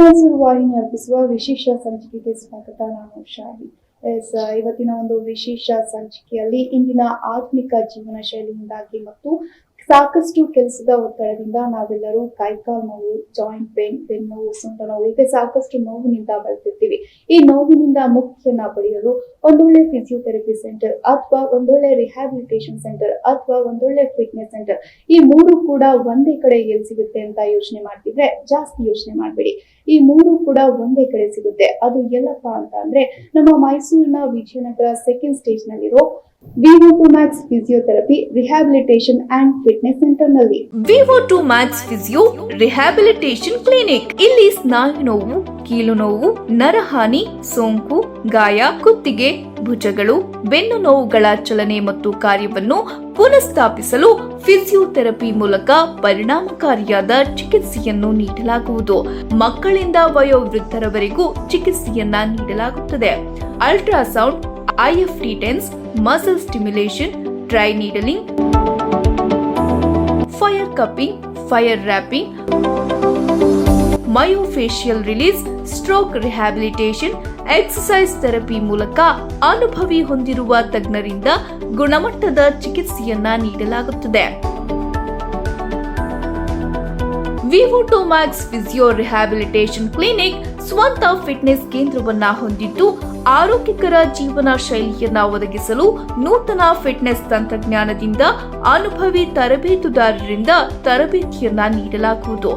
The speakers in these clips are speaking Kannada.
ಮೈಸೂರು ವಾಹಿನಿ ಅರ್ಪಿಸುವ ವಿಶೇಷ ಸಂಚಿಕೆಗೆ ಸ್ವಾಗತ. ನಾನು ಶಾಹಿ. ಇವತ್ತಿನ ಒಂದು ವಿಶೇಷ ಸಂಚಿಕೆಯಲ್ಲಿ ಇಂದಿನ ಆಧುನಿಕ ಜೀವನ ಶೈಲಿಯಿಂದಾಗಿ ಮತ್ತು ಸಾಕಷ್ಟು ಕೆಲಸದ ಒತ್ತಡದಿಂದ ನಾವೆಲ್ಲರೂ ಕೈಕಾಲು ನೋವು, ಜಾಯಿಂಟ್ ಪೇನ್, ಬೆನ್ನು, ಸೊಂಟ ನೋವು ಹೀಗೆ ಸಾಕಷ್ಟು ನೋವಿನಿಂದ ಬಳಲ್ತಿರ್ತೀವಿ. ಈ ನೋವಿನಿಂದ ಮುಕ್ತಿಯನ್ನ ಪಡೆಯಲು ಒಂದೊಳ್ಳೆ ಫಿಸಿಯೋಥೆರಪಿ ಸೆಂಟರ್ ಅಥವಾ ಒಂದೊಳ್ಳೆ ರಿಹ್ಯಾಬಿಲಿಟೇಷನ್ ಸೆಂಟರ್ ಅಥವಾ ಒಂದೊಳ್ಳೆ ಫಿಟ್ನೆಸ್ ಸೆಂಟರ್, ಈ ಮೂರು ಕೂಡ ಒಂದೇ ಕಡೆ ಎಲ್ಲಿ ಸಿಗುತ್ತೆ ಅಂತ ಯೋಚನೆ ಮಾಡ್ತಿದ್ರೆ ಜಾಸ್ತಿ ಯೋಚನೆ ಮಾಡಬೇಡಿ. ಈ ಮೂರು ಕೂಡ ಒಂದೇ ಕಡೆ ಸಿಗುತ್ತೆ. ಅದು ಎಲ್ಲಪ್ಪ ಅಂತ ಅಂದ್ರೆ ನಮ್ಮ ಮೈಸೂರಿನ ವಿಜಯನಗರ ಸೆಕೆಂಡ್ ಸ್ಟೇಜ್ ನಲ್ಲಿರೋ Vivo2 Max physiotherapy rehabilitation and fitness centre ನಲ್ಲಿ Vivo2 Max physio rehabilitation clinic. ಇಲ್ಲಿ ಸ್ನಾಯು ನೋವು, ಕೀಲು ನೋವು, ನರಹಾನಿ, ಸೋಂಕು, ಗಾಯ, ಕುತ್ತಿಗೆ, ಭುಜಗಳು, ಬೆನ್ನು ನೋವುಗಳ ಚಲನೆ ಮತ್ತು ಕಾರ್ಯವನ್ನು ಪುನಃಸ್ಥಾಪಿಸಲು ಫಿಸಿಯೋಥೆರಪಿ ಮೂಲಕ ಪರಿಣಾಮಕಾರಿಯಾದ ಚಿಕಿತ್ಸೆಯನ್ನು ನೀಡಲಾಗುವುದು. ಮಕ್ಕಳಿಂದ ವಯೋವೃದ್ಧರವರೆಗೂ ಚಿಕಿತ್ಸೆಯನ್ನ ನೀಡಲಾಗುತ್ತದೆ. Ultrasound, IFT TENS, muscle stimulation, dry needling, fire cupping, fire wrapping, myofascial release, stroke rehabilitation, exercise therapy ಮೂಲಕ ಅನುಭವಿ ಹೊಂದಿರುವ ತಜ್ಞರಿಂದ ಗುಣಮಟ್ಟದ ಚಿಕಿತ್ಸೆಯನ್ನ ನೀಡಲಾಗುತ್ತದೆ. Vivo2 Max physio rehabilitation clinic ಸ್ವಂತ ಫಿಟ್ನೆಸ್ ಕೇಂದ್ರವನ್ನ ಹೊಂದಿದ್ದು ಆರೋಗ್ಯಕರ ಜೀವನ ಶೈಲಿಯನ್ನ ಒದಗಿಸಲು ನೂತನ ಫಿಟ್ನೆಸ್ ತಂತ್ರಜ್ಞಾನದಿಂದ ಅನುಭವಿ ತರಬೇತುದಾರರಿಂದ ತರಬೇತಿಯನ್ನ ನೀಡಲಾಗುವುದು.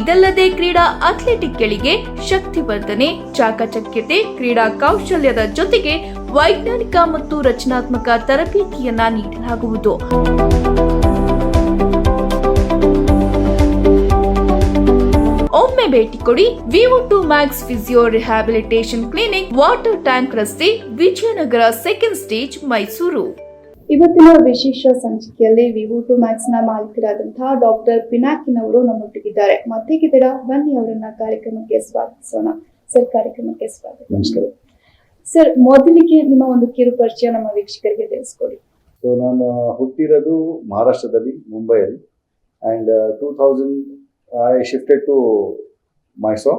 ಇದಲ್ಲದೆ ಕ್ರೀಡಾ ಅಥ್ಲೆಟಿಕ್ಗಳಿಗೆ ಶಕ್ತಿವರ್ಧನೆ, ಚಾಕಚಕ್ಯತೆ, ಕ್ರೀಡಾ ಕೌಶಲ್ಯದ ಜೊತೆಗೆ ವೈಜ್ಞಾನಿಕ ಮತ್ತು ರಚನಾತ್ಮಕ ತರಬೇತಿಯನ್ನ ನೀಡಲಾಗುವುದು. ಒಮ್ಮೆ ಭೇಟಿ ಕೊಡಿ. Vivo2 Max physio rehabilitation clinic, water tank ರಸ್ತೆ, ವಿಜಯನಗರ ಸೆಕೆಂಡ್ ಸ್ಟೇಜ್, ಮೈಸೂರು. ಇವತ್ತಿನ ವಿಶೇಷ ಸಂಚಿಕೆಯಲ್ಲಿ Vivo2 Max ನ ಮಾಲೀಕರಾದಂತಹ ಡಾಕ್ಟರ್ ಪಿನಾಕಿನವರು ನಮ್ಮೊಟ್ಟಿಗಿದ್ದಾರೆ. ಮತ್ತೆಗಿದ್ದೀರ, ಬನ್ನಿ ಅವರನ್ನ ಕಾರ್ಯಕ್ರಮಕ್ಕೆ ಸ್ವಾಗತಿಸೋಣ. ಸರ್, ಕಾರ್ಯಕ್ರಮಕ್ಕೆ ಸ್ವಾಗತ. ನಮಸ್ಕಾರ ಸರ್, ಮೊದಲಿಗೆ ನಿಮ್ಮ ಒಂದು ಕಿರು ಪರಿಚಯ ನಮ್ಮ ವೀಕ್ಷಕರಿಗೆ ತಿಳಿಸ್ಕೊಡಿ. ಸೊ ನಾನು ಹುಟ್ಟಿರೋದು ಮಹಾರಾಷ್ಟ್ರದಲ್ಲಿ, ಮುಂಬೈಯಲ್ಲಿ. And 2000 I shifted to Mysuru.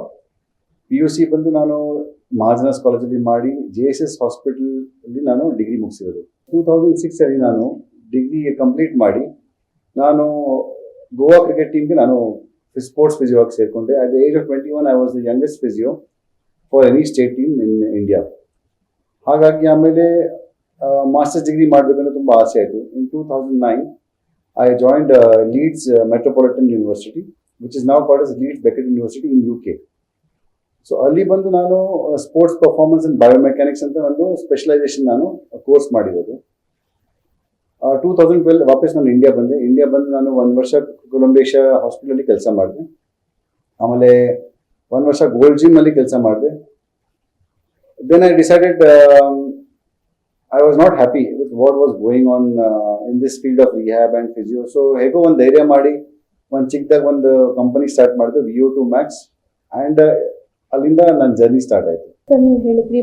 PUC ಬಂದು ನಾನು ಮಹಾಜನಸ್ ಕಾಲೇಜಲ್ಲಿ ಮಾಡಿ JSS ಹಾಸ್ಪಿಟಲ್ ಅಲ್ಲಿ ನಾನು ಡಿಗ್ರಿ ಮುಗಿಸಿರೋದು. 2006 ಅಲ್ಲಿ ನಾನು ಡಿಗ್ರಿ ಕಂಪ್ಲೀಟ್ ಮಾಡಿ ನಾನು ಗೋವಾ ಕ್ರಿಕೆಟ್ ಟೀಮ್ಗೆ ನಾನು ಸ್ಪೋರ್ಟ್ಸ್ ಫಿಸಿಯೋ ಆಗಿ ಸೇರಿಕೊಂಡೆ. At the age of 21 I was the youngest physio for any state team in India. ಹಾಗಾಗಿ ಆಮೇಲೆ ಮಾಸ್ಟರ್ಸ್ ಡಿಗ್ರಿ ಮಾಡಬೇಕಂದ್ರೆ ತುಂಬ ಆಸೆ ಆಯಿತು. In 2009 I joined Leeds Metropolitan University, which is now called as Leeds Beckett University in UK. So ಅಲ್ಲಿ ಬಂದು ನಾನು ಸ್ಪೋರ್ಟ್ಸ್ ಪರ್ಫಾರ್ಮೆನ್ಸ್ ಅಂಡ್ ಬಯೋಮೆಕ್ಯಾನಿಕ್ಸ್ ಅಂತ ಒಂದು ಸ್ಪೆಷಲೈಸೇಷನ್ ನಾನು ಕೋರ್ಸ್ ಮಾಡಿರೋದು. 2012 ವಾಪಸ್ ನಾನು ಇಂಡಿಯಾ ಬಂದು ನಾನು 1 ವರ್ಷ ಕೊಲಂಬಿಯಾ ಹಾಸ್ಪಿಟಲಲ್ಲಿ ಕೆಲಸ ಮಾಡಿದೆ. ಆಮೇಲೆ 1 ವರ್ಷ ಗೋಲ್ಡ್ ಜಿಮ್ ಅಲ್ಲಿ ಕೆಲಸ ಮಾಡಿದೆ. Then I decided I was not happy with what was going on in this field of rehab and physio. So ಹೇಗೋ ಒಂದು ಧೈರ್ಯ ಮಾಡಿ ಒಂದು ಚಿಕ್ಕದಾಗ ಒಂದು ಕಂಪನಿ ಸ್ಟಾರ್ಟ್ ಮಾಡಿದೆ, Vivo2 Max. ಆ್ಯಂಡ್ ಅಲ್ಲಿಂದ ನನ್ನ ಜರ್ನಿ ಸ್ಟಾರ್ಟ್ ಆಯಿತು. ಸರ್, ನೀವು ಹೇಳಿದ್ರಿ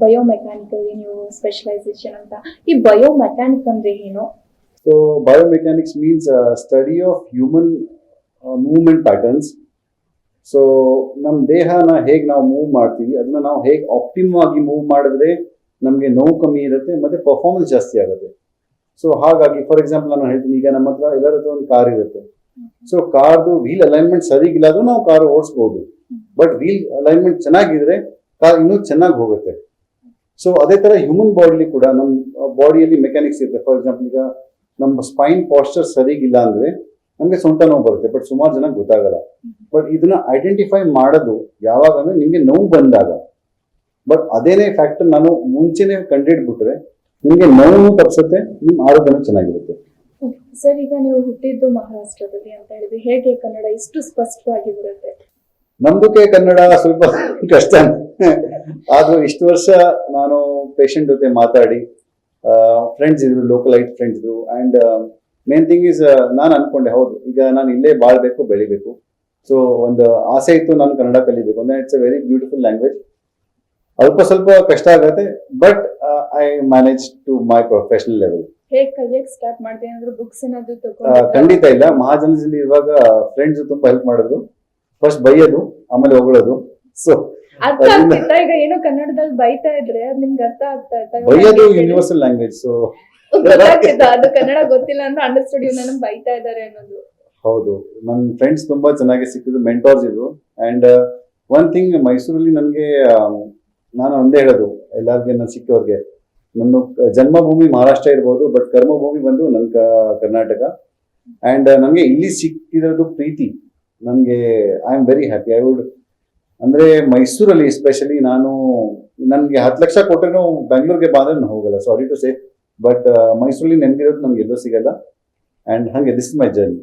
ಬಯೋಮೆಕ್ಯಾನಿಕಲ್ ನೀವು ಸ್ಪೆಷಲೈಸೇಷನ್ ಅಂತ. ಈ ಬಯೋಮೆಕ್ಯಾನಿಕ್ ಅಂದ್ರೆ ಏನು? So biomechanics means study of human movement patterns. So ನಮ್ಮ ದೇಹನ ಹೇಗೆ ನಾವು ಮೂವ್ ಮಾಡ್ತೀವಿ, ಅದನ್ನ ನಾವು ಹೇಗೆ ಆಪ್ಟಿಮಮ್ ಆಗಿ ಮೂವ್ ಮಾಡಿದ್ರೆ ನಮಗೆ ನೋವು ಕಮ್ಮಿ ಇರುತ್ತೆ ಮತ್ತೆ ಪರ್ಫಾರ್ಮೆನ್ಸ್ ಜಾಸ್ತಿ ಆಗುತ್ತೆ. ಸೊ ಹಾಗಾಗಿ ಫಾರ್ ಎಕ್ಸಾಂಪಲ್ ನಾನು ಹೇಳ್ತೀನಿ, ಈಗ ನಮ್ಮ ಹತ್ರ ಎಲ್ಲರ ಹತ್ರ ಒಂದು ಕಾರ್ ಇರುತ್ತೆ. ಸೊ ಕಾರ್ದು ವೀಲ್ ಅಲೈನ್ಮೆಂಟ್ ಸರಿಗಿಲ್ಲ ಆದ್ರೂ ನಾವು ಕಾರ್ ಓಡಿಸ್ಬೋದು. ಬಟ್ ವೀಲ್ ಅಲೈನ್ಮೆಂಟ್ ಚೆನ್ನಾಗಿದ್ರೆ ಕಾರ್ ಇನ್ನೂ ಚೆನ್ನಾಗಿ ಹೋಗುತ್ತೆ. ಸೊ ಅದೇ ತರ ಹ್ಯೂಮನ್ ಬಾಡಿಲಿ ಕೂಡ ನಮ್ಮ ಬಾಡಿಯಲ್ಲಿ ಮೆಕ್ಯಾನಿಕ್ಸ್ ಇರುತ್ತೆ. ಫಾರ್ ಎಕ್ಸಾಂಪಲ್ ಈಗ ನಮ್ಮ ಸ್ಪೈನ್ ಪಾಸ್ಚರ್ ಸರಿಗಿಲ್ಲ ಅಂದ್ರೆ ನಮಗೆ ಸೊಂಟ ನೋವು ಬರುತ್ತೆ, ಬಟ್ ಸುಮಾರು ಜನ ಗೊತ್ತಾಗಲ್ಲ. ಬಟ್ ಇದನ್ನ ಐಡೆಂಟಿಫೈ ಮಾಡೋದು ಯಾವಾಗ ಅಂದ್ರೆ ನಿಮ್ಗೆ ನೋವು ಬಂದಾಗ. ಬಟ್ ಅದೇನೇ ಫ್ಯಾಕ್ಟರ್ ನಾನು ಮುಂಚೆನೆ ಕಂಡುಹಿಡ್ಬಿಟ್ರೆ ನಿಮ್ಗೆ ನೋವು ತಪ್ಪಿಸುತ್ತೆ, ನಿಮ್ಮ ಆರೋಗ್ಯನೂ ಚೆನ್ನಾಗಿರುತ್ತೆ. ಸರ್, ಈಗ ನೀವು ಹುಟ್ಟಿದ್ದು ಮಹಾರಾಷ್ಟ್ರದಲ್ಲಿ ಅಂತ ಹೇಳಿದ್ರೆ ಹೇಗೆ ಕನ್ನಡ ಇಷ್ಟು ಸ್ಪಷ್ಟವಾಗಿ ಬರುತ್ತೆ? ನಮ್ದಕ್ಕೆ ಕನ್ನಡ ಸ್ವಲ್ಪ ಕಷ್ಟ. ಆದ್ರೂ ಇಷ್ಟು ವರ್ಷ ನಾನು ಪೇಷಂಟ್ ಜೊತೆ ಮಾತಾಡಿ, ಫ್ರೆಂಡ್ಸ್ ಇದ್ರು, ಲೋಕಲೈಟ್ ಫ್ರೆಂಡ್ಸ್ ಇದ್ರು. ಆ್ಯಂಡ್ ಮೇನ್ ಥಿಂಗ್ ಇಸ್ ನಾನು ಅನ್ಕೊಂಡೆ, ಹೌದು ಈಗ ನಾನು ಇಲ್ಲೇ ಬಾಳ್ಬೇಕು, ಬೆಳಿಬೇಕು. ಸೊ ಒಂದು ಆಸೆ ಇತ್ತು ನಾನು ಕನ್ನಡ ಕಲಿಬೇಕು ಅಂದ್ರೆ. It's a very beautiful language. ಅಲ್ಪ ಸ್ವಲ್ಪ ಕಷ್ಟ ಆಗುತ್ತೆ, but I manage to my professional level. ಹೇಗ್ ಕಲಿಯಕ್ ಸ್ಟಾರ್ಟ್ ಮಾಡಿದೆ ಏನಾದ್ರು ಬುಕ್ಸ್ ಏನಾದ್ರು ಖಂಡಿತ ಇಲ್ಲ. ಮಹಾಜನದಲ್ಲಿ ಇರುವಾಗ ಫ್ರೆಂಡ್ಸ್ ತುಂಬಾ ಹೆಲ್ಪ್ ಮಾಡಿದ್ರು. ಫಸ್ಟ್ ಬೈಯೋದು, ಆಮೇಲೆ ಹೊಗಳೋದು. ಸೊ ಅರ್ಥ ಆಗ್ತಿತ್ತಾ? ಈಗ ಏನೋ ಕನ್ನಡದಲ್ಲಿ ಬೈತಾ ಇದ್ರೆ ಅದ್ ನಿಮ್ಗೆ ಅರ್ಥ ಆಗ್ತಾ ಇತ್ತಾ? ಬೈಯೋದು ಯೂನಿವರ್ಸಲ್ ಲ್ಯಾಂಗ್ವೇಜ್. ಸೊ ಗೊತ್ತಾಗ್ತಿತ್ತ ಅದು ಕನ್ನಡ ಗೊತ್ತಿಲ್ಲ ಅಂದ್ರೆ ಅಂಡರ್ಸ್ಟುಡ್ ಇವ್ ನನ್ ಬೈತಾ ಇದಾರೆ ಅನ್ನೋದು? ಹೌದು, ನನ್ನ ಫ್ರೆಂಡ್ಸ್ ತುಂಬಾ ಚೆನ್ನಾಗಿ ಸಿಕ್ಕಿದ್ರು, ಮೆಂಟೋರ್ಸ್ ಇದ್ರು. ಅಂಡ್ ಒನ್ ಥಿಂಗ್, ಮೈಸೂರಲ್ಲಿ ನನಗೆ ನಾನು ಒಂದೇ ಹೇಳೋದು ಎಲ್ಲಾರ್ಗೆ, ನನ್ನ ಸಿಕ್ಕವ್ರಿಗೆ, ನನ್ನ ಜನ್ಮಭೂಮಿ ಮಹಾರಾಷ್ಟ್ರ ಇರ್ಬೋದು, ಬಟ್ ಕರ್ಮಭೂಮಿ ಬಂದು ನನ್ನ ಕರ್ನಾಟಕ. ಅಂಡ್ ನನಗೆ ಇಲ್ಲಿ ಸಿಕ್ಕಿರೋದು ಪ್ರೀತಿ. ನನಗೆ I am very happy. I would ಅಂದ್ರೆ ಮೈಸೂರಲ್ಲಿ ಎಸ್ಪೆಷಲಿ ನನಗೆ 10 ಲಕ್ಷ ಕೊಟ್ಟರೆ ಬೆಂಗಳೂರಿಗೆ ಬಂದ್ರೆ ನಾನು ಹೋಗಲ್ಲ, ಸಾರಿ ಟು ಸೇ. ಬಟ್ ಮೈಸೂರಲ್ಲಿ ನೆಮ್ಮದಿರೋದು ನಮ್ಗೆ ಎಲ್ಲೂ ಸಿಗಲ್ಲ. ಅಂಡ್ ಹಂಗೆ this is my journey.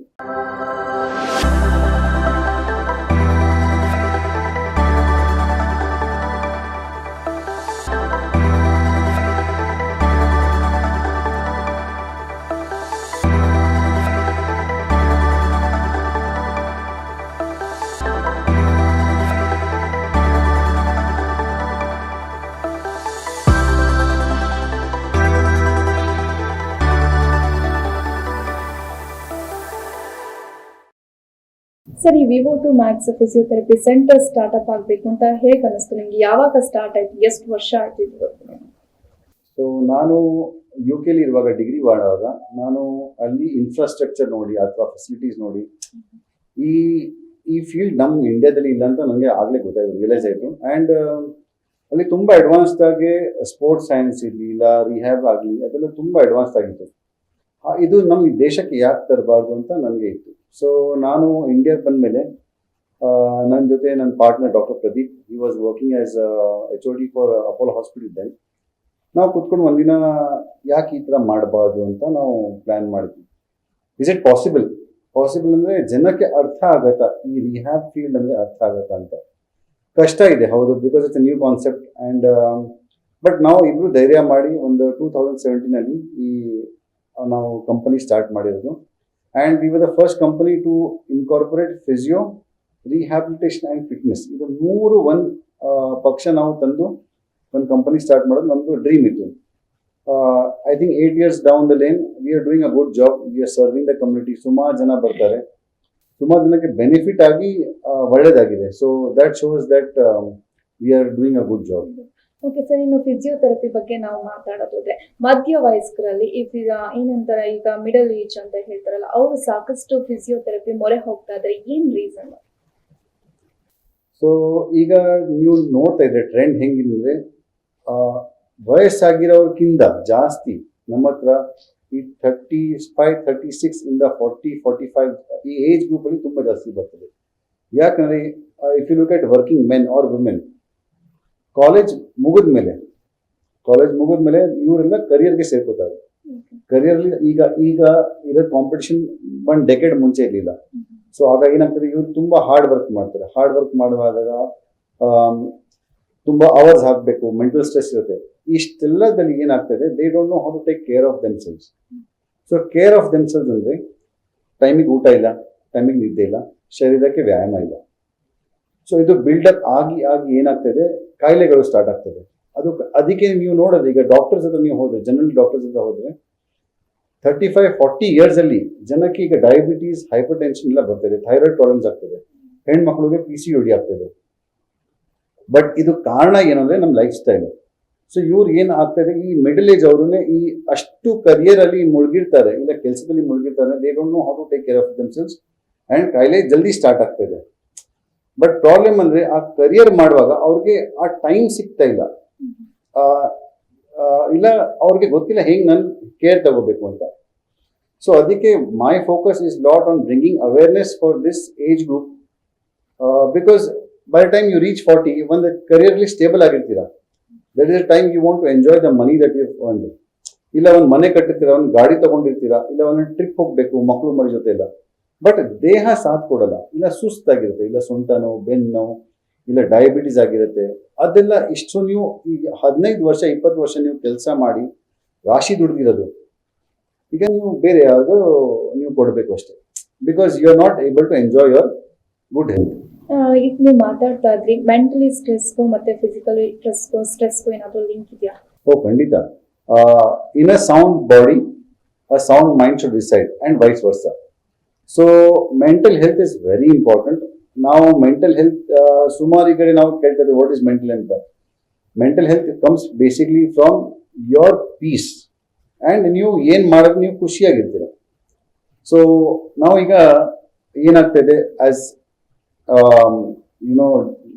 Sir, ಈ ವಿವೋ2 ಮ್ಯಾಕ್ಸ್ ಫಿಸಿಯೋಥೆರಪಿ ಸೆಂಟರ್ ಸ್ಟಾರ್ಟ್ಅಪ್ ಆಗ್ಬೇಕು ಅಂತ ಹೇಗ್ ಅನಿಸ್ತು ನಿಮ್ಗೆ? ಯಾವಾಗ ಸ್ಟಾರ್ಟ್ ಆಯ್ತು? ಎಷ್ಟು ವರ್ಷ ಆಯ್ತು ಇದು? ಸೊ ನಾನು UK ಇರುವಾಗ, ಡಿಗ್ರಿ ಮಾಡುವಾಗ, ನಾನು ಅಲ್ಲಿ ಇನ್ಫ್ರಾಸ್ಟ್ರಕ್ಚರ್ ನೋಡಿ ಅಥವಾ ಫೆಸಿಲಿಟೀಸ್ ನೋಡಿ ಈ ಫೀಲ್ಡ್ ನಮ್ಮ ಇಂಡಿಯಾದಲ್ಲಿ ಇಲ್ಲ ಅಂತ ನನಗೆ ಆಗ್ಲೇ ಗೊತ್ತಾಯ್ತು, ರಿಯಲೈಸ್ ಆಯ್ತು. ಅಂಡ್ ಅಲ್ಲಿ ತುಂಬಾ ಅಡ್ವಾನ್ಸ್ಡ್ ಆಗಿ ಸ್ಪೋರ್ಟ್ಸ್ ಸೈನ್ಸ್ ಇರಲಿ, ಇಲ್ಲ ರಿಹ್ಯಾಬ್ ಆಗಲಿ, ಅದೆಲ್ಲ ತುಂಬಾ ಅಡ್ವಾನ್ಸ್ಡ್ ಆಗಿತ್ತು. ಇದು ನಮ್ಮ ದೇಶಕ್ಕೆ ಯಾಕೆ ತರಬಾರ್ದು ಅಂತ ನನಗೆ ಇತ್ತು. ಸೊ ನಾನು ಇಂಡಿಯಾಗೆ ಬಂದಮೇಲೆ ನನ್ನ ಜೊತೆ ನನ್ನ partner doctor Pradeep, he was working as HOD for Apollo hospital ಇದ್ದಲ್ಲಿ, ನಾವು ಕುತ್ಕೊಂಡು ಒಂದಿನ ಯಾಕೆ ಈ ಥರ ಮಾಡಬಾರ್ದು ಅಂತ ನಾವು ಪ್ಲ್ಯಾನ್ ಮಾಡಿದ್ವಿ. ಇಸ್ ಇಟ್ ಪಾಸಿಬಲ್ ಅಂದರೆ ಜನಕ್ಕೆ ಅರ್ಥ ಆಗತ್ತಾ, ಈ ರಿಹ್ಯಾಬ್ ಫೀಲ್ಡ್ ಅಂದರೆ ಅರ್ಥ ಆಗತ್ತಾ ಅಂತ. ಕಷ್ಟ ಇದೆ, ಹೌದು, because it's a new concept. And but ನಾವು ಇಬ್ಬರು ಧೈರ್ಯ ಮಾಡಿ ಒಂದು 2017 ನಾವು ಕಂಪನಿ ಸ್ಟಾರ್ಟ್ ಮಾಡಿರೋದು. And we were the first company to incorporate physio, rehabilitation and fitness. ಇದು ಮೂರು ಒಂದು ಪಕ್ಷ ನಾವು ತಂದು ಒಂದು ಕಂಪನಿ ಸ್ಟಾರ್ಟ್ ಮಾಡೋದು ನಮ್ಮದು ಡ್ರೀಮ್ ಇತ್ತು. I think 8 years down the lane we are doing a good job. We are serving the community. ಸುಮಾರು ಜನ ಬರ್ತಾರೆ, ಸುಮಾರು ಜನಕ್ಕೆ ಬೆನಿಫಿಟ್ ಆಗಿ ಒಳ್ಳೇದಾಗಿದೆ. So that shows that we are doing a good job. Okay sir, ಇನ್ನು ಫಿಸಿಯೋಥೆರಪಿ ಬಗ್ಗೆ ನಾವು ಮಾತಾಡೋದಾದ್ರೆ ಮಧ್ಯ ವಯಸ್ಕರಲ್ಲಿ ಏನಂತಾರೆ, ಈಗ ಮಿಡಲ್ ಏಜ್ ಅಂತ ಹೇಳ್ತಾರಲ್ಲ, ಅವರು ಸಾಕಷ್ಟು ಫಿಸಿಯೋಥೆರಪಿ ಮೊರೆ ಹೋಗ್ತಾ ಇದ್ದಾರೆ. ಏನ್ ರೀಸನ್? ಸೊ ಈಗ ನೀವು ನೋಡ್ತಾ ಇದ್ರೆ ಟ್ರೆಂಡ್ ಹೆಂಗಿದ್ರೆ, ವಯಸ್ಸಾಗಿರೋರ್ಕಿಂತ ಜಾಸ್ತಿ ನಮ್ಮ ಹತ್ರ ಈ 35, 36 ಇಂದ 40, 45 ಈ ಏಜ್ ಗ್ರೂಪ್ ಅಲ್ಲಿ ತುಂಬಾ ಜಾಸ್ತಿ ಬರ್ತದೆ. ಯಾಕಂದ್ರೆ if you look at working men or women, college ಮುಗಿದ ಮೇಲೆ ಇವರೆಲ್ಲ ಕರಿಯರ್ಗೆ ಸೇರ್ಕೋತಾರೆ. ಕರಿಯರ್ಲಿ ಈಗ ಇರೋ ಕಾಂಪಿಟೇಷನ್ 1 decade ಮುಂಚೆ ಇರಲಿಲ್ಲ. ಸೊ ಆಗ ಏನಾಗ್ತದೆ, ಇವ್ರು ತುಂಬಾ ಹಾರ್ಡ್ ವರ್ಕ್ ಮಾಡ್ತಾರೆ. ಹಾರ್ಡ್ ವರ್ಕ್ ಮಾಡುವಾಗ ತುಂಬಾ ಅವರ್ಸ್ ಹಾಕಬೇಕು, ಮೆಂಟಲ್ ಸ್ಟ್ರೆಸ್ ಇರುತ್ತೆ. ಇಷ್ಟೆಲ್ಲದಲ್ಲಿ ಏನಾಗ್ತದೆ, they don't know how to take care of themselves. So care of themselves ಅಂದ್ರೆ ಟೈಮಿಗೆ ಊಟ ಇಲ್ಲ, ಟೈಮಿಗೆ ನಿದ್ದೆ ಇಲ್ಲ, ಶರೀರಕ್ಕೆ ವ್ಯಾಯಾಮ ಇಲ್ಲ. ಸೊ ಇದು ಬಿಲ್ಡಪ್ ಆಗಿ ಏನಾಗ್ತದೆ, ಕಾಯಿಲೆಗಳು ಸ್ಟಾರ್ಟ್ ಆಗ್ತದೆ. ಅದಕ್ಕೆ ನೀವು ನೋಡೋದು, ಈಗ ಡಾಕ್ಟರ್ಸ್ ಹತ್ರ ನೀವು ಹೋದ್ರೆ, ಜನರಲ್ ಡಾಕ್ಟರ್ಸ್ ಹತ್ರ ಹೋದ್ರೆ 35-40 years ಅಲ್ಲಿ ಜನಕ್ಕೆ ಈಗ ಡಯಾಬಿಟೀಸ್, ಹೈಪರ್ ಟೆನ್ಷನ್ ಎಲ್ಲ ಬರ್ತದೆ, ಥೈರಾಯ್ಡ್ ಪ್ರಾಬ್ಲಮ್ಸ್ ಆಗ್ತದೆ, ಹೆಣ್ಮಕ್ಳಿಗೆ PCOD ಆಗ್ತದೆ. ಬಟ್ ಇದು ಕಾರಣ ಏನಂದ್ರೆ ನಮ್ಮ ಲೈಫ್ ಸ್ಟೈಲ್. ಸೊ ಇವ್ರು ಏನ್ ಆಗ್ತದೆ, ಈ ಮಿಡಲ್ ಏಜ್ ಅವ್ರನ್ನೇ ಈ ಅಷ್ಟು ಕರಿಯರ್ ಅಲ್ಲಿ ಮುಳುಗಿರ್ತಾರೆ, ಇಲ್ಲ ಕೆಲಸದಲ್ಲಿ ಮುಳುಗಿರ್ತಾರೆ. They don't know how to take care of themselves and ಕಾಯಿಲೆ ಜಲ್ದಿ ಸ್ಟಾರ್ಟ್ ಆಗ್ತದೆ. ಬಟ್ ಪ್ರಾಬ್ಲಮ್ ಅಂದ್ರೆ ಆ ಕರಿಯರ್ ಮಾಡುವಾಗ ಅವ್ರಿಗೆ ಆ ಟೈಮ್ ಸಿಗ್ತಾ ಇಲ್ಲ, ಇಲ್ಲ ಅವ್ರಿಗೆ ಗೊತ್ತಿಲ್ಲ ಹೆಂಗ್ ನಾನು ಕೇರ್ ತಗೋಬೇಕು ಅಂತ. ಸೊ ಅದಕ್ಕೆ my focus is lot on bringing awareness for this age group. Because by the time you reach 40, ಒಂದು ಕರಿಯರ್ಲಿ ಸ್ಟೇಬಲ್ ಆಗಿರ್ತೀರಾ. That is the time you want to enjoy the money that you earned. ಇಲ್ಲ ಒಂದು ಮನೆ ಕಟ್ಟಿರ್ತೀರಾ, ಒಂದು ಗಾಡಿ ತಗೊಂಡಿರ್ತೀರಾ, ಇಲ್ಲ ಒಂದು ಟ್ರಿಪ್ ಹೋಗ್ಬೇಕು ಮಕ್ಕಳು ಮರಿ ಜೊತೆ ಎಲ್ಲ. ಬಟ್ ದೇಹ ಸಾಥ್ ಕೊಡಲ್ಲ, ಇಲ್ಲ ಸುಸ್ತಾಗಿರುತ್ತೆ, ಇಲ್ಲ ಸೊಂಟ ನೋವು, ಬೆನ್ನು ನೋವು, ಇಲ್ಲ ಡಯಾಬಿಟೀಸ್ ಆಗಿರುತ್ತೆ. ಅದೆಲ್ಲ ಇಷ್ಟು ನೀವು ಈಗ 15 ವರ್ಷ 20 ವರ್ಷ ನೀವು ಕೆಲಸ ಮಾಡಿ ರಾಶಿ ದುಡ್ದಿರೋದು ಈಗ ನೀವು ಬೇರೆ ಯಾರಿಗೂ ನೀವು ಕೊಡಬೇಕು ಅಷ್ಟೇ. Because you are not able to enjoy your good health. ಈಗ ನೀವು ಮಾತಾಡ್ತಾ ಇದ್ರಿ, ಮೆಂಟಲಿ ಸ್ಟ್ರೆಸ್ಗೂ ಮತ್ತೆ ಫಿಸಿಕಲಿ ಸ್ಟ್ರೆಸ್ಗೂ ಏನಾದರೂ ಲಿಂಕ್ ಇದೆಯಾ? ಖಂಡಿತ. In a sound body a sound mind should reside, and vice versa. So mental health is very important. Now mental health, ಸುಮಾರು ಈ ಕಡೆ ನಾವು ಕೇಳ್ತಾರೆ ವಾಟ್ ಇಸ್ ಮೆಂಟಲ್ ಅಂತ. Mental health comes basically from your peace and ನೀವು ಏನು ಮಾಡೋದು ನೀವು ಖುಷಿಯಾಗಿರ್ತೀರ. ಸೊ ನಾವು ಈಗ ಏನಾಗ್ತಾಯಿದೆ as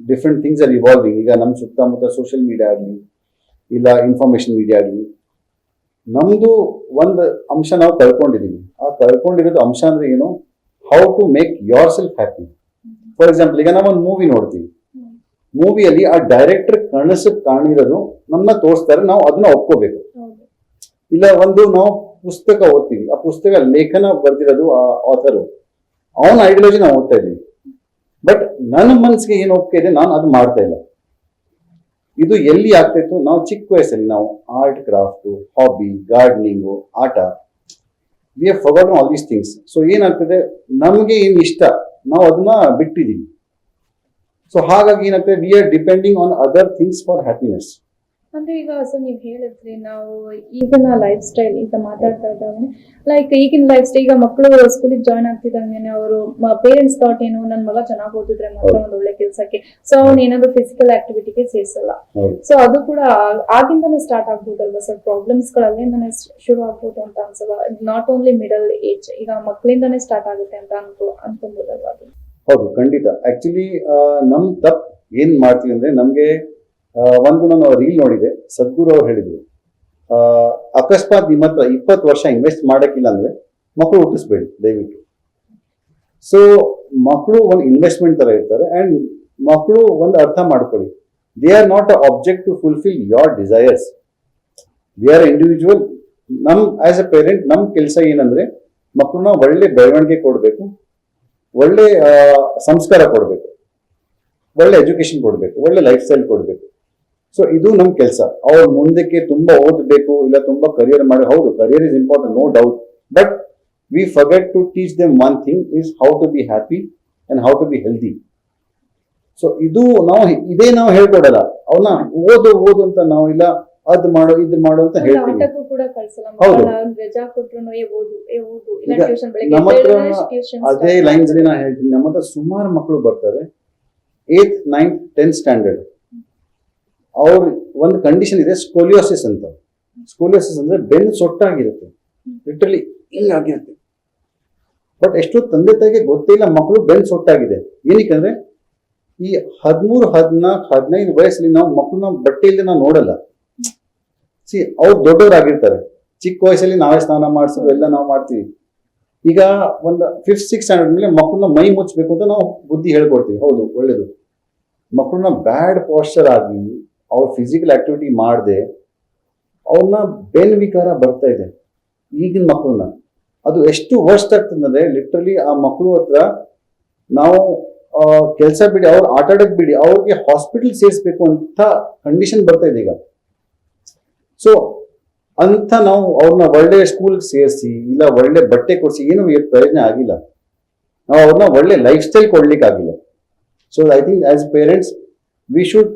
different things are evolving. ಈಗ ನಮ್ಮ ಸುತ್ತಮುತ್ತ ಸೋಷಿಯಲ್ ಮೀಡಿಯಾ ಆಗಲಿ ಇಲ್ಲ ಇನ್ಫಾರ್ಮೇಶನ್ ಮೀಡಿಯಾ ಆಗಲಿ, ನಮ್ಮದು ಒಂದು ಅಂಶ ನಾವು ಕಳ್ಕೊಂಡಿದ್ದೀವಿ. ಆ ಕಳ್ಕೊಂಡಿರೋದು ಅಂಶ ಅಂದ್ರೆ ಏನು, how to make yourself happy. For example, ಈಗ ನಾವೊಂದು ಮೂವಿ ನೋಡ್ತೀವಿ, ಮೂವಿಯಲ್ಲಿ ಆ ಡೈರೆಕ್ಟರ್ ಕಾಣಿರೋದು ನಮ್ಮನ್ನ ತೋರಿಸ್ತಾರೆ, ನಾವು ಅದನ್ನ ಒಪ್ಕೋಬೇಕು. ಇಲ್ಲ ನಾವು ಪುಸ್ತಕ ಓದ್ತೀವಿ, ಆ ಪುಸ್ತಕ ಲೇಖನ ಬರ್ದಿರೋದು ಆ ಆಥರು, ಅವನ ಐಡಿಯಾಲಜಿ ನಾವು ಓದ್ತಾ ಇದ್ದೀವಿ. ಬಟ್ ನನ್ನ ಮನಸ್ಸಿಗೆ ಏನು ಒಪ್ಪಿಗೆ ಇದೆ ನಾನು ಅದು ಮಾಡ್ತಾ ಇಲ್ಲ. ಇದು ಎಲ್ಲಿ ಆಗ್ತಾಯಿತ್ತು, ನಾವು ಚಿಕ್ಕ ವಯಸ್ಸಲ್ಲಿ ನಾವು ಆರ್ಟ್, ಕ್ರಾಫ್ಟ್, ಹಾಬಿ, ಗಾರ್ಡನಿಂಗು, ಆಟ, we have forgotten all these things. So ಏನಾಗ್ತದೆ, ನಮಗೆ ಏನು ಇಷ್ಟ ನಾವು ಅದನ್ನ ಬಿಟ್ಟಿದ್ದೀವಿ. ಸೊ ಹಾಗಾಗಿ ಏನಾಗ್ತದೆ, we are depending on other things for happiness. ಅಂದ್ರೆ ಈಗ ಸರ್ ನೀವು ಹೇಳಿದ್ರಿ ನಾವು ಈಗಿನ ಲೈಫ್ ಸ್ಟೈಲ್ ಈಗ ಮಾತಾಡ್ತಾ ಇದ್ದಾವೆ, ಲೈಕ್ ಈಗಿನ ಲೈಫ್ ಸ್ಟೈಲ್, ಈಗ ಮಕ್ಕಳು ಸ್ಕೂಲಿಗೆ ಜಾಯ್ನ್ ಆಗ್ತಿದ್ದಂಗೆ ಅವರು ಪೇರೆಂಟ್ಸ್ ಥಾಟ್ ಏನು, ನನ್ನ ಮಗ ಚೆನ್ನಾಗಿ ಓದಿದ್ರೆ ಮಾತ್ರ ಒಂದು ಒಳ್ಳೆ ಕೆಲಸಕ್ಕೆ, ಸೊ ಅವ್ನು ಏನಾದ್ರು ಫಿಸಿಕಲ್ ಆಕ್ಟಿವಿಟಿಗೆ ಸೇರಿಸಲ್ಲ. ಸೊ ಅದು ಕೂಡ ಆಗಿಂದಾನೇ ಸ್ಟಾರ್ಟ್ ಆಗ್ಬೋದಲ್ವಾ ಸರ್, ಪ್ರಾಬ್ಲಮ್ಸ್ ಗಳು ಅಲ್ಲಿಂದಾನೇ ಶುರು ಆಗ್ಬೋದು ಅಂತ ಅನ್ಸಲ್ಲ? ನಾಟ್ ಓನ್ಲಿ ಮಿಡಲ್ ಏಜ್, ಈಗ ಮಕ್ಕಳಿಂದಾನೇ ಸ್ಟಾರ್ಟ್ ಆಗುತ್ತೆ ಅಂತ ಅನ್ಕೊಂಬೋದಲ್ವಾ ಅದು? ಹೌದು, ಖಂಡಿತ. ಆಕ್ಚುಲಿ ನಮ್ ತಪ್ಪು ಏನ್ ಮಾಡ್ತೀವಿ ಅಂದ್ರೆ, ನಮ್ಗೆ ನಾನು ರೀಲ್ ನೋಡಿದೆ, ಸದ್ಗುರು ಅವ್ರು ಹೇಳಿದ್ರು, ಅಕಸ್ಮಾತ್ ನಿಮ್ಮ ಹತ್ರ 20 ವರ್ಷ ಇನ್ವೆಸ್ಟ್ ಮಾಡಕ್ಕಿಲ್ಲ ಅಂದ್ರೆ ಮಕ್ಕಳು ಹುಟ್ಟಿಸ್ಬೇಡಿ ದಯವಿಟ್ಟು. ಸೊ ಮಕ್ಕಳು ಒಂದು ಇನ್ವೆಸ್ಟ್ಮೆಂಟ್ ತರ ಇರ್ತಾರೆ, ಅಂಡ್ ಮಕ್ಕಳು ಒಂದು ಅರ್ಥ ಮಾಡ್ಕೊಳ್ಳಿ, they are not a object to fulfil your desires, they are individual. As a parent ನಮ್ ಕೆಲಸ ಏನಂದ್ರೆ, ಮಕ್ಕಳನ್ನ ಒಳ್ಳೆ ಬೆಳವಣಿಗೆ ಕೊಡಬೇಕು, ಒಳ್ಳೆ ಸಂಸ್ಕಾರ ಕೊಡಬೇಕು, ಒಳ್ಳೆ ಎಜುಕೇಶನ್ ಕೊಡಬೇಕು, ಒಳ್ಳೆ ಲೈಫ್ ಸ್ಟೈಲ್ ಕೊಡಬೇಕು. ಸೊ ಇದು ನಮ್ ಕೆಲಸ. ಅವ್ರು ಮುಂದಕ್ಕೆ ತುಂಬಾ ಓದಬೇಕು ಇಲ್ಲ ತುಂಬಾ ಕರಿಯರ್ ಮಾಡಿ, ಹೌದು career is important, no doubt, but we forget to teach them one thing is how to be happy and how to be healthy. So ಇದೇ ನಾವು ಹೇಳ್ಕೊಡಲ್ಲ ಅವ್ರನ್ನ, ಓದು ಅಂತ ನಾವು ಇಲ್ಲ ಅದ್ ಮಾಡು ಇದು ಮಾಡು ಅಂತ ಹೇಳ್ತೀವಿ. ಹೌದು, ನಮ್ಮ ಹತ್ರ ಅದೇ ಲೈನ್ಸ್ ನಾ ಹೇಳ್ತೀನಿ, ನಮ್ಮ ಹತ್ರ ಸುಮಾರು ಮಕ್ಕಳು ಬರ್ತಾರೆ 8th 9th 10th ಸ್ಟ್ಯಾಂಡರ್ಡ್. ಅವ್ರ ಒಂದು ಕಂಡೀಷನ್ ಇದೆ, ಸ್ಕೋಲಿಯೋಸಿಸ್ ಅಂತ. ಸ್ಕೋಲಿಯೋಸಿಸ್ ಅಂದ್ರೆ ಬೆನ್ನು ಸೊಟ್ಟಾಗಿರುತ್ತೆ, ಲಿಟ್ರಲಿ ಹಿಂಗಾಗಿರುತ್ತೆ. ಬಟ್ ಎಷ್ಟೋ ತಂದೆ ತಾಯಿಗೆ ಗೊತ್ತೇ ಇಲ್ಲ ಮಕ್ಕಳು ಬೆನ್ನು ಸೊಟ್ಟಾಗಿದೆ. ಏನಕ್ಕೆ, ಈ 13 14 15 ವಯಸ್ಸಲ್ಲಿ ನಾವು ಮಕ್ಕಳನ್ನ ಬಟ್ಟೆಯಲ್ಲಿ ನಾವು ನೋಡಲ್ಲ. ಅವ್ರು ದೊಡ್ಡವರಾಗಿರ್ತಾರೆ, ಚಿಕ್ಕ ವಯಸ್ಸಲ್ಲಿ ನಾವೇ ಸ್ನಾನ ಮಾಡಿಸೋದು ಎಲ್ಲ ನಾವು ಮಾಡ್ತೀವಿ. ಈಗ ಒಂದು 5th 6th ಸ್ಟ್ಯಾಂಡರ್ಡ್ ಮೇಲೆ ಮಕ್ಕಳನ್ನ ಮೈ ಮುಚ್ಚಬೇಕು ಅಂತ ನಾವು ಬುದ್ಧಿ ಹೇಳ್ಕೊಡ್ತೀವಿ, ಹೌದು ಒಳ್ಳೇದು. ಮಕ್ಕಳನ್ನ ಬ್ಯಾಡ್ ಪಾಸ್ಚರ್ ಆಗಿ ಅವ್ರ ಫಿಸಿಕಲ್ ಆಕ್ಟಿವಿಟಿ ಮಾಡದೆ ಅವ್ರನ್ನ ಬೆನ್ ವಿಕಾರ ಬರ್ತಾ ಇದೆ ಈಗಿನ ಮಕ್ಕಳನ್ನ. ಅದು ಎಷ್ಟು ವರ್ಸ್ಟ್ ಆಗ್ತದಂದ್ರೆ, ಲಿಟ್ರಲಿ ಆ ಮಕ್ಕಳು ಹತ್ರ ನಾವು ಕೆಲಸ ಬಿಡಿ, ಅವ್ರು ಆಟ ಆಡಕ್ ಬಿಡಿ, ಅವ್ರಿಗೆ ಹಾಸ್ಪಿಟಲ್ ಸೇರಿಸ್ಬೇಕು ಅಂತ ಕಂಡೀಷನ್ ಬರ್ತಾ ಇದೆ ಈಗ. ಸೊ ಅಂತ ನಾವು ಅವ್ರನ್ನ ಒಳ್ಳೆ ಸ್ಕೂಲ್ಗೆ ಸೇರಿಸಿ ಇಲ್ಲ ಒಳ್ಳೆ ಬಟ್ಟೆ ಕೊಡಿಸಿ ಏನು ಪ್ರಯೋಜನ ಆಗಿಲ್ಲ. ನಾವು ಅವ್ರನ್ನ ಒಳ್ಳೆ ಲೈಫ್ ಸ್ಟೈಲ್ ಕೊಡ್ಲಿಕ್ಕೆ ಆಗಿಲ್ಲ. So I think as parents we should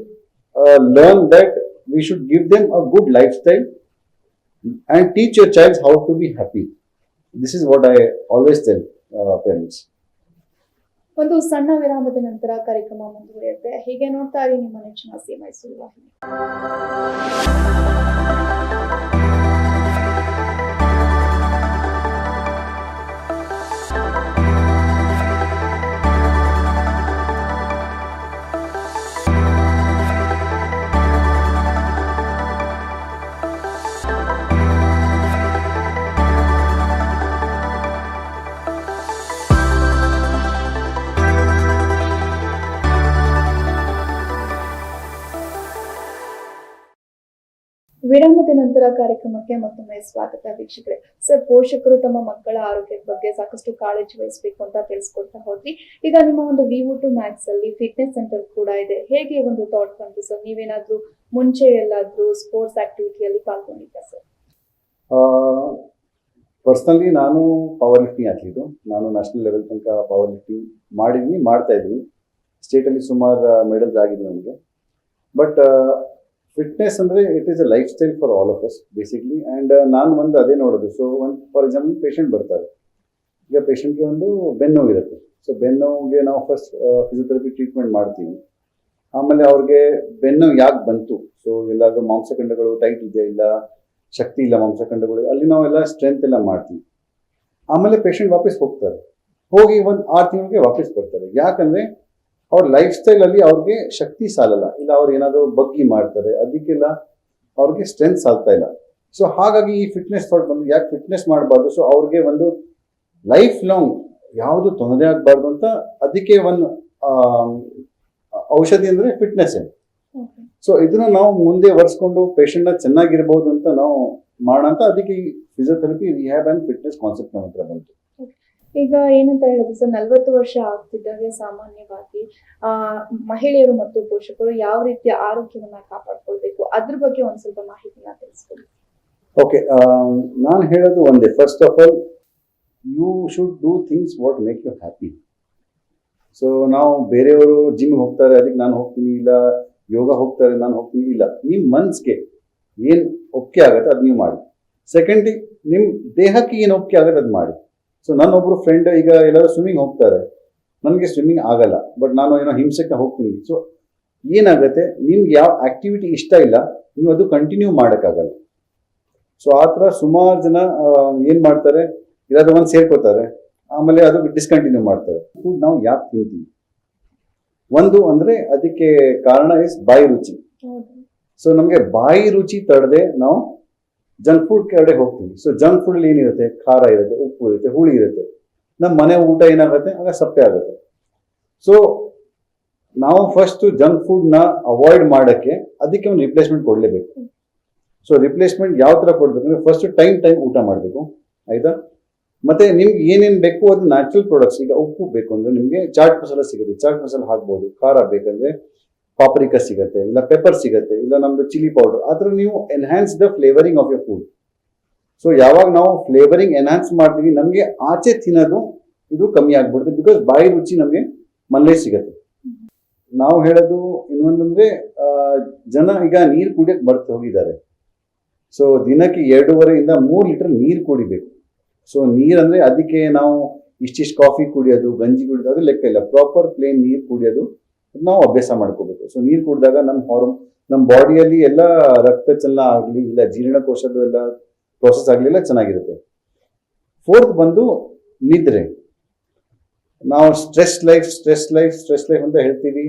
learn that we should give them a good lifestyle and teach your child how to be happy. This is what I always tell parents. ಒಂದು ಸಣ್ಣ ವಿರಾಮದ ನಂತರ ಕಾರ್ಯಕ್ರಮ ಮುಂದುವರಿಯುತ್ತೆ. ಹೀಗೆ ನೋಡ್ತಾ ಇರಿ ನಿಮ್ಮ ನೆಚ್ಚಿನ ಸಿ ಮೈಸೂರು ವಾಹಿನಿ. ವಿರಾಮದ ನಂತರ ಕಾರ್ಯಕ್ರಮಕ್ಕೆ ಮತ್ತೊಮ್ಮೆ ಸ್ವಾಗತ ವೀಕ್ಷಕರೇ. ಸರ್, ಪೋಷಕರು ತಮ್ಮ ಮಕ್ಕಳ ಆರೋಗ್ಯದ ಬಗ್ಗೆ ಸಾಕಷ್ಟು ಕಾಳಜಿ ವಹಿಸಬೇಕು ಅಂತ ತಿಳಿಸ್ಕೊಡ್ತಾ ಹೋದ್ರಿ. ಈಗ ನಿಮ್ಮ ಒಂದು VO2 Max ಅಲ್ಲಿ ಫಿಟ್ನೆಸ್ ಸೆಂಟರ್ ಕೂಡ ಇದೆ. ಹೇಗೆ ಒಂದು ಥಾಟ್ ಬಂತು ಸರ್? ನೀವೇನಾದ್ರೂ ಮುಂಚೆ ಎಲ್ಲಾದ್ರೂ ಸ್ಪೋರ್ಟ್ಸ್ ಆಕ್ಟಿವಿಟಿಯಲ್ಲಿ ಪಾಲ್ಗೊಂಡಿದ್ದ ಸರ್? ಪರ್ಸನಲಿ ನಾನು ಪವರ್ ಲಿಫ್ಟಿಂಗ್ ಅಥ್ಲೀಟು. ನಾನು ನ್ಯಾಷನಲ್ ಲೆವೆಲ್ ತನಕ ಪವರ್ ಲಿಫ್ಟಿಂಗ್ ಮಾಡ್ತಾ ಇದ್ದೀನಿ. ಸ್ಟೇಟಲ್ಲಿ ಸುಮಾರು ಮೆಡಲ್ಸ್ ಆಗಿದೆ ನನಗೆ. ಬಟ್ ಫಿಟ್ನೆಸ್ ಅಂದರೆ it is a life style for all of us basically. And ನಾನು ಒಂದು ಅದೇ ನೋಡೋದು. ಸೊ ಒಂದು ಫಾರ್ ಎಕ್ಸಾಂಪಲ್ ಪೇಷಂಟ್ ಬರ್ತಾರೆ, ಈಗ ಪೇಷಂಟ್ಗೆ ಒಂದು ಬೆನ್ನೋವು ಇರುತ್ತೆ. ಸೊ ಬೆನ್ನೋವಿಗೆ ನಾವು ಫಸ್ಟ್ ಫಿಸಿಯೋಥೆರಪಿ ಟ್ರೀಟ್ಮೆಂಟ್ ಮಾಡ್ತೀವಿ. ಆಮೇಲೆ ಅವ್ರಿಗೆ ಬೆನ್ನು ಯಾಕೆ ಬಂತು, ಸೊ ಎಲ್ಲಾದರೂ ಮಾಂಸಖಂಡಗಳು ಟೈಟ್ ಇದೆ, ಇಲ್ಲ ಶಕ್ತಿ ಇಲ್ಲ ಮಾಂಸಖಂಡಗಳು, ಅಲ್ಲಿ ನಾವೆಲ್ಲ ಸ್ಟ್ರೆಂತ್ ಎಲ್ಲ ಮಾಡ್ತೀವಿ. ಆಮೇಲೆ ಪೇಷಂಟ್ ವಾಪಸ್ ಹೋಗ್ತಾರೆ, ಹೋಗಿ ಒಂದು 6 ತಿಂಗಳಿಗೆ ವಾಪಸ್ ಬರ್ತಾರೆ. ಯಾಕಂದರೆ ಅವ್ರ ಲೈಫ್ ಸ್ಟೈಲಲ್ಲಿ ಅವ್ರಿಗೆ ಶಕ್ತಿ ಸಾಲಲ್ಲ, ಇಲ್ಲ ಅವ್ರು ಏನಾದರೂ ಬಗ್ಗಿ ಮಾಡ್ತಾರೆ, ಅದಕ್ಕೆಲ್ಲ ಅವ್ರಿಗೆ ಸ್ಟ್ರೆಂತ್ ಸಾಲ್ತಾ ಇಲ್ಲ. ಸೊ ಹಾಗಾಗಿ ಈ ಫಿಟ್ನೆಸ್ ಥಾಟ್ ಬಂದು ಯಾಕೆ ಫಿಟ್ನೆಸ್ ಮಾಡಬಾರ್ದು, ಸೊ ಅವ್ರಿಗೆ ಒಂದು ಲೈಫ್ ಲಾಂಗ್ ಯಾವುದು ತೊಂದರೆ ಆಗಬಾರ್ದು ಅಂತ ಅದಕ್ಕೆ ಒಂದು ಔಷಧಿ ಅಂದರೆ ಫಿಟ್ನೆಸ್. ಸೊ ಇದನ್ನ ನಾವು ಮುಂದೆ ಒರೆಸ್ಕೊಂಡು ಪೇಷಂಟ್ನ ಚೆನ್ನಾಗಿರ್ಬೋದು ಅಂತ ನಾವು ಮಾಡೋಂಥ ಅದಕ್ಕೆ ಈ physiotherapy rehab and fitness concept ನಮ್ಮ ಹತ್ರ ಬಂತು. ಈಗ ಏನಂತ ಹೇಳಿದ್ರೆ ಸರ್, 40 ವರ್ಷ ಆಗ್ತಿದ್ದಾಗ ಸಾಮಾನ್ಯವಾಗಿ ಮಹಿಳೆಯರು ಮತ್ತು ಪೋಷಕರು ಯಾವ ರೀತಿಯ ಆರೋಗ್ಯವನ್ನ ಕಾಪಾಡ್ಕೊಳ್ಬೇಕು, ಅದ್ರ ಬಗ್ಗೆ ಒಂದ್ ಸ್ವಲ್ಪ ಮಾಹಿತಿನ ತಿಳಿಸ್ಕೊಡಿ. ಓಕೆ, ನಾನು ಹೇಳೋದು ಒಂದೇ. First of all you should do things what make you happy. So ನಾವು ಬೇರೆಯವರು ಜಿಮ್ ಹೋಗ್ತಾರೆ ಅದಕ್ಕೆ ನಾನು ಹೋಗ್ತೀನಿ, ಇಲ್ಲ ಯೋಗ ಹೋಗ್ತಾರೆ ನಾನು ಹೋಗ್ತೀನಿ, ಇಲ್ಲ, ನಿಮ್ಮ ಮನ್ಸಿಗೆ ಏನು ಒಪ್ಪಿಗೆ ಆಗುತ್ತೆ ಅದು ನೀವು ಮಾಡಿ. ಸೆಕೆಂಡ್ಲಿ ನಿಮ್ಮ ದೇಹಕ್ಕೆ ಏನು ಒಪ್ಪಿಗೆ ಆಗುತ್ತೆ ಅದು ಮಾಡಿ. ಸೊ ನನ್ನೊಬ್ರು ಫ್ರೆಂಡ್ ಈಗ ಎಲ್ಲರೂ ಸ್ವಿಮ್ಮಿಂಗ್ ಹೋಗ್ತಾರೆ, ನನಗೆ ಸ್ವಿಮ್ಮಿಂಗ್ ಆಗಲ್ಲ, ಬಟ್ ನಾನು ಏನೋ ಹಿಂಸೆಗೆ ಹೋಗ್ತೀನಿ. ಸೊ ಏನಾಗುತ್ತೆ, ನಿಮ್ಗೆ ಯಾವ ಆಕ್ಟಿವಿಟಿ ಇಷ್ಟ ಇಲ್ಲ ನೀವು ಅದು ಕಂಟಿನ್ಯೂ ಮಾಡೋಕ್ಕಾಗಲ್ಲ. ಸೊ ಆ ಥರ ಸುಮಾರು ಜನ ಏನು ಮಾಡ್ತಾರೆ, ಇಲ್ಲಾದ್ರೂ ಒಂದು ಸೇರ್ಕೋತಾರೆ, ಆಮೇಲೆ ಅದು ಡಿಸ್ಕಂಟಿನ್ಯೂ ಮಾಡ್ತಾರೆ. ಫುಡ್ ನಾವು ಯಾಕೆ ತಿಂತೀವಿ, ಒಂದು ಅಂದರೆ ಅದಕ್ಕೆ ಕಾರಣ ಇಸ್ ಬಾಯಿ ರುಚಿ. ಸೊ ನಮಗೆ ಬಾಯಿ ರುಚಿ ತಡದೆ ನಾವು ಜಂಕ್ ಫುಡ್ ಕಡೆ ಹೋಗ್ತೀವಿ. ಸೊ ಜಂಕ್ ಫುಡ್ ಏನಿರುತ್ತೆ, ಖಾರ ಇರುತ್ತೆ, ಉಪ್ಪು ಇರುತ್ತೆ, ಹುಳಿ ಇರುತ್ತೆ. ನಮ್ಮ ಮನೆ ಊಟ ಏನಾಗುತ್ತೆ, ಆಗ ಸಪ್ಪೆ ಆಗುತ್ತೆ. ಸೊ ನಾವು ಫಸ್ಟ್ ಜಂಕ್ ಫುಡ್ನ ಅವಾಯ್ಡ್ ಮಾಡೋಕ್ಕೆ ಅದಕ್ಕೆ ಒಂದು ರಿಪ್ಲೇಸ್ಮೆಂಟ್ ಕೊಡಲೇಬೇಕು. ಸೊ ರಿಪ್ಲೇಸ್ಮೆಂಟ್ ಯಾವ ಥರ ಕೊಡಬೇಕು ಅಂದರೆ ಫಸ್ಟ್ ಟೈಮ್ ಊಟ ಮಾಡಬೇಕು, ಆಯಿತಾ. ಮತ್ತು ನಿಮ್ಗೆ ಏನೇನು ಬೇಕು ಅದು ನ್ಯಾಚುರಲ್ ಪ್ರಾಡಕ್ಟ್ಸ್. ಈಗ ಉಪ್ಪು ಬೇಕು ಅಂದರೆ ನಿಮಗೆ ಚಾಟ್ ಮಸಾಲ ಸಿಗುತ್ತೆ, ಚಾಟ್ ಮಸಾಲ ಹಾಕ್ಬೋದು. ಖಾರ ಬೇಕಂದರೆ ಪಾಪ್ರಿಕಾ ಸಿಗುತ್ತೆ, ಇಲ್ಲ ಪೆಪ್ಪರ್ ಸಿಗುತ್ತೆ, ಇಲ್ಲ ನಮ್ಮದು ಚಿಲ್ಲಿ ಪೌಡರ್. ಆ ಥರ ನೀವು enhance the flavouring of your food. So ಯಾವಾಗ ನಾವು ಫ್ಲೇವರಿಂಗ್ ಎನ್ಹ್ಯಾನ್ಸ್ ಮಾಡ್ತೀವಿ ನಮಗೆ ಆಚೆ ತಿನ್ನೋದು ಇದು ಕಮ್ಮಿ ಆಗ್ಬಿಡುತ್ತೆ, ಬಿಕಾಸ್ ಬಾಯಿ ರುಚಿ ನಮಗೆ ಮನೇಲೇ ಸಿಗುತ್ತೆ. ನಾವು ಹೇಳೋದು ಇನ್ನೊಂದಂದರೆ ಜನ ಈಗ ನೀರು ಕುಡಿಯೋಕ್ಕೆ ಬರ್ತಾ ಹೋಗಿದ್ದಾರೆ. ಸೊ ದಿನಕ್ಕೆ 2.5 ಇಂದ 3 ಲೀಟರ್ ನೀರು ಕುಡಿಬೇಕು. ಸೊ ನೀರಂದರೆ ಅದಕ್ಕೆ ನಾವು ಇಷ್ಟಿಷ್ಟು ಕಾಫಿ ಕುಡಿಯೋದು, ಗಂಜಿ ಕುಡಿಯೋದು ಅದು ಲೆಕ್ಕ ಇಲ್ಲ. ಪ್ರಾಪರ್ ಪ್ಲೇನ್ ನೀರು ಕುಡಿಯೋದು ನಾವು ಅಭ್ಯಾಸ ಮಾಡ್ಕೋಬೇಕು. ಸೊ ನೀರು ಕುಡಿದಾಗ ನಮ್ಮ ಬಾಡಿಯಲ್ಲಿ ಎಲ್ಲ ರಕ್ತ ಚಲನ ಆಗಲಿ, ಇಲ್ಲ ಜೀರ್ಣಕೋಶದ್ದು ಎಲ್ಲ ಪ್ರೋಸೆಸ್ ಆಗಲಿ ಎಲ್ಲ ಚೆನ್ನಾಗಿರುತ್ತೆ. 4th ಬಂದು ನಿದ್ರೆ. ನಾವು ಸ್ಟ್ರೆಸ್ ಲೈಫ್ ಅಂತ ಹೇಳ್ತೀವಿ,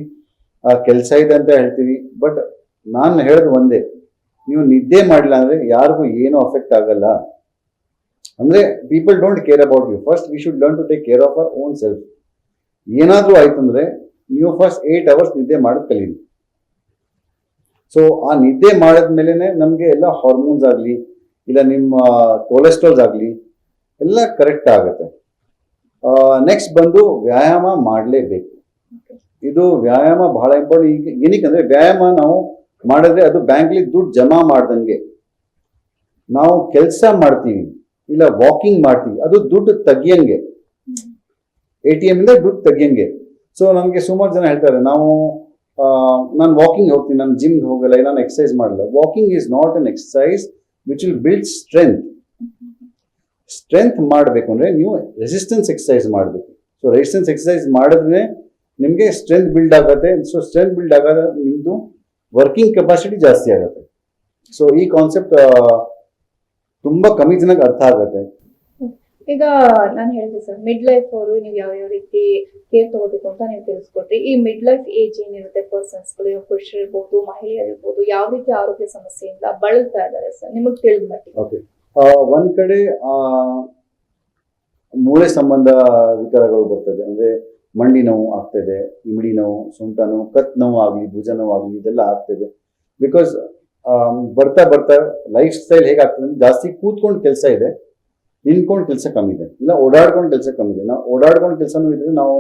ಕೆಲಸ ಇದೆ ಅಂತ ಹೇಳ್ತೀವಿ. ಬಟ್ ನಾನು ಹೇಳೋದು ಒಂದೇ, ನೀವು ನಿದ್ದೆ ಮಾಡಿಲ್ಲ ಅಂದರೆ ಯಾರಿಗೂ ಏನೂ ಅಫೆಕ್ಟ್ ಆಗಲ್ಲ. ಅಂದರೆ people don't care about you. First we should learn to take care of our own self. ಏನಾದರೂ ಆಯ್ತು ಅಂದರೆ ನೀವು ಫಸ್ಟ್ 8 hours ನಿದ್ದೆ ಮಾಡೋದು ಕಲೀರಿ. ಸೊ ಆ ನಿದ್ದೆ ಮಾಡಿದ್ಮೇಲೆ ನಮಗೆ ಎಲ್ಲ ಹಾರ್ಮೋನ್ಸ್ ಆಗಲಿ, ಇಲ್ಲ ನಿಮ್ಮ ಕೊಲೆಸ್ಟ್ರಾಲ್ಸ್ ಆಗಲಿ ಎಲ್ಲ ಕರೆಕ್ಟ್ ಆಗುತ್ತೆ. ನೆಕ್ಸ್ಟ್ ಬಂದು ವ್ಯಾಯಾಮ ಮಾಡಲೇಬೇಕು. ಇದು ವ್ಯಾಯಾಮ ಬಹಳ ಇಂಪಾರ್ಟೆಂಟ್. ಈಗ ಏನಕ್ಕೆ ವ್ಯಾಯಾಮ ನಾವು ಮಾಡಿದ್ರೆ ಅದು ಬ್ಯಾಂಕ್ಲಿ ದುಡ್ಡು ಜಮಾ ಮಾಡ್ದಂಗೆ. ನಾವು ಕೆಲಸ ಮಾಡ್ತೀವಿ, ಇಲ್ಲ ವಾಕಿಂಗ್ ಮಾಡ್ತೀವಿ, ಅದು ದುಡ್ಡು ತೆಗಿಯಂಗೆ, ATM ಇಂದ ದುಡ್ಡು ತೆಗಿಯಂಗೆ. ಸೊ ನಮಗೆ ಸುಮಾರು ಜನ ಹೇಳ್ತಾರೆ, ನಾನು ವಾಕಿಂಗ್ ಹೋಗ್ತೀನಿ, ನಾನು ಜಿಮ್ಗೆ ಹೋಗಲ್ಲ, ನಾನು ಎಕ್ಸಸೈಸ್ ಮಾಡಲ್ಲ. Walking is not an exercise which will build strength ಮಾಡಬೇಕು ಅಂದರೆ ನೀವು ರೆಸಿಸ್ಟೆನ್ಸ್ ಎಕ್ಸಸೈಸ್ ಮಾಡಬೇಕು. ಸೊ ರೆಸಿಸ್ಟೆನ್ಸ್ ಎಕ್ಸಸೈಸ್ ಮಾಡಿದ್ರೆ ನಿಮಗೆ ಸ್ಟ್ರೆಂತ್ ಬಿಲ್ಡ್ ಆಗುತ್ತೆ. ಸೊ ಸ್ಟ್ರೆಂತ್ ಬಿಲ್ಡ್ ಆಗೋದು ನಿಮ್ಮದು ವರ್ಕಿಂಗ್ ಕೆಪಾಸಿಟಿ ಜಾಸ್ತಿ ಆಗುತ್ತೆ. ಸೊ ಈ ಕಾನ್ಸೆಪ್ಟ್ ತುಂಬ ಕಮ್ಮಿ ಜನಕ್ಕೆ ಅರ್ಥ ಆಗುತ್ತೆ. ಈಗ ನಾನು ಹೇಳಿದೆ ಸರ್, ಮಿಡ್ ಲೈಫ್ ಅವರು ನೀವು ಯಾವ ರೀತಿ ಕೇರ್ ತಗೋಬೇಕು ಅಂತ ನೀವು ತಿಳಿಸ್ಕೊಟ್ರಿ. ಈ ಮಿಡ್ ಲೈಫ್ ಏಜ್ ಏನಿರುತ್ತೆ ಪರ್ಸನ್ಸ್ಗಳು, ಪುರುಷರು ಇರ್ಬೋದು, ಮಹಿಳೆಯರಿರ್ಬೋದು, ಯಾವ ರೀತಿ ಆರೋಗ್ಯ ಸಮಸ್ಯೆಯಿಂದ ಬಳಲ್ತಾ ಇದ್ದಾರೆ ಸರ್ ನಿಮಗೆ ತಿಳಿದ ಮಟ್ಟಿಗೆ? ಓಕೆ, ಒಂದ್ ಕಡೆ ಮೂಳೆ ಸಂಬಂಧ ವಿಕಾರಗಳು ಬರ್ತದೆ. ಅಂದ್ರೆ ಮಂಡಿ ನೋವು ಆಗ್ತದೆ, ಇಮಿಡಿ ನೋವು, ಸೊಂಟ ನೋವು, ಕತ್ ನೋವು ಆಗಲಿ, ಭುಜ ನೋವು ಆಗಲಿ, ಇದೆಲ್ಲ ಆಗ್ತದೆ. ಬಿಕಾಸ್ ಬರ್ತಾ ಲೈಫ್ ಸ್ಟೈಲ್ ಹೇಗಾಗ್ತದೆ ಅಂದ್ರೆ ಜಾಸ್ತಿ ಕೂತ್ಕೊಂಡು ಕೆಲಸ ಇದೆ, ನಿಂತ್ಕೊಂಡು ಕೆಲಸ ಕಮ್ಮಿ ಇದೆ, ಇಲ್ಲ ಓಡಾಡ್ಕೊಂಡು ಕೆಲಸ ಕಮ್ಮಿ ಇದೆ. ನಾವು ಓಡಾಡ್ಕೊಂಡು ಕೆಲಸನೂ ಇದ್ರೆ ನಾವು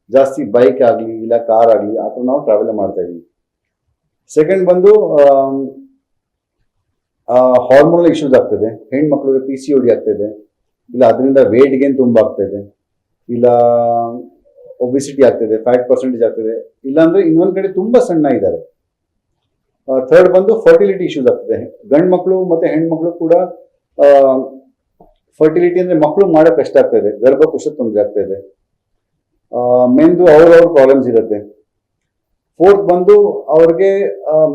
ಜಾಸ್ತಿ ಬೈಕ್ ಆಗಲಿ ಇಲ್ಲ ಕಾರ್ ಆಗಲಿ ಆ ಥರ ನಾವು ಟ್ರಾವೆಲ್ ಮಾಡ್ತಾ ಇದೀವಿ. ಸೆಕೆಂಡ್ ಬಂದು ಹಾರ್ಮೋನಲ್ ಇಶ್ಯೂಸ್ ಆಗ್ತದೆ. ಹೆಣ್ಮಕ್ಳಿಗೆ PCOD ಆಗ್ತದೆ, ಇಲ್ಲ ಅದರಿಂದ ವೇಟ್ ಗೇನ್ ತುಂಬ ಆಗ್ತದೆ, ಇಲ್ಲ ಒಬಿಸಿಟಿ ಆಗ್ತದೆ, ಫ್ಯಾಟ್ ಪರ್ಸೆಂಟೇಜ್ ಆಗ್ತದೆ. ಇಲ್ಲಾಂದ್ರೆ ಇನ್ನೊಂದ್ ಕಡೆ ತುಂಬಾ ಸಣ್ಣ ಇದ್ದಾರೆ. ಥರ್ಡ್ ಬಂದು ಫರ್ಟಿಲಿಟಿ ಇಶ್ಯೂಸ್ ಆಗ್ತದೆ. ಗಂಡು ಮಕ್ಕಳು ಮತ್ತೆ ಹೆಣ್ಮಕ್ಳು ಕೂಡ ಫರ್ಟಿಲಿಟಿ ಅಂದ್ರೆ ಮಕ್ಕಳು ಮಾಡೋಕೆ ಕಷ್ಟ ಆಗ್ತಾ ಇದೆ, ಗರ್ಭಕೋಶ ತೊಂದರೆ ಆಗ್ತಾ ಇದೆ. ಮೆಂದು ಅವ್ರವ್ರ ಪ್ರಾಬ್ಲಮ್ಸ್ ಇರುತ್ತೆ. ಫೋರ್ತ್ ಬಂದು ಅವ್ರಿಗೆ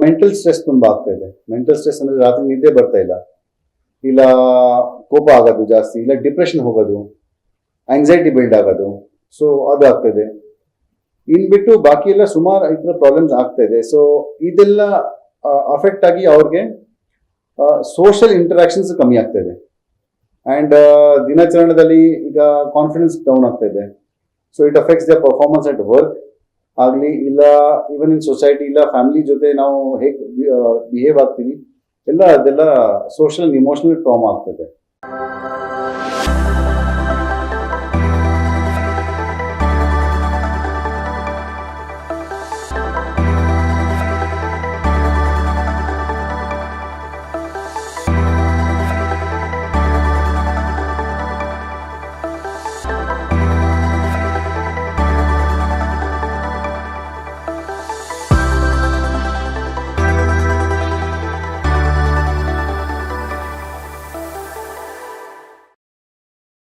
ಮೆಂಟಲ್ ಸ್ಟ್ರೆಸ್ ತುಂಬಾ ಆಗ್ತಾ ಇದೆ. ಮೆಂಟಲ್ ಸ್ಟ್ರೆಸ್ ಅಂದ್ರೆ ರಾತ್ರಿ ನಿದ್ದೆ ಬರ್ತಾ ಇಲ್ಲ, ಇಲ್ಲ ಕೋಪ ಆಗೋದು ಜಾಸ್ತಿ, ಇಲ್ಲ ಡಿಪ್ರೆಷನ್ ಹೋಗೋದು, ಆಂಗ್ಸೈಟಿ ಬಿಲ್ಡ್ ಆಗೋದು. ಸೊ ಅದು ಆಗ್ತದೆ. ಇನ್ಬಿಟ್ಟು ಬಾಕಿ ಎಲ್ಲ ಸುಮಾರು ಈ ಥರ ಪ್ರಾಬ್ಲಮ್ಸ್ ಆಗ್ತಾ ಇದೆ. ಸೊ ಇದೆಲ್ಲ ಅಫೆಕ್ಟ್ ಆಗಿ ಅವ್ರಿಗೆ ಸೋಷಿಯಲ್ ಇಂಟರಾಕ್ಷನ್ಸ್ ಕಮ್ಮಿ ಆಗ್ತಾ ಇದೆ. ಅಂಡ್ ದಿನಾಚರಣೆಯಲ್ಲಿ ಈಗ ಕಾನ್ಫಿಡೆನ್ಸ್ ಡೌನ್ ಆಗ್ತಾ ಇದೆ. So it affects the performance at work ಆಗಲಿ, ಇಲ್ಲ ಈವನ್ ಇನ್ ಸೊಸೈಟಿ, ಇಲ್ಲ ಫ್ಯಾಮಿಲಿ ಜೊತೆ ನಾವು ಹೇಗೆ ಬಿಹೇವ್ ಆಗ್ತೀವಿ, ಅದೆಲ್ಲ ಸೋಷಿಯಲ್ ಅಂಡ್ ಇಮೋಷನಲ್ ಟ್ರಾಮಾ ಆಗ್ತದೆ.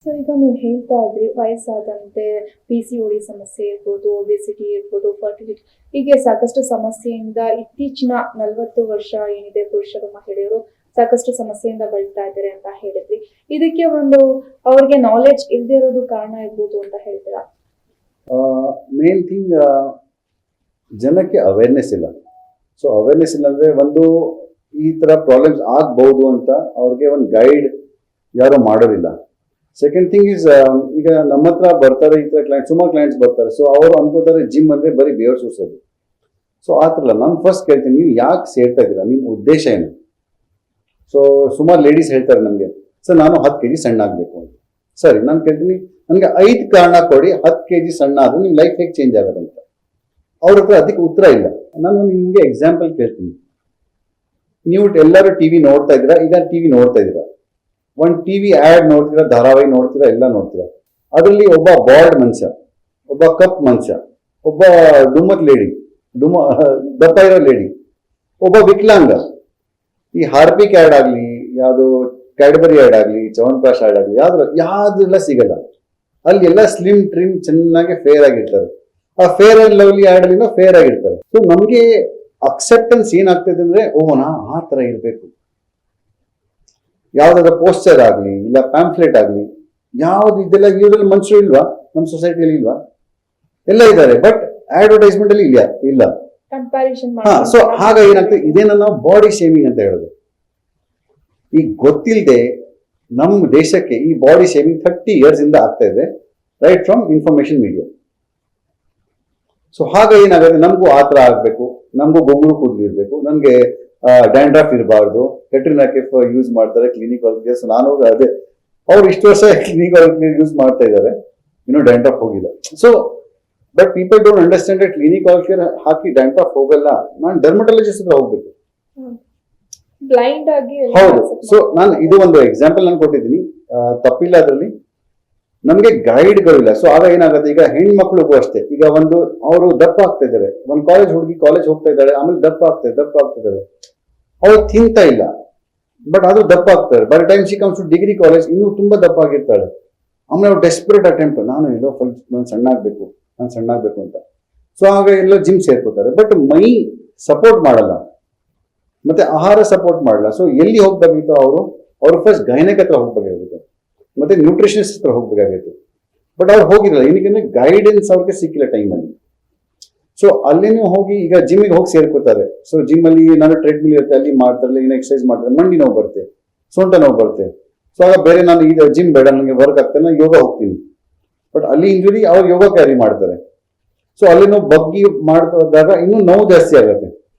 ಸೊ ಈಗ ನೀವು ಹೇಳ್ತಾ ಇದ್ರಿ ವಯಸ್ಸಾದಂತೆ PCOD ಸಮಸ್ಯೆ ಇರ್ಬೋದು, ಒಬೆಸಿಟಿ ಇರ್ಬೋದು, ಫರ್ಟಿಲಿಟಿ, ಹೀಗೆ ಸಾಕಷ್ಟು ಸಮಸ್ಯೆಯಿಂದ ಇತ್ತೀಚಿನ 40 ವರ್ಷ ಏನಿದೆ ಪುರುಷರು ಮಹಿಳೆಯರು ಸಾಕಷ್ಟು ಸಮಸ್ಯೆಯಿಂದ ಬಳಲ್ತಾ ಇದ್ದಾರೆ ಅಂತ ಹೇಳಿದ್ರಿ. ಇದಕ್ಕೆ ಒಂದು ಅವ್ರಿಗೆ ನಾಲೆಡ್ಜ್ ಇಲ್ಲದೆ ಇರೋದು ಕಾರಣ ಇರ್ಬೋದು ಅಂತ ಹೇಳ್ತೀರಾ? ಮೇನ್ ಥಿಂಗ್, ಜನಕ್ಕೆ ಅವೇರ್ನೆಸ್ ಇಲ್ಲ. ಸೊ ಅವೇರ್ನೆಸ್ ಇಲ್ಲ ಅಂದ್ರೆ ಒಂದು ಈ ತರ ಪ್ರಾಬ್ಲಮ್ಸ್ ಆಗ್ಬಹುದು ಅಂತ ಅವ್ರಿಗೆ ಒಂದು ಗೈಡ್ ಯಾರು ಮಾಡೋದಿಲ್ಲ. ಸೆಕೆಂಡ್ ಥಿಂಗ್ ಇಸ್, ಈಗ ನಮ್ಮ ಹತ್ರ ಬರ್ತಾರೆ ಈ ತರ ಕ್ಲೈಂಟ್, ಸುಮಾರು ಕ್ಲೈಂಟ್ಸ್ ಬರ್ತಾರೆ. ಸೊ ಅವ್ರು ಅನ್ಕೋತಾರೆ ಜಿಮ್ ಅಂದ್ರೆ ಬರೀ ಬೆವರು ಸೂಸೋದು. ಸೊ ಆ ಥರ ಇಲ್ಲ. ನಾನು ಫಸ್ಟ್ ಕೇಳ್ತೀನಿ, ನೀವು ಯಾಕೆ ಸೇರ್ತಾ ಇದ್ದೀರಾ, ನಿಮ್ಮ ಉದ್ದೇಶ ಏನು? ಸೊ ಸುಮಾರು ಲೇಡೀಸ್ ಹೇಳ್ತಾರೆ ನಮಗೆ, ಸರ್ ನಾನು 10 kg ಸಣ್ಣ ಆಗಬೇಕು ಅಂತ. ಸರಿ, ನಾನು ಕೇಳ್ತೀನಿ, ನನಗೆ 5 ಕಾರಣ ಕೊಡಿ 10 kg ಸಣ್ಣ ಆದ್ರೆ ನಿಮ್ಮ ಲೈಫ್ ಹೇಗೆ ಚೇಂಜ್ ಆಗೋದಂತ. ಅವ್ರ ಹತ್ರ ಅದಕ್ಕೆ ಉತ್ತರ ಇಲ್ಲ. ನಾನು ನಿಮಗೆ ಎಕ್ಸಾಂಪಲ್ ಕೇಳ್ತೀನಿ. ನೀವು ಎಲ್ಲರೂ ಟಿವಿ ನೋಡ್ತಾ ಇದ್ದೀರಾ, ಈಗ ಟಿವಿ ನೋಡ್ತಾ ಇದ್ದೀರಾ, ಒಂದು ಟಿವಿ ಆಡ್ ನೋಡ್ತೀರಾ, ಧಾರಾವಾಹಿ ನೋಡ್ತೀರಾ, ಎಲ್ಲ ನೋಡ್ತೀರಾ. ಅದರಲ್ಲಿ ಒಬ್ಬ ಬಾಲ್ಡ್ ಮನುಷ್ಯ, ಒಬ್ಬ ಕಪ್ ಮನುಷ್ಯ, ಒಬ್ಬ ಡುಮ್ಮಕ್ ಲೇಡಿ, ದಪ್ಪ ಇರೋ ಲೇಡಿ, ಒಬ್ಬ ವಿಕಲಾಂಗ. ಈ ಹಾರ್ಪಿಕ್ ಆ್ಯಡ್ ಆಗಲಿ, ಯಾವುದು ಕ್ಯಾಡ್ಬರಿ ಆ್ಯಡ್ ಆಗಲಿ, ಚ್ಯವನ್ಪ್ರಾಶ್ ಆ್ಯಡ್ ಆಗಲಿ, ಯಾವ್ದೆಲ್ಲ ಸಿಗಲ್ಲ. ಅಲ್ಲಿ ಎಲ್ಲ ಸ್ಲಿಮ್ ಟ್ರಿಮ್ ಚೆನ್ನಾಗಿ ಫೇರ್ ಆಗಿರ್ತಾರೆ. ಆ ಫೇರ್ ಅಂಡ್ ಲವ್ಲಿ ಆ್ಯಡ್ ಅಲ್ಲಿ ಫೇರ್ ಆಗಿರ್ತಾರೆ. ಸೊ ನಮಗೆ ಅಕ್ಸೆಪ್ಟೆನ್ಸ್ ಏನಾಗ್ತದೆ ಅಂದ್ರೆ, ನಾ ಆ ಥರ ಇರಬೇಕು. ಯಾವ್ದಾದ್ರು ಪೋಸ್ಟರ್ ಆಗಲಿ, ಇಲ್ಲ ಪ್ಯಾಂಫ್ಲೆಟ್ ಆಗಲಿ, ಯಾವ್ದು ಇದೆಲ್ಲ ಇದ್ರಲ್ಲಿ ಮನುಷ್ಯರು ಇಲ್ವಾ ನಮ್ಮ ಸೊಸೈಟಿಯಲ್ಲಿ? ಇಲ್ವಾ? ಎಲ್ಲ ಇದ್ದಾರೆ, ಬಟ್ ಅಡ್ವರ್ಟೈಸ್ಮೆಂಟ್ ಅಲ್ಲಿ ಇಲ್ಲ. ಕಂಪ್ಯಾರಿಸನ್ ಸೊ ಆಗ ಏನಾಗ್ತದೆ, ಇದೇನ ನಾವು ಬಾಡಿ ಶೇಮಿಂಗ್ ಅಂತ ಹೇಳೋದು. ಈಗ ಗೊತ್ತಿಲ್ಲದೆ ನಮ್ಮ ದೇಶಕ್ಕೆ ಈ ಬಾಡಿ ಶೇಮಿಂಗ್ 30 years ಇಂದ ಆಗ್ತಾ ಇದೆ, right from information media. So ಹಾಗ ಏನಾಗುತ್ತೆ, ನಮಗೂ ಆ ಥರ ಆಗ್ಬೇಕು, ನಮಗೂ ಬೊಂಗುಳು ಕೂದಲು ಇರ್ಬೇಕು, ನಮ್ಗೆ ಡ್ಯಾಂಡ್ರಫ್ ಇರಬಾರ್ದು. ಕೆಟ್ರಿನಾ ಕೆಫ್ ಯೂಸ್ ಮಾಡ್ತಾರೆ ಕ್ಲಿನಿಕ್ ಒಳಗೆ. ಸೊ ನಾನು ಅದೇ, ಅವ್ರು ಇಷ್ಟು ವರ್ಷ ಕ್ಲಿನಿಕ್ ಒಳಗೆ ಯೂಸ್ ಮಾಡ್ತಾ ಇದ್ದಾರೆ, ಇನ್ನೂ ಡ್ಯಾಂಡ್ರಫ್ ಹೋಗಿಲ್ಲ. So but people don't understand that clinic ಒಳಗೆ ಹಾಕಿ ಡ್ಯಾಂಡ್ರಫ್ ಹೋಗಲ್ಲ, ನಾನು ಡರ್ಮಟಾಲಜಿಸ್ಟ್ ಹತ್ರ ಹೋಗ್ಬೇಕು. ಬ್ಲೈಂಡ್ ಆಗಿ ಹೌದು. ಸೊ ನಾನು ಇದು ಒಂದು ಎಕ್ಸಾಂಪಲ್ ನಾನು ಕೊಟ್ಟಿದ್ದೀನಿ, ತಪ್ಪಿಲ್ಲ ಅದರಲ್ಲಿ. ನಮ್ಗೆ ಗೈಡ್ಗಳಿಲ್ಲ. ಸೊ ಆಗ ಏನಾಗುತ್ತೆ, ಈಗ ಹೆಣ್ಮಕ್ಳಿಗೂ ಅಷ್ಟೇ, ಈಗ ಒಂದು ಅವರು ದಪ್ಪ ಆಗ್ತಾ ಇದ್ದಾರೆ, ಒಂದು ಹುಡುಗಿ ಕಾಲೇಜ್ ಹೋಗ್ತಾ ಇದ್ದಾಳೆ, ಆಮೇಲೆ ದಪ್ಪ ಆಗ್ತಿದ್ದಾರೆ, ಅವ್ರು ತಿಂತಾ ಇಲ್ಲ, ಬಟ್ ಅದು ದಪ್ಪ ಆಗ್ತಾರೆ. By time she comes to degree college ಇನ್ನೂ ತುಂಬಾ ದಪ್ಪ ಆಗಿರ್ತಾಳೆ. ಆಮೇಲೆ ಅವ್ರು ಡೆಸ್ಪರೇಟ್ ಅಟೆಂಪ್ಟ್, ನಾನು ಸಣ್ಣ ಆಗ್ಬೇಕು ಅಂತ. ಸೊ ಆಗ ಎಲ್ಲ ಜಿಮ್ ಸೇರ್ಕೋತಾರೆ, ಬಟ್ ಮೈ ಸಪೋರ್ಟ್ ಮಾಡಲ್ಲ, ಮತ್ತೆ ಆಹಾರ ಸಪೋರ್ಟ್ ಮಾಡಲ್ಲ. ಸೊ ಎಲ್ಲಿ ಹೋಗ್ಬೇಕಾಗಿತ್ತು, ಅವರು ಫಸ್ಟ್ ಗೈನಕ್ ಹತ್ರ ಹೋಗ್ಬೇಕಾಗಿತ್ತು, ಮತ್ತೆ ನ್ಯೂಟ್ರಿಷನಿಸ್ಟ್ ಹತ್ರ ಹೋಗ್ಬೇಕಾಗಿತ್ತು. ಬಟ್ ಅವ್ರು ಹೋಗಿರಲ್ಲ, ಏನಕ್ಕೆ ಗೈಡೆನ್ಸ್ ಅವ್ರಿಗೆ ಸಿಕ್ಕಿಲ್ಲ ಟೈಮಲ್ಲಿ. ಸೊ ಅಲ್ಲೇನೂ ಹೋಗಿ ಈಗ ಜಿಮ್ಮಿಗೆ ಹೋಗಿ ಸೇರ್ಕೋತಾರೆ. ಸೊ ಜಿಮ್ ಅಲ್ಲಿ ನಾನು ಟ್ರೆಡ್ಮಿಲ್ ಇರುತ್ತೆ, ಅಲ್ಲಿ ಮಾಡ್ತಾರೆ, ಏನೋ ಎಕ್ಸರ್ಸೈಸ್ ಮಾಡ್ತಾರೆ, ಮಂಡಿ ನೋವು ಬರುತ್ತೆ, ಸೊಂಟ ನೋವು ಬರುತ್ತೆ. ಸೊ ಆಗ ಬೇರೆ ನಾನು ಈಗ ಜಿಮ್ ಬೇಡ, ನನಗೆ ವರ್ಕ್ ಆಗ್ತಾನೆ, ನಾನು ಯೋಗ ಹೋಗ್ತೀನಿ. ಬಟ್ ಅಲ್ಲಿ ಇಂಜುರಿ ಅವ್ರು ಯೋಗ ಕ್ಯಾರಿ ಮಾಡ್ತಾರೆ. ಸೊ ಅಲ್ಲಿ ನೋವು ಬಗ್ಗಿ ಮಾಡಿದಾಗ ಇನ್ನೂ ನೋವು ಜಾಸ್ತಿ ಆಗುತ್ತೆ.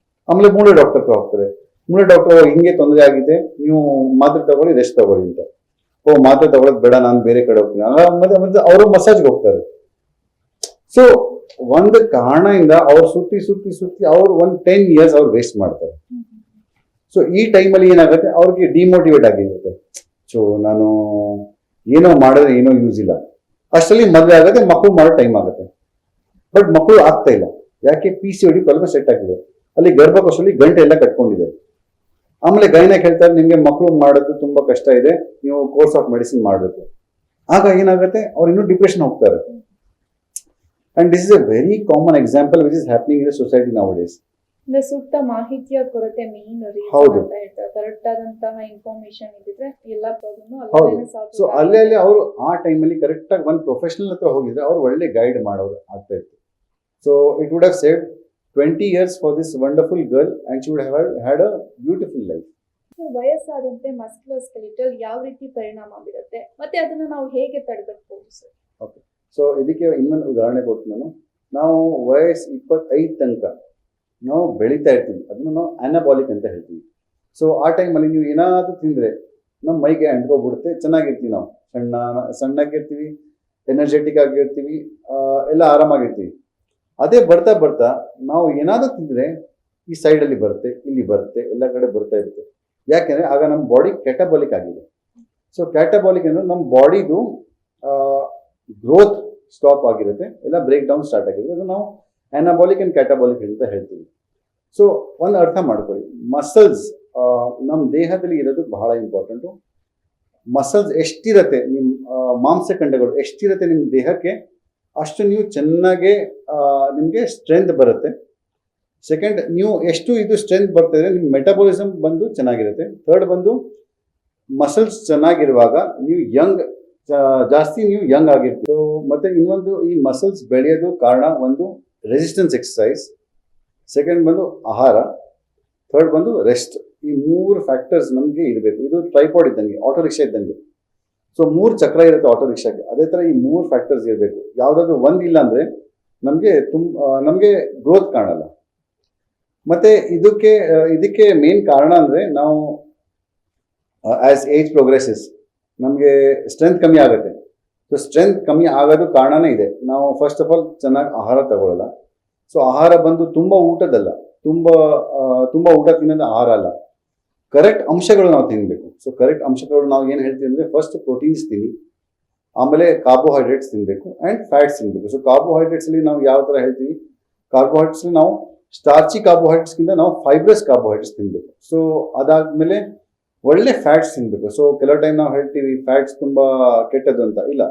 ಆಮೇಲೆ ಮೂಳೆ ಡಾಕ್ಟರ್ ಹತ್ರ ಹೋಗ್ತಾರೆ. ಮೂಳೆ ಡಾಕ್ಟರ್ ಹಿಂಗೆ ತೊಂದರೆ ಆಗಿದೆ, ನೀವು ಮಾತ್ರೆ ತಗೊಳ್ಳಿ, ರೆಸ್ಟ್ ತಗೊಳ್ಳಿ ಅಂತ. ಮಾತ್ರೆ ತಗೊಳ್ಳೋದು ಬೇಡ, ನಾನು ಬೇರೆ ಕಡೆ ಹೋಗ್ತೀನಿ. ಮತ್ತೆ ಅವರು ಮಸಾಜ್ಗೆ ಹೋಗ್ತಾರೆ. ಸೊ ಒಂದು ಕಾರಣದಿಂದ ಅವ್ರು ಸುತ್ತಿ ಅವ್ರು 10 years ಅವ್ರು ವೇಸ್ಟ್ ಮಾಡ್ತಾರೆ. ಸೊ ಈ ಟೈಮಲ್ಲಿ ಏನಾಗುತ್ತೆ, ಅವ್ರಿಗೆ ಡಿಮೋಟಿವೇಟ್ ಆಗಿರುತ್ತೆ. ಸೊ ನಾನು ಏನೋ ಮಾಡಿದ್ರೆ ಏನೋ ಯೂಸ್ ಇಲ್ಲ, ಅಷ್ಟರಲ್ಲಿ ಮದುವೆ ಆಗುತ್ತೆ, ಮಕ್ಕಳು ಮಾಡೋ ಟೈಮ್ ಆಗುತ್ತೆ. ಬಟ್ ಮಕ್ಕಳು ಆಗ್ತಾ ಇಲ್ಲ, ಯಾಕೆ? PCOD ಪ್ರಾಬ್ಲಮ್ ಸೆಟ್ ಆಗಿದೆ. ಅಲ್ಲಿ ಗರ್ಭಕೋಶದಲ್ಲಿ ಗಂಟೆ ಎಲ್ಲ ಕಟ್ಕೊಂಡಿದೆ. ಆಮೇಲೆ ಗೈನಕ್ ಹೇಳ್ತಾರೆ ನಿಮ್ಗೆ ಮಕ್ಕಳು ಮಾಡೋದು ತುಂಬಾ ಕಷ್ಟ ಇದೆ, ನೀವು ಕೋರ್ಸ್ ಆಫ್ ಮೆಡಿಸಿನ್ ಮಾಡಬೇಕು. ಆಗ ಏನಾಗುತ್ತೆ, ಅವ್ರು ಇನ್ನೂ ಡಿಪ್ರೆಷನ್ ಹೋಗ್ತಾರೆ. And this is A very common example which is happening in the society now days. ಅಂದ್ರೆ ಸೂಕ್ತ ಮಾಹಿತಿಯ ಕೊರತೆ ಮೇನ್ ಹೌದು. ಅಂತ ಹೇಳ್ತಾರೆ. ಕರೆಕ್ಟ್ ಆದಂತಹ ಇನ್ಫಾರ್ಮೇಶನ್ ಇದ್ದಿದ್ರೆ ಎಲ್ಲಾ ಪ್ರಾಬ್ಲಮ್ ಹೌದು. ಸೊ ಅಲ್ಲೇ ಅವರು ಆ ಟೈಮಲ್ಲಿ ಕರೆಕ್ಟ್ ಆಗಿ ಒಂದು ಪ್ರೊಫೆಷನಲ್ ಹತ್ರ ಹೋಗಿದ್ರೆ ಅವ್ರು ಒಳ್ಳೆ ಗೈಡ್ ಮಾಡೋರು ಆಗ್ತಾ ಇತ್ತು. So it would have saved 20 years for this wonderful girl and she would have had a beautiful life. ವಯಸ್ಸಾದಂತೆ ಮಸ್ಕ್ಯುಲೋಸ್ಕೆಲಿಟಲ್ ಯಾವ ರೀತಿ ಪರಿಣಾಮ ಬೀರುತ್ತೆ ಮತ್ತೆ ಅದನ್ನ ನಾವು ಹೇಗೆ ತಡೆಗಟ್ಟಬಹುದು ಸರ್? ಓಕೆ, ಸೊ ಇದಕ್ಕೆ ಇನ್ನೊಂದು ಉದಾಹರಣೆ ಕೊಟ್ಟು ನಾವು ವಯಸ್ಸು 25 ತನಕ ನಾವು ಬೆಳೀತಾ ಇರ್ತೀವಿ, ಅದನ್ನು ನಾವು ಅನಾಬಾಲಿಕ್ ಅಂತ ಹೇಳ್ತೀವಿ. ಸೊ ಆ ಟೈಮಲ್ಲಿ ನೀವು ಏನಾದರೂ ತಿಂದರೆ ನಮ್ಮ ಮೈಗೆ ಅಂಟ್ಕೊಬಿಡುತ್ತೆ, ಚೆನ್ನಾಗಿರ್ತೀವಿ, ನಾವು ಸಣ್ಣಗಿರ್ತೀವಿ, ಎನರ್ಜೆಟಿಕ್ ಆಗಿರ್ತೀವಿ, ಎಲ್ಲ ಆರಾಮಾಗಿರ್ತೀವಿ. ಅದೇ ಬರ್ತಾ ಬರ್ತಾ ನಾವು ಏನಾದರೂ ತಿಂದರೆ ಈ ಸೈಡಲ್ಲಿ ಬರುತ್ತೆ, ಇಲ್ಲಿ ಬರುತ್ತೆ, ಎಲ್ಲ ಕಡೆ ಬರ್ತಾ ಇರುತ್ತೆ. ಯಾಕೆಂದರೆ ಆಗ ನಮ್ಮ ಬಾಡಿ ಕ್ಯಾಟಬಾಲಿಕ್ ಆಗಿದೆ. ಸೊ ಕ್ಯಾಟಬಾಲಿಕ್ ಅಂದರೆ ನಮ್ಮ ಬಾಡಿದು ಗ್ರೋತ್ ಸ್ಟಾಪ್ ಆಗಿರುತ್ತೆ, ಎಲ್ಲ ಬ್ರೇಕ್ ಡೌನ್ ಸ್ಟಾರ್ಟ್ ಆಗಿದೆ. ಅದು ನಾವು ಅನಾಬಾಲಿಕ್ ಆ್ಯಂಡ್ ಕ್ಯಾಟಬಾಲಿಕ್ ಅಂತ ಹೇಳ್ತೀವಿ. ಸೊ ಒಂದು ಅರ್ಥ ಮಾಡ್ಕೊಳ್ಳಿ, ಮಸಲ್ಸ್ ನಮ್ಮ ದೇಹದಲ್ಲಿ ಇರೋದು ಬಹಳ ಇಂಪಾರ್ಟೆಂಟು. ಮಸಲ್ಸ್ ಎಷ್ಟಿರುತ್ತೆ, ನಿಮ್ಮ ಮಾಂಸಖಂಡಗಳು ಎಷ್ಟಿರುತ್ತೆ ನಿಮ್ಮ ದೇಹಕ್ಕೆ, ಅಷ್ಟು ನೀವು ಚೆನ್ನಾಗೆ ನಿಮಗೆ ಸ್ಟ್ರೆಂತ್ ಬರುತ್ತೆ. ಸೆಕೆಂಡ್, ನೀವು ಎಷ್ಟು ಇದು ಸ್ಟ್ರೆಂತ್ ಬರ್ತಿದ್ರೆ ನಿಮ್ಮ ಮೆಟಬಾಲಿಸಮ್ ಬಂದು ಚೆನ್ನಾಗಿರುತ್ತೆ. ಥರ್ಡ್ ಬಂದು ಮಸಲ್ಸ್ ಚೆನ್ನಾಗಿರುವಾಗ ನೀವು ಜಾಸ್ತಿ ನೀವು ಯಂಗ್ ಆಗಿರ್ತೀವಿ. ಸೊ ಮತ್ತೆ ಇನ್ನೊಂದು, ಈ ಮಸಲ್ಸ್ ಬೆಳೆಯೋದು ಕಾರಣ ಒಂದು ರೆಸಿಸ್ಟೆನ್ಸ್ ಎಕ್ಸಸೈಸ್, ಸೆಕೆಂಡ್ ಬಂದು ಆಹಾರ, ಥರ್ಡ್ ಬಂದು ರೆಸ್ಟ್. ಈ 3 ಫ್ಯಾಕ್ಟರ್ಸ್ ನಮಗೆ ಇರಬೇಕು. ಇದು ಟ್ರೈಪಾಡ್ ಇದ್ದಂಗೆ, ಆಟೋ ರಿಕ್ಷಾ ಇದ್ದಂಗೆ. ಸೊ 3 ಚಕ್ರ ಇರುತ್ತೆ ಆಟೋ ರಿಕ್ಷಾಗೆ, ಅದೇ ಥರ ಈ 3 ಫ್ಯಾಕ್ಟರ್ಸ್ ಇರಬೇಕು. ಯಾವುದಾದ್ರೂ ಒಂದಿಲ್ಲ ಅಂದರೆ ನಮಗೆ ಗ್ರೋತ್ ಕಾಣಲ್ಲ. ಮತ್ತೆ ಇದಕ್ಕೆ ಮೇನ್ ಕಾರಣ ಅಂದರೆ ನಾವು ಆಸ್ ಏಜ್ ಪ್ರೋಗ್ರೆಸಸ್ ನಮಗೆ ಸ್ಟ್ರೆಂತ್ ಕಮ್ಮಿ ಆಗುತ್ತೆ. ಸೊ ಸ್ಟ್ರೆಂತ್ ಕಮ್ಮಿ ಆಗೋದು ಕಾರಣನೇ ಇದೆ, ನಾವು ಫಸ್ಟ್ ಆಫ್ ಆಲ್ ಚೆನ್ನಾಗಿ ಆಹಾರ ತಗೊಳ್ಳಲ್ಲ. ಸೊ ಆಹಾರ ಬಂದು ತುಂಬ ಊಟದಲ್ಲ, ತುಂಬ ಊಟ ತಿನ್ನೋದು ಆಹಾರ ಅಲ್ಲ, ಕರೆಕ್ಟ್ ಅಂಶಗಳು ನಾವು ತಿನ್ನಬೇಕು. ಸೊ ಕರೆಕ್ಟ್ ಅಂಶಗಳು ನಾವು ಏನು ಹೇಳ್ತೀವಿ ಅಂದರೆ, ಫಸ್ಟ್ ಪ್ರೋಟೀನ್ಸ್ ತಿನ್ನಿ, ಆಮೇಲೆ ಕಾರ್ಬೋಹೈಡ್ರೇಟ್ಸ್ ತಿನ್ನಬೇಕು ಆ್ಯಂಡ್ ಫ್ಯಾಟ್ಸ್ ತಿನ್ನಬೇಕು. ಸೊ ಕಾರ್ಬೋಹೈಡ್ರೇಟ್ಸಲ್ಲಿ ನಾವು ಯಾವ ಥರ ಹೇಳ್ತೀವಿ, ಕಾರ್ಬೋಹೈಡ್ರೇಟ್ಸಲ್ಲಿ ನಾವು ಸ್ಟಾರ್ಚಿ ಕಾರ್ಬೋಹೈಡ್ರೇಟ್ಸ್ಗಿಂತ ನಾವು ಫೈಬ್ರಸ್ ಕಾರ್ಬೋಹೈಡ್ರೇಟ್ಸ್ ತಿನ್ನಬೇಕು. ಸೊ ಅದಾದಮೇಲೆ ಒಳ್ಳೆ ಫ್ಯಾಟ್ಸ್ ತಿನ್ನಬೇಕು. ಸೊ ಕೆಲವು ಟೈಮ್ ನಾವು ಹೇಳ್ತೀವಿ ಫ್ಯಾಟ್ಸ್ ತುಂಬ ಕೆಟ್ಟದ್ದು ಅಂತ. ಇಲ್ಲ,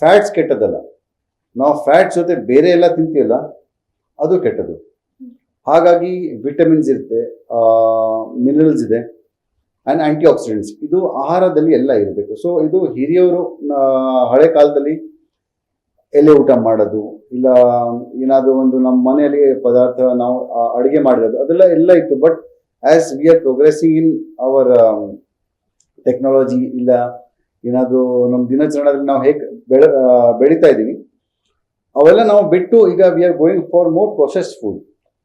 ಫ್ಯಾಟ್ಸ್ ಕೆಟ್ಟದಲ್ಲ, ನಾವು ಫ್ಯಾಟ್ಸ್ ಜೊತೆ ಬೇರೆ ಎಲ್ಲ ತಿಂತೀವಲ್ಲ ಅದು ಕೆಟ್ಟದ್ದು. ಹಾಗಾಗಿ ವಿಟಮಿನ್ಸ್ ಇರುತ್ತೆ, ಮಿನರಲ್ಸ್ ಇದೆ ಆ್ಯಂಡ್ ಆಂಟಿ ಆಕ್ಸಿಡೆಂಟ್ಸ್, ಇದು ಆಹಾರದಲ್ಲಿ ಎಲ್ಲ ಇರಬೇಕು. ಸೊ ಇದು ಹಿರಿಯವರು ಹಳೆ ಕಾಲದಲ್ಲಿ ಎಲೆ ಊಟ ಮಾಡೋದು, ಇಲ್ಲ ಏನಾದರೂ ಒಂದು ನಮ್ಮ ಮನೆಯಲ್ಲಿ ಪದಾರ್ಥ ನಾವು ಅಡುಗೆ ಮಾಡಿರೋದು, ಅದೆಲ್ಲ ಎಲ್ಲ ಇತ್ತು. But as we are progressing in our technology, ಇಲ್ಲ ಏನಾದರೂ ನಮ್ಮ ದಿನಚರಣೆಯಲ್ಲಿ ನಾವು ಹೇಗೆ ಬೆಳೀತಾ ಇದ್ದೀವಿ, ಅವೆಲ್ಲ ನಾವು ಬಿಟ್ಟು ಈಗ we are going for more processed food.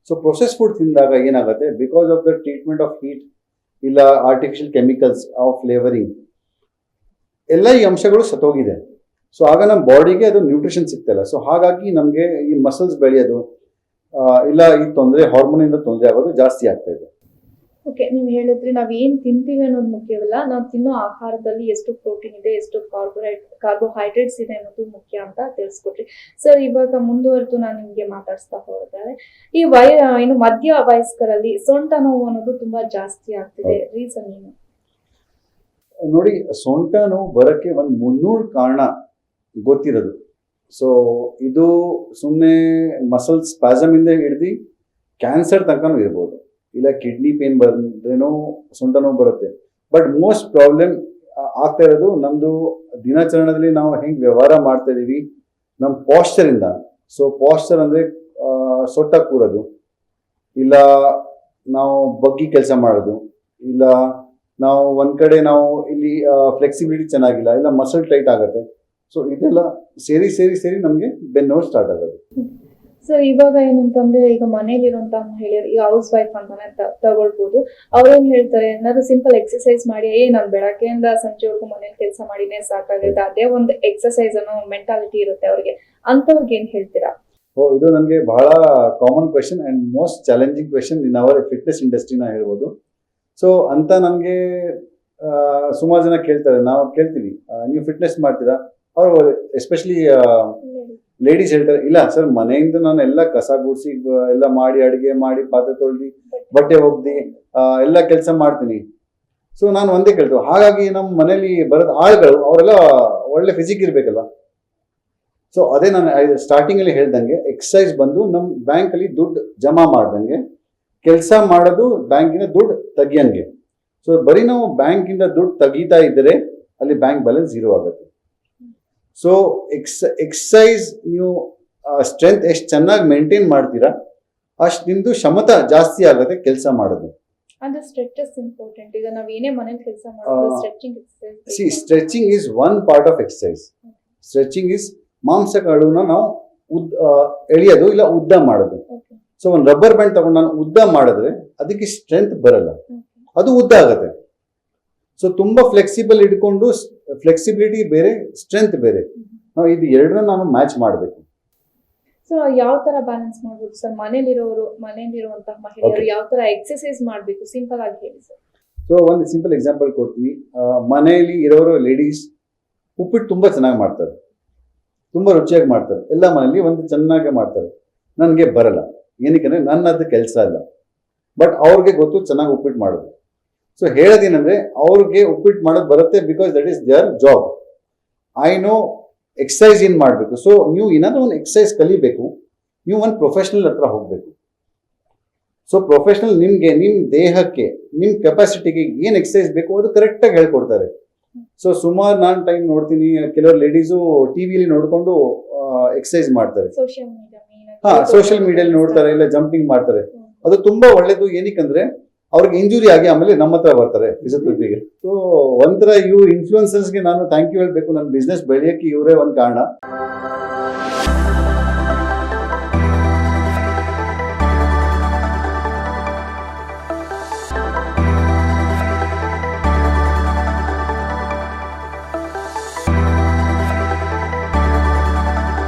So process food ತಿಂದಾಗ ಏನಾಗುತ್ತೆ, because of the treatment of heat, ಇಲ್ಲ ಆರ್ಟಿಫಿಷಿಯಲ್ ಕೆಮಿಕಲ್ಸ್ ಆಫ್ ಫ್ಲೇವರಿಂಗ್, ಎಲ್ಲ ಈ ಅಂಶಗಳು ಸತ್ತೋಗಿದೆ. ಸೊ ಆಗ ನಮ್ಮ ಬಾಡಿಗೆ ಅದು ನ್ಯೂಟ್ರಿಷನ್ ಸಿಗ್ತಾಯಿಲ್ಲ. ಸೊ ಹಾಗಾಗಿ ನಮಗೆ ಈ ಮಸಲ್ಸ್ ಬೆಳೆಯೋದು, ಇಲ್ಲ ಈ ತೊಂದರೆ, ಹಾರ್ಮೋನಿಂದ ತೊಂದರೆ ಆಗೋದು ಜಾಸ್ತಿ ಆಗ್ತಾ ಇದೆ. ಓಕೆ, ನೀವು ಹೇಳಿದ್ರಿ ನಾವ್ ಏನ್ ತಿಂತೀವಿ ಅನ್ನೋದು ಮುಖ್ಯವಲ್ಲ, ನಾವು ತಿನ್ನೋ ಆಹಾರದಲ್ಲಿ ಎಷ್ಟು ಪ್ರೋಟೀನ್ ಇದೆ, ಎಷ್ಟು ಕಾರ್ಬೋಹೈಡ್ರೇಟ್ಸ್ ಇದೆ ಅನ್ನೋದು ಮುಖ್ಯ ಅಂತ ತಿಳಿಸ್ಕೊಟ್ರಿ ಸರ್. ಇವಾಗ ಮುಂದುವರೆದು ನಾನು ನಿಮ್ಗೆ ಮಾತಾಡಿಸ್ತಾ ಹೋದ್ರೆ, ಈ ಏನು ಮಧ್ಯ ವಯಸ್ಕರಲ್ಲಿ ಸೊಂಟ ನೋವು ಅನ್ನೋದು ತುಂಬಾ ಜಾಸ್ತಿ ಆಗ್ತಿದೆ, ರೀಸನ್ ಏನು? ನೋಡಿ, ಸೊಂಟ ನೋವು ಬರಕ್ಕೆ ಒಂದು 300 ಕಾರಣ ಗೊತ್ತಿರೋದು. ಸೊ ಇದು ಸುಮ್ಮನೆ ಮಸಲ್ ಸ್ಪ್ಯಾಸಮ್ ಇಂದ ಹಿಡಿದು ಕ್ಯಾನ್ಸರ್ ತನಕನೂ ಇರ್ಬೋದು, ಇಲ್ಲ ಕಿಡ್ನಿ ಪೇನ್ ಬಂದ್ರೇನೋ ಸೊಂಟ ನೋವು ಬರುತ್ತೆ. ಬಟ್ ಮೋಸ್ಟ್ ಪ್ರಾಬ್ಲಮ್ ಆಗ್ತಾ ಇರೋದು ನಮ್ಮದು ದಿನಾಚರಣೆಯಲ್ಲಿ ನಾವು ಹೆಂಗೆ ವ್ಯವಹಾರ ಮಾಡ್ತಾ ಇದ್ದೀವಿ, ನಮ್ಮ ಪಾಶ್ಚರಿಂದ. ಸೊ ಪಾಶ್ಚರ್ ಅಂದರೆ ಸೊಟ್ಟ ಕೂರೋದು, ಇಲ್ಲ ನಾವು ಬಗ್ಗಿ ಕೆಲಸ ಮಾಡೋದು, ಇಲ್ಲ ನಾವು ಒಂದು ಕಡೆ ನಾವು ಇಲ್ಲಿ ಫ್ಲೆಕ್ಸಿಬಿಲಿಟಿ ಚೆನ್ನಾಗಿಲ್ಲ, ಇಲ್ಲ ಮಸಲ್ ಟೈಟ್ ಆಗುತ್ತೆ. ಸೊ ಇದೆಲ್ಲ ಸೇರಿ ಸೇರಿ ಸೇರಿ ನಮಗೆ ಬೆನ್ನೋವು ಸ್ಟಾರ್ಟ್ ಆಗೋದು. ಸರ್ ಇವಾಗ ಏನಂತಂದ್ರೆ, ಈಗ ಮನೇಲಿರುವಂತ ಮಹಿಳೆಯರು, ಈಗ ಹೌಸ್ ವೈಫ್ ಅಂತಾನೆ ತಗೊಳ್ಬಹುದು, ಅವ್ರೇನ್ ಹೇಳ್ತಾರೆ, ಏನಾದ್ರು ಸಿಂಪಲ್ ಎಕ್ಸರ್ಸೈಸ್ ಮಾಡಿ, ನಾನು ಬೆಳಗ್ಗೆಯಿಂದ ಸಂಜೆವರೆಗೂ ಮನೇಲಿ ಕೆಲಸ ಮಾಡಿನೇ ಸಾಕಾಗುತ್ತೆ, ಅದೇ ಒಂದು ಎಕ್ಸರ್ಸೈಸ್ ಅನ್ನೋ ಮೆಂಟಾಲಿಟಿ ಇರುತ್ತೆ ಅವ್ರಿಗೆ, ಅಂತವ್ರಿಗೆ ಏನ್ ಹೇಳ್ತೀರಾ? ಇದು ನನಗೆ ಬಹಳ common question and most challenging question in our fitness ಇಂಡಸ್ಟ್ರಿನ ಹೇಳ್ಬೋದು. ಸೊ ಅಂತ ನಮಗೆ ಸುಮಾರು ಜನ ಕೇಳ್ತಾರೆ, ನಾವು ಕೇಳ್ತೀವಿ ನೀವು ಫಿಟ್ನೆಸ್ ಮಾಡ್ತೀರಾ? ಅವರು ಎಸ್ಪೆಷಲಿ ಲೇಡೀಸ್ ಹೇಳ್ತಾರೆ ಇಲ್ಲ ಸರ್ ಮನೆಯಿಂದ ನಾನು ಎಲ್ಲ ಕಸ ಗುಡಿಸಿ ಎಲ್ಲ ಮಾಡಿ ಅಡಿಗೆ ಮಾಡಿ ಪಾತ್ರೆ ತೊಳ್ದು ಬಟ್ಟೆ ಒಗ್ದು ಎಲ್ಲ ಕೆಲಸ ಮಾಡ್ತೀನಿ. ಸೊ ನಾನು ಒಂದೇ ಕೇಳ್ತೇವೆ, ಹಾಗಾಗಿ ನಮ್ಮ ಮನೇಲಿ ಬರೋದು ಆಳುಗಳು ಅವರೆಲ್ಲ ಒಳ್ಳೆ ಫಿಸಿಕ್ ಇರ್ಬೇಕಲ್ಲ. ಸೊ ಅದೇ ನಾನು ಸ್ಟಾರ್ಟಿಂಗ್ ಅಲ್ಲಿ ಹೇಳ್ದಂಗೆ ಎಕ್ಸಸೈಸ್ ಬಂದು ನಮ್ಮ ಬ್ಯಾಂಕ್ ಅಲ್ಲಿ ದುಡ್ಡು ಜಮಾ ಮಾಡ್ದಂಗೆ ಕೆಲಸ ಮಾಡೋದು ಬ್ಯಾಂಕಿನ ದುಡ್ಡು ತೆಗಿಯಂಗೆ. ಸೊ ಬರೀ ನಾವು ಬ್ಯಾಂಕಿಂದ ದುಡ್ಡು ತೆಗೀತಾ ಇದ್ದರೆ ಅಲ್ಲಿ ಬ್ಯಾಂಕ್ ಬ್ಯಾಲೆನ್ಸ್ 0 ಆಗುತ್ತೆ. ಸೊ ಎಕ್ಸಸೈಸ್ ನೀವು ಸ್ಟ್ರೆಂತ್ ಎಷ್ಟು ಚೆನ್ನಾಗಿ ಮೇಂಟೈನ್ ಮಾಡ್ತೀರಾ ಅಷ್ಟು ನಿಮ್ದು ಕ್ಷಮತಾ ಜಾಸ್ತಿ ಆಗುತ್ತೆ ಕೆಲಸ ಮಾಡೋದು. ಅಂದ್ರೆ ಸ್ಟ್ರೆಚಸ್ ಇಂಪಾರ್ಟೆಂಟ್. ಈಗ ನಾವ್ ಏನೇ ಮನೇಲಿ ಕೆಲಸ ಮಾಡಿದ್ರು stretching exercise. See stretching is one part of exercise. Stretching is ಮಾಂಸಗಳನ್ನ ನಾವು ಎಳೆಯೋದು ಇಲ್ಲ ಉದ್ದ ಮಾಡೋದು. ಸೊ ಒಂದು ರಬ್ಬರ್ ಬ್ಯಾಂಡ್ ತಗೊಂಡು ನಾನು ಉದ್ದ ಮಾಡಿದ್ರೆ ಅದಕ್ಕೆ ಸ್ಟ್ರೆಂತ್ ಬರಲ್ಲ, ಅದು ಉದ್ದ ಆಗುತ್ತೆ. ಸೊ ತುಂಬಾ ಫ್ಲೆಕ್ಸಿಬಲ್ ಇಟ್ಕೊಂಡು ಫ್ಲೆಕ್ಸಿಬಿಲಿಟಿ ಬೇರೆ ಸ್ಟ್ರೆಂತ್ ಬೇರೆ, ನಾವು ಇದು ಎರಡನ್ನ ನಾನು ಮ್ಯಾಚ್ ಮಾಡಬೇಕು. ಸೊ ಯಾವ ತರ ಬ್ಯಾಲೆನ್ಸ್ ಮಾಡ್ಬೋದು ಸರ್? ಮನೆಯಲ್ಲಿರುವಂತಹ ಮಹಿಳೆಯರು ಯಾವ ತರ ಎಕ್ಸರ್ಸೈಸ್ ಮಾಡ್ಬೇಕು ಸಿಂಪಲ್ ಆಗಿ ಹೇಳಿ ಸರ್. ಸೊ ಒಂದು ಸಿಂಪಲ್ ಎಕ್ಸಾಂಪಲ್ ಕೊಡ್ತೀನಿ. ಮನೆಯಲ್ಲಿ ಇರೋರು ಲೇಡೀಸ್ ಉಪ್ಪಿಟ್ಟು ತುಂಬಾ ಚೆನ್ನಾಗಿ ಮಾಡ್ತಾರೆ, ತುಂಬಾ ರುಚಿಯಾಗಿ ಮಾಡ್ತಾರೆ. ಎಲ್ಲ ಮನೆಯಲ್ಲಿ ಒಂದು ಚೆನ್ನಾಗಿ ಮಾಡ್ತಾರೆ. ನನಗೆ ಬರಲ್ಲ, ಏನಕ್ಕೆ ನನ್ನದು ಕೆಲಸ ಇಲ್ಲ. ಬಟ್ ಅವ್ರಿಗೆ ಗೊತ್ತು ಚೆನ್ನಾಗಿ ಉಪ್ಪಿಟ್ಟು ಮಾಡೋದು. ಸೊ ಹೇಳೋದೇನಂದ್ರೆ ಅವ್ರಿಗೆ ಉಪ್ಪಿಟ್ಟು ಮಾಡೋದು ಬರುತ್ತೆ because that is there job. I know exercise ಏನ್ ಮಾಡಬೇಕು. ಸೊ ನೀವು ಏನಾದ್ರೂ ಒಂದು ಎಕ್ಸಸೈಸ್ ಕಲಿಬೇಕು, ನೀವು ಒಂದು ಪ್ರೊಫೆಷನಲ್ ಹತ್ರ ಹೋಗ್ಬೇಕು. ಸೊ ಪ್ರೊಫೆಷನಲ್ ನಿಮ್ಗೆ ನಿಮ್ ದೇಹಕ್ಕೆ ನಿಮ್ ಕೆಪಾಸಿಟಿಗೆ ಏನ್ ಎಕ್ಸಸೈಸ್ ಬೇಕು ಅದು ಕರೆಕ್ಟ್ ಆಗಿ ಹೇಳ್ಕೊಡ್ತಾರೆ. ಸೊ ಸುಮಾರು ನಾನು ಟೈಮ್ ನೋಡ್ತೀನಿ, ಕೆಲವರು ಲೇಡೀಸು ಟಿವಿಲಿ ನೋಡ್ಕೊಂಡು ಎಕ್ಸಸೈಸ್ ಮಾಡ್ತಾರೆ. ಸೋಷಿಯಲ್ ಮೀಡಿಯಲ್ಲಿ ನೋಡ್ತಾರೆ, ಇಲ್ಲ ಜಂಪಿಂಗ್ ಮಾಡ್ತಾರೆ. ಅದು ತುಂಬಾ ಒಳ್ಳೇದು. ಏನಕ್ಕಂದ್ರೆ ಅವ್ರಿಗೆ ಇಂಜುರಿ ಆಗಿ ಆಮೇಲೆ ನಮ್ಮ ಹತ್ರ ಬರ್ತಾರೆ ಫಿಸಿಯೋಥೆರಪಿಗೆ. ಸೊ ಒಂಥರ ಇವು ಇನ್ಫ್ಲೂಯೆನ್ಸರ್ಸ್ಗೆ ನಾನು ಥ್ಯಾಂಕ್ ಯು ಹೇಳ್ಬೇಕು. ನನ್ನ ಬಿಸ್ನೆಸ್ ಬೆಳೆಯಕ್ಕೆ ಇವರೇ ಒಂದು ಕಾರಣ.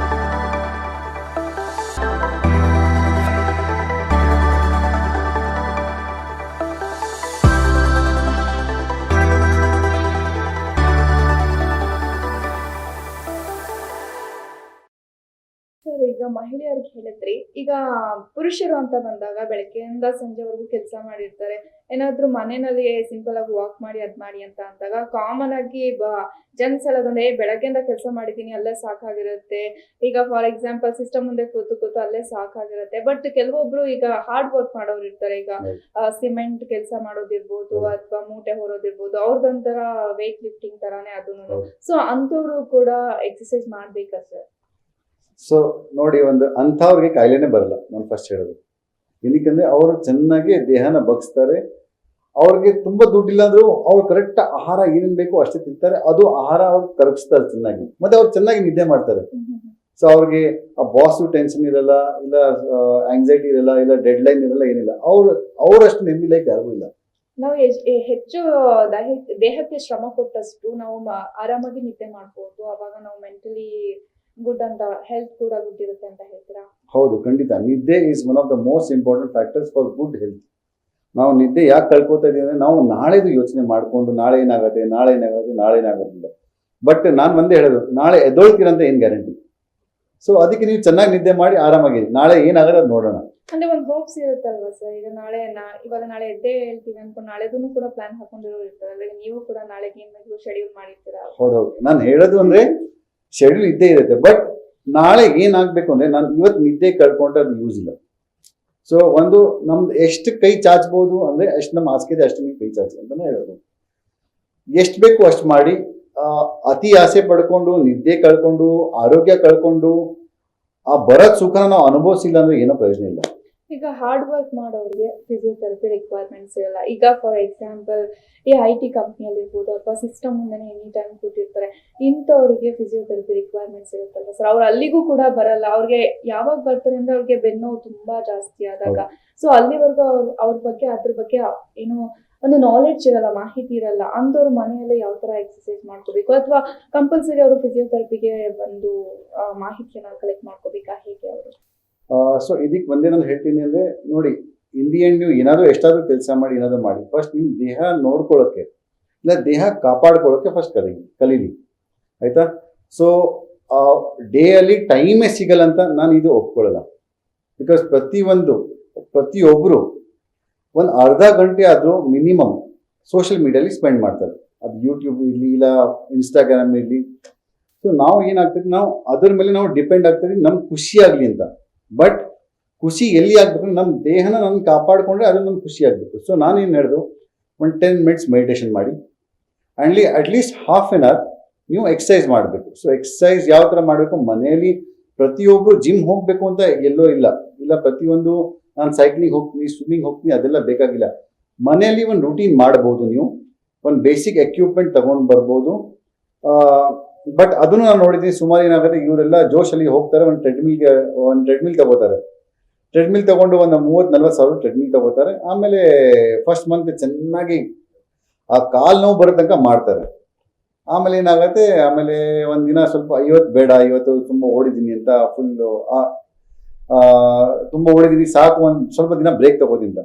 ಈಗ ಮಹಿಳೆಯರಿಗೆ ಹೇಳಿದ್ರಿ, ಈಗ ಪುರುಷರು ಅಂತ ಬಂದಾಗ ಬೆಳಗ್ಗೆಯಿಂದ ಸಂಜೆವರೆಗೂ ಕೆಲಸ ಮಾಡಿರ್ತಾರೆ. ಏನಾದ್ರೂ ಮನೆಯಲ್ಲಿ ಸಿಂಪಲ್ ಆಗಿ ವಾಕ್ ಮಾಡಿ ಅದ್ ಮಾಡಿ ಅಂತ ಅಂದಾಗ ಕಾಮನ್ ಆಗಿ ಜನ್ಸ್ ಹೇಳೋದಂದ್ರೆ ಬೆಳಗ್ಗೆಯಿಂದ ಕೆಲಸ ಮಾಡಿದೀನಿ ಅಲ್ಲೇ ಸಾಕಾಗಿರುತ್ತೆ. ಈಗ ಫಾರ್ ಎಕ್ಸಾಂಪಲ್ ಸಿಸ್ಟಮ್ ಮುಂದೆ ಕೂತು ಅಲ್ಲೇ ಸಾಕಾಗಿರುತ್ತೆ. ಬಟ್ ಕೆಲವೊಬ್ರು ಈಗ ಹಾರ್ಡ್ ವರ್ಕ್ ಮಾಡೋರು ಇರ್ತಾರೆ. ಈಗ ಸಿಮೆಂಟ್ ಕೆಲಸ ಮಾಡೋದಿರ್ಬೋದು ಅಥವಾ ಮೂಟೆ ಹೊರೋದಿರ್ಬೋದು, ಅವ್ರದೊಂಥರ ವೇಟ್ ಲಿಫ್ಟಿಂಗ್ ತರಾನೇ ಅದನ್ನು. ಸೊ ಅಂತವ್ರು ಕೂಡ ಎಕ್ಸರ್ಸೈಸ್ ಮಾಡ್ಬೇಕಾ ಸರ್? ಸೊ ನೋಡಿ, ಒಂದು ಅಂಥವ್ರಿಗೆ ಕಾಯಿಲೆನೇ ಬರಲ್ಲ. ನಾನು ಫಸ್ಟ್ ಹೇಳೋದು ಏನಕ್ಕಂದ್ರೆ ಅವರು ಚೆನ್ನಾಗಿ ದೇಹನ ಬಗ್ಸ್ತಾರೆ. ಅವ್ರಿಗೆ ತುಂಬಾ ದುಡ್ಡಿಲ್ಲ ಅಂದ್ರೂ ಅವ್ರು ಕರೆಕ್ಟ್ ಆಹಾರ ಏನೇನ್ ಬೇಕು ಅಷ್ಟೇ ತಿಂತಾರೆ. ಅದು ಆಹಾರ ಅವ್ರು ಕರಗಿಸ್ತಾರೆ ಚೆನ್ನಾಗಿ, ಮತ್ತೆ ಅವ್ರು ಚೆನ್ನಾಗಿ ನಿದ್ದೆ ಮಾಡ್ತಾರೆ. ಸೊ ಅವ್ರಿಗೆ ಆ ಬಾಸ್ ಟೆನ್ಷನ್ ಇರಲ್ಲ, ಇಲ್ಲ ಆಂಗ್ಸೈಟಿ ಇರಲ್ಲ, ಇಲ್ಲ ಡೆಡ್ ಲೈನ್ ಇರಲ್ಲ, ಏನಿಲ್ಲ. ಅವ್ರಷ್ಟು ನೆಮ್ಮದಿ ಲೈಫ್ ಯಾರಿಗೂ ಇಲ್ಲ. ನಾವು ಹೆಚ್ಚು ದೇಹಕ್ಕೆ ಶ್ರಮ ಕೊಟ್ಟಷ್ಟು ನಾವು ಆರಾಮಾಗಿ ನಿದ್ದೆ ಮಾಡ್ಬೋದು. ಅವಾಗ ನಾವು ಮೆಂಟಲಿ ಗುಡ್ ಅಂತ, ಹೆಲ್ತ್ ಕೂಡ ಗುಡ್ ಇರುತ್ತೆ ಅಂತ ಹೇಳ್ತೀರಾ? ಹೌದು, ಖಂಡಿತ. ನಿದ್ದೆ is one of the most important factors for good health. ನಾವು ನಿದ್ದೆ ಯಾಕೆ ಕಳ್ಕೊತಾ ಇದೀವಿ ಅಂದ್ರೆ ನಾವು ನಾಳೆದು ಯೋಚನೆ ಮಾಡ್ಕೊಂಡು ನಾಳೆ ಏನಾಗೋದಿಲ್ಲ. ಬಟ್ ನಾನು ಒಂದೇ ಹೇಳೋದು, ನಾಳೆ ಎದ್ದೊಳ್ತೀರಂತ ಏನ್ ಗ್ಯಾರಂಟಿ? ಸೊ ಅದಕ್ಕೆ ನೀವು ಚೆನ್ನಾಗಿ ನಿದ್ದೆ ಮಾಡಿ ಆರಾಮಾಗಿರಿ. ನಾಳೆ ಏನಾಗೋದು ಅದು ನೋಡೋಣ. ಅಂದ್ರೆ ಒಂದು ಹೋಪ್ಸ್ ಇರುತ್ತಲ್ವಾ ಸರ್? ಈಗ ಇವಾಗ ನಾಳೆ ಎದ್ದೇ ಹೇಳ್ತೀವಿ ಅನ್ಕೊಂಡು ನಾಳೆದೂ ಕೂಡ ಪ್ಲಾನ್ ಹಾಕೊಂಡಿರೋ ಇರ್ತಾರೆ. ನೀವು ಕೂಡ ನಾಳೆಗೆ ಏನಾದ್ರು ಶೆಡ್ಯೂಲ್ ಮಾಡಿರ್ತೀರಾ? ಹೌದೌದು. ನಾನು ಹೇಳೋದು ಅಂದ್ರೆ ಶೆಡ್ಯೂಲ್ ಇದ್ದೇ ಇರುತ್ತೆ. ಬಟ್ ನಾಳೆ ಏನಾಗ್ಬೇಕು ಅಂದ್ರೆ ನಾನು ಇವತ್ತು ನಿದ್ದೆ ಕಳ್ಕೊಂಡ್ರೆ ಅದು ಯೂಸ್ ಇಲ್ಲ. ಸೊ ಒಂದು ನಮ್ದು ಎಷ್ಟು ಕೈ ಚಾಚಬಹುದು ಅಂದ್ರೆ ಅಷ್ಟು ನಮ್ಮ ಆಸೆ ಇದೆ, ಅಷ್ಟು ನೀವು ಕೈ ಚಾಚಿ ಅಂತಾನೆ ಹೇಳೋದು. ಎಷ್ಟು ಬೇಕು ಅಷ್ಟು ಮಾಡಿ. ಅತಿ ಆಸೆ ಪಡ್ಕೊಂಡು ನಿದ್ದೆ ಕಳ್ಕೊಂಡು ಆರೋಗ್ಯ ಕಳ್ಕೊಂಡು ಆ ಬರೋದ್ ಸುಖನ ನಾವು ಅನುಭವಿಸಿಲ್ಲ ಅಂದ್ರೆ ಏನೋ ಪ್ರಯೋಜನ ಇಲ್ಲ. ಈಗ ಹಾರ್ಡ್ ವರ್ಕ್ ಮಾಡೋರಿಗೆ ಫಿಸಿಯೋಥೆರಪಿ ರಿಕ್ವೈರ್ಮೆಂಟ್ಸ್ ಇರಲ್ಲ. ಈಗ ಫಾರ್ ಎಕ್ಸಾಂಪಲ್ ಈ IT ಕಂಪ್ನಿಯಲ್ಲಿ ಇರ್ಬೋದು ಅಥವಾ ಸಿಸ್ಟಮ್ ಮುಂದೆ ಎನಿ ಟೈಮ್ ಕೂತಿರ್ತಾರೆ, ಇಂಥವ್ರಿಗೆ ಫಿಸಿಯೋಥೆರಪಿ ರಿಕ್ವೈರ್ಮೆಂಟ್ಸ್ ಇರುತ್ತಲ್ಲ ಸರ್? ಅವ್ರು ಅಲ್ಲಿಗೂ ಕೂಡ ಬರಲ್ಲ. ಅವ್ರಿಗೆ ಯಾವಾಗ ಬರ್ತಾರೆ ಅಂದ್ರೆ ಅವ್ರಿಗೆ ಬೆನ್ನೋವು ತುಂಬಾ ಜಾಸ್ತಿ ಆದಾಗ. ಸೊ ಅಲ್ಲಿವರೆಗೂ ಅದ್ರ ಬಗ್ಗೆ ಏನು ಒಂದು ನಾಲೆಡ್ಜ್ ಇರಲ್ಲ, ಮಾಹಿತಿ ಇರಲ್ಲ. ಅಂಥವ್ರು ಮನೆಯಲ್ಲೇ ಯಾವ ತರ ಎಕ್ಸರ್ಸೈಸ್ ಮಾಡ್ಕೋಬೇಕು, ಅಥವಾ ಕಂಪಲ್ಸರಿ ಅವರು ಫಿಸಿಯೋಥೆರಪಿಗೆ ಒಂದು ಮಾಹಿತಿಯನ್ನ ಕಲೆಕ್ಟ್ ಮಾಡ್ಕೋಬೇಕಾ, ಹೇಗೆ ಅವರು? ಸೊ ಇದಕ್ಕೆ ಒಂದೇ ನಾನು ಹೇಳ್ತೀನಿ ಅಂದ್ರೆ, ನೋಡಿ, ಇನ್ ದಿ ಎಂಡ್ ನೀವು ಏನಾದ್ರು ಎಷ್ಟಾದ್ರೂ ಕೆಲಸ ಮಾಡಿ ಏನಾದ್ರು ಮಾಡಿ, ಫಸ್ಟ್ ನಿಮ್ ದೇಹ ನೋಡ್ಕೊಳ್ಳೋಕೆ ಇಲ್ಲ ದೇಹ ಕಾಪಾಡ್ಕೊಳ್ಳೋಕೆ ಫಸ್ಟ್ ಕಲೀಲಿ, ಆಯ್ತಾ? ಸೊ ಡೇ ಅಲ್ಲಿ ಟೈಮೇ ಸಿಗಲ್ಲ ಅಂತ ನಾನು ಇದು ಒಪ್ಕೊಳ್ಳಲ್ಲ. ಬಿಕಾಸ್ ಪ್ರತಿಯೊಬ್ಬರು ಒಂದು ಅರ್ಧ ಗಂಟೆ ಆದರೂ ಮಿನಿಮಮ್ ಸೋಷಿಯಲ್ ಮೀಡಿಯಲ್ಲಿ ಸ್ಪೆಂಡ್ ಮಾಡ್ತಾರೆ. ಅದು ಯೂಟ್ಯೂಬ್ ಇರಲಿ ಇಲ್ಲ ಇನ್ಸ್ಟಾಗ್ರಾಮ್ ಇರಲಿ. ಸೊ ನಾವು ಏನಾಗ್ತದೆ, ನಾವು ಅದ್ರ ಮೇಲೆ ನಾವು ಡಿಪೆಂಡ್ ಆಗ್ತದೆ ನಮ್ಗೆ ಖುಷಿ ಆಗಲಿ ಅಂತ. ಬಟ್ ಖುಷಿ ಎಲ್ಲಿ ಆಗ್ಬೇಕು, ನಮ್ಮ ದೇಹನ ನಾನು ಕಾಪಾಡಿಕೊಂಡ್ರೆ ಅದು ನಮ್ಗೆ ಖುಷಿ ಆಗಬೇಕು. ಸೊ ನಾನೇನು ಹೇಳಿದ್ರು, ಒಂದು 10 ಮಿನಿಟ್ಸ್ ಮೆಡಿಟೇಷನ್ ಮಾಡಿ, ಅಟ್ಲೀಸ್ಟ್ ಹಾಫ್ ಆನ್ ಅವರ್ ನೀವು ಎಕ್ಸಸೈಸ್ ಮಾಡಬೇಕು. ಸೊ ಎಕ್ಸಸೈಸ್ ಯಾವ ಥರ ಮಾಡಬೇಕು, ಮನೆಯಲ್ಲಿ ಪ್ರತಿಯೊಬ್ಬರು ಜಿಮ್ ಹೋಗಬೇಕು ಅಂತ ಎಲ್ಲೋ ಇಲ್ಲ ಪ್ರತಿಯೊಂದು ನಾನು ಸೈಕ್ಲಿಂಗ್ ಹೋಗ್ತೀನಿ, ಸ್ವಿಮ್ಮಿಂಗ್ ಹೋಗ್ತೀನಿ, ಅದೆಲ್ಲ ಬೇಕಾಗಿಲ್ಲ. ಮನೆಯಲ್ಲಿ ಒಂದು ರೂಟೀನ್ ಮಾಡ್ಬೋದು. ನೀವು ಒಂದು ಬೇಸಿಕ್ ಎಕ್ವಿಪ್ಮೆಂಟ್ ತಗೊಂಡು ಬರ್ಬೋದು. ಬಟ್ ಅದನ್ನು ನಾನು ನೋಡಿದ್ದೀನಿ, ಸುಮಾರು ಏನಾಗುತ್ತೆ, ಇವರೆಲ್ಲ ಜೋಶಲ್ಲಿ ಹೋಗ್ತಾರೆ, ಒಂದು ಟ್ರೆಡ್ಮಿಲ್ ತಗೋತಾರೆ. ಟ್ರೆಡ್ಮಿಲ್ ತಗೊಂಡು ಒಂದು 30-40 ಸಾವಿರ ಟ್ರೆಡ್ಮಿಲ್ ತಗೋತಾರೆ. ಆಮೇಲೆ ಫಸ್ಟ್ ಮಂತ್ ಚೆನ್ನಾಗಿ ಆ ಕಾಲು ನೋವು ಬರೋ ತನಕ ಮಾಡ್ತಾರೆ. ಆಮೇಲೆ ಏನಾಗುತ್ತೆ, ಆಮೇಲೆ ಒಂದಿನ ಸ್ವಲ್ಪ ಇವತ್ತು ತುಂಬ ಓಡಿದ್ದೀನಿ ಅಂತ ಫುಲ್ಲು ತುಂಬ ಓಡಿದ್ದೀನಿ ಸಾಕು, ಒಂದು ಸ್ವಲ್ಪ ದಿನ ಬ್ರೇಕ್ ತಗೋದಿಂದ.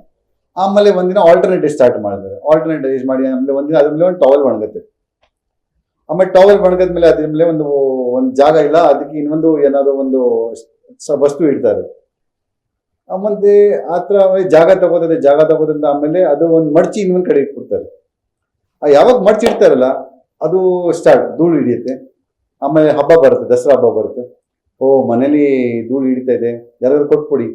ಆಮೇಲೆ ಒಂದಿನ ಆಲ್ಟರ್ನೇಟಿವ್ ಸ್ಟಾರ್ಟ್ ಮಾಡಿದ್ದಾರೆ. ಆಲ್ಟರ್ನೇಟಿವ್ ಮಾಡಿ ಆಮೇಲೆ ಒಂದಿನ ಅದ್ರ ಮೇಲೆ ಒಂದು ಟವಲ್ ಒಣಗುತ್ತೆ. ಆಮೇಲೆ ಟವಲ್ ಒಣಗದ್ಮೇಲೆ ಅದ್ರ ಮೇಲೆ ಒಂದು ಜಾಗ ಇಲ್ಲ, ಅದಕ್ಕೆ ಇನ್ನೊಂದು ಏನಾದ್ರು ಒಂದು ವಸ್ತು ಇಡ್ತಾರೆ. ಮತ್ತೆ ಆ ಥರ ಜಾಗ ತಗೋದಿಂದ ಆಮೇಲೆ ಅದು ಒಂದು ಮಡ್ಚಿ ಇನ್ನೊಂದು ಕಡೆ ಇಟ್ಬಿಡ್ತಾರೆ. ಯಾವಾಗ ಮಡ್ಚಿ ಇಡ್ತಾರಲ್ಲ ಅದು ಸ್ಟಾರ್ಟ್ ಧೂಳು ಹಿಡಿಯುತ್ತೆ. ಆಮೇಲೆ ಹಬ್ಬ ಬರುತ್ತೆ, ದಸರಾ ಹಬ್ಬ ಬರುತ್ತೆ. ಮನೇಲಿ ಧೂಳು ಹಿಡಿತಾ ಇದೆ, ಯಾರಾದ್ರೂ ಕೊಟ್ಬಿಡಿ.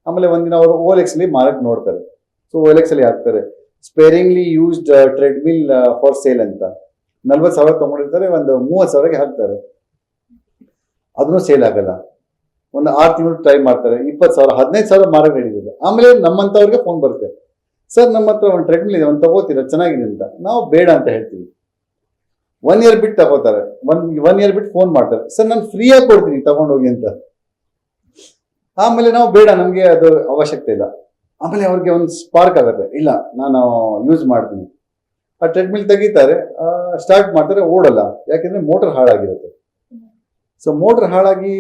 ಆಮೇಲೆ ಒಂದಿನ ಅವರು OLX-ಅಲ್ಲಿ ಮಾರಕ್ಕೆ ನೋಡ್ತಾರೆ. ಸೊ OLX-ಅಲ್ಲಿ ಹಾಕ್ತಾರೆ, sparingly used treadmill for sale ಅಂತ. 40 ಸಾವಿರ ತಗೊಂಡಿರ್ತಾರೆ, ಒಂದು 30 ಸಾವಿರಕ್ಕೆ ಹಾಕ್ತಾರೆ. ಅದನ್ನು ಸೇಲ್ ಆಗಲ್ಲ. ಒಂದು 6 ತಿಂಗಳು ಟ್ರೈ ಮಾಡ್ತಾರೆ, 20 ಸಾವಿರ 15 ಸಾವಿರ ಮಾರಕ್ಕೆ ಹಿಡಿದಿದೆ. ಆಮೇಲೆ ನಮ್ಮಂಥವ್ರಿಗೆ ಫೋನ್ ಬರುತ್ತೆ, ಸರ್ ನಮ್ಮ ಹತ್ರ ಒಂದು ಟ್ರೆಡ್ಮಿಲ್ ಇದೆ, ಒಂದು ತಗೋತೀರಾ ಚೆನ್ನಾಗಿದೆ ಅಂತ. ನಾವು ಬೇಡ ಅಂತ ಹೇಳ್ತೀವಿ. 1 ಇಯರ್ ಬಿಟ್ಟು ತಗೋತಾರೆ, 1 ಇಯರ್ ಬಿಟ್ಟು ಫೋನ್ ಮಾಡ್ತಾರೆ, ಸರ್ ನಾನು ಫ್ರೀಯಾಗಿ ಕೊಡ್ತೀನಿ ತಗೊಂಡೋಗಿ ಅಂತ. ಆಮೇಲೆ ನಾವು ಬೇಡ, ನಮಗೆ ಅದು ಅವಶ್ಯಕತೆ ಇಲ್ಲ. ಆಮೇಲೆ ಅವ್ರಿಗೆ ಒಂದು ಸ್ಪಾರ್ಕ್ ಆಗುತ್ತೆ, ಇಲ್ಲ ನಾನು ಯೂಸ್ ಮಾಡ್ತೀನಿ. ಆ ಟ್ರೆಡ್ಮಿಲ್ ತೆಗಿತಾರೆ, ಸ್ಟಾರ್ಟ್ ಮಾಡ್ತಾರೆ, ಓಡಲ್ಲ. ಯಾಕೆಂದ್ರೆ ಮೋಟರ್ ಹಾಳಾಗಿರುತ್ತೆ. ಸೊ ಮೋಟರ್ ಹಾಳಾಗಿ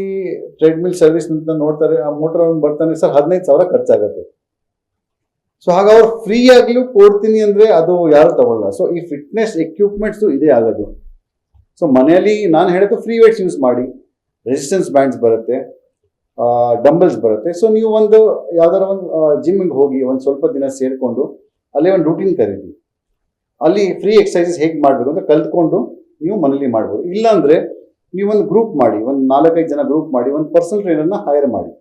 ಟ್ರೆಡ್ಮಿಲ್ ಸರ್ವಿಸ್ ಅಂತ ನೋಡ್ತಾರೆ, ಆ ಮೋಟರ್ ಬರ್ತಾನೆ, ಸರ್ 15 ಸಾವಿರ ಖರ್ಚಾಗುತ್ತೆ. ಸೊ ಹಾಗ ಅವ್ರು ಫ್ರೀ ಆಗ್ಲೂ ಕೊಡ್ತೀನಿ ಅಂದ್ರೆ ಅದು ಯಾರು ತಗೊಳ್ಳಲ್ಲ. ಸೊ ಈ ಫಿಟ್ನೆಸ್ ಎಕ್ವಿಪ್ಮೆಂಟ್ಸ್ ಇದೇ ಆಗೋದು. ಸೊ ಮನೆಯಲ್ಲಿ ನಾನು ಹೇಳೋದು ಫ್ರೀ ವೇಟ್ಸ್ ಯೂಸ್ ಮಾಡಿ, ರೆಸಿಸ್ಟೆನ್ಸ್ ಬ್ಯಾಂಡ್ಸ್ ಬರುತ್ತೆ, ಡಂಬಲ್ಸ್ ಬರುತ್ತೆ. ಸೊ ನೀವು ಒಂದು ಯಾವ್ದಾರ ಒಂದು ಜಿಮ್ಗೆ ಹೋಗಿ ಒಂದು ಸ್ವಲ್ಪ ದಿನ ಸೇರಿಕೊಂಡು ಅಲ್ಲೇ ಒಂದು ರೂಟೀನ್ ಕರೀರಿ. ಅಲ್ಲಿ ಫ್ರೀ ಎಕ್ಸಸೈಸಸ್ ಹೇಗೆ ಮಾಡಬೇಕು ಅಂತ ಕಲ್ತ್ಕೊಂಡು ನೀವು ಮನೇಲಿ ಮಾಡ್ಬೋದು. ಇಲ್ಲಾಂದ್ರೆ ನೀವೊಂದು ಗ್ರೂಪ್ ಮಾಡಿ, ಒಂದು 4-5 ಜನ ಗ್ರೂಪ್ ಮಾಡಿ, ಒಂದು ಪರ್ಸನಲ್ ಟ್ರೈನರ್ನ ಹೈರ್ ಮಾಡಿ,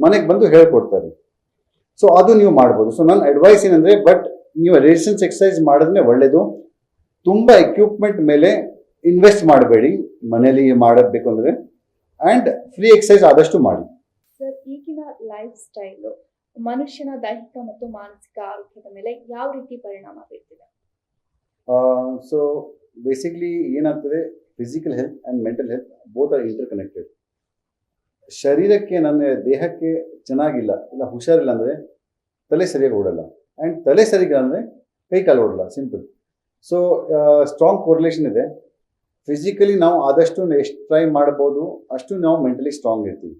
ಮನೆಗೆ ಬಂದು ಹೇಳ್ಕೊಡ್ತಾರೆ. ಸೊ ಅದು ನೀವು ಮಾಡ್ಬೋದು. ಸೊ ನನ್ನ ಅಡ್ವೈಸ್ ಏನಂದ್ರೆ, ಬಟ್ ನೀವು ರೆಸಿಸ್ಟೆನ್ಸ್ ಎಕ್ಸಸೈಸ್ ಮಾಡಿದ್ರೆ ಒಳ್ಳೇದು. ತುಂಬಾ ಎಕ್ವಿಪ್ಮೆಂಟ್ ಮೇಲೆ ಇನ್ವೆಸ್ಟ್ ಮಾಡಬೇಡಿ ಮನೇಲಿ ಮಾಡಬೇಕು ಅಂದ್ರೆ. ಅಂಡ್ ಫ್ರೀ ಎಕ್ಸಸೈಸ್ ಆದಷ್ಟು ಮಾಡಿ. ಸರ್, ಈಗಿನ ಲೈಫ್ ಸ್ಟೈಲ್ ಮನುಷ್ಯನ ದೈಹಿಕ ಮತ್ತು ಮಾನಸಿಕ ಆರೋಗ್ಯದ ಮೇಲೆ ಯಾವ ರೀತಿ ಪರಿಣಾಮ ಬೀರ್ತಿದೆ? ಸೊ ಬೇಸಿಕ್ಲಿ ಏನಾಗ್ತದೆ, physical health and mental health both are inter connected. ಶರೀರಕ್ಕೆ, ನನ್ನ ದೇಹಕ್ಕೆ ಚೆನ್ನಾಗಿಲ್ಲ ಇಲ್ಲ ಹುಷಾರಿಲ್ಲ ಅಂದರೆ ತಲೆ ಸರಿಯಾಗಿ ಓಡಲ್ಲ. ಆ್ಯಂಡ್ ತಲೆ ಸರಿಗಿಲ್ಲ ಅಂದರೆ ಕೈ ಕಾಲು ಓಡಲ್ಲ, ಸಿಂಪಲ್. ಸೊ ಸ್ಟ್ರಾಂಗ್ ಕೋರಿಲೇಷನ್ ಇದೆ. ಫಿಸಿಕಲಿ ನಾವು ಆದಷ್ಟು ಎಷ್ಟು ಟ್ರೈ ಮಾಡ್ಬೋದು ಅಷ್ಟು ನಾವು ಮೆಂಟಲಿ ಸ್ಟ್ರಾಂಗ್ ಇರ್ತೀವಿ.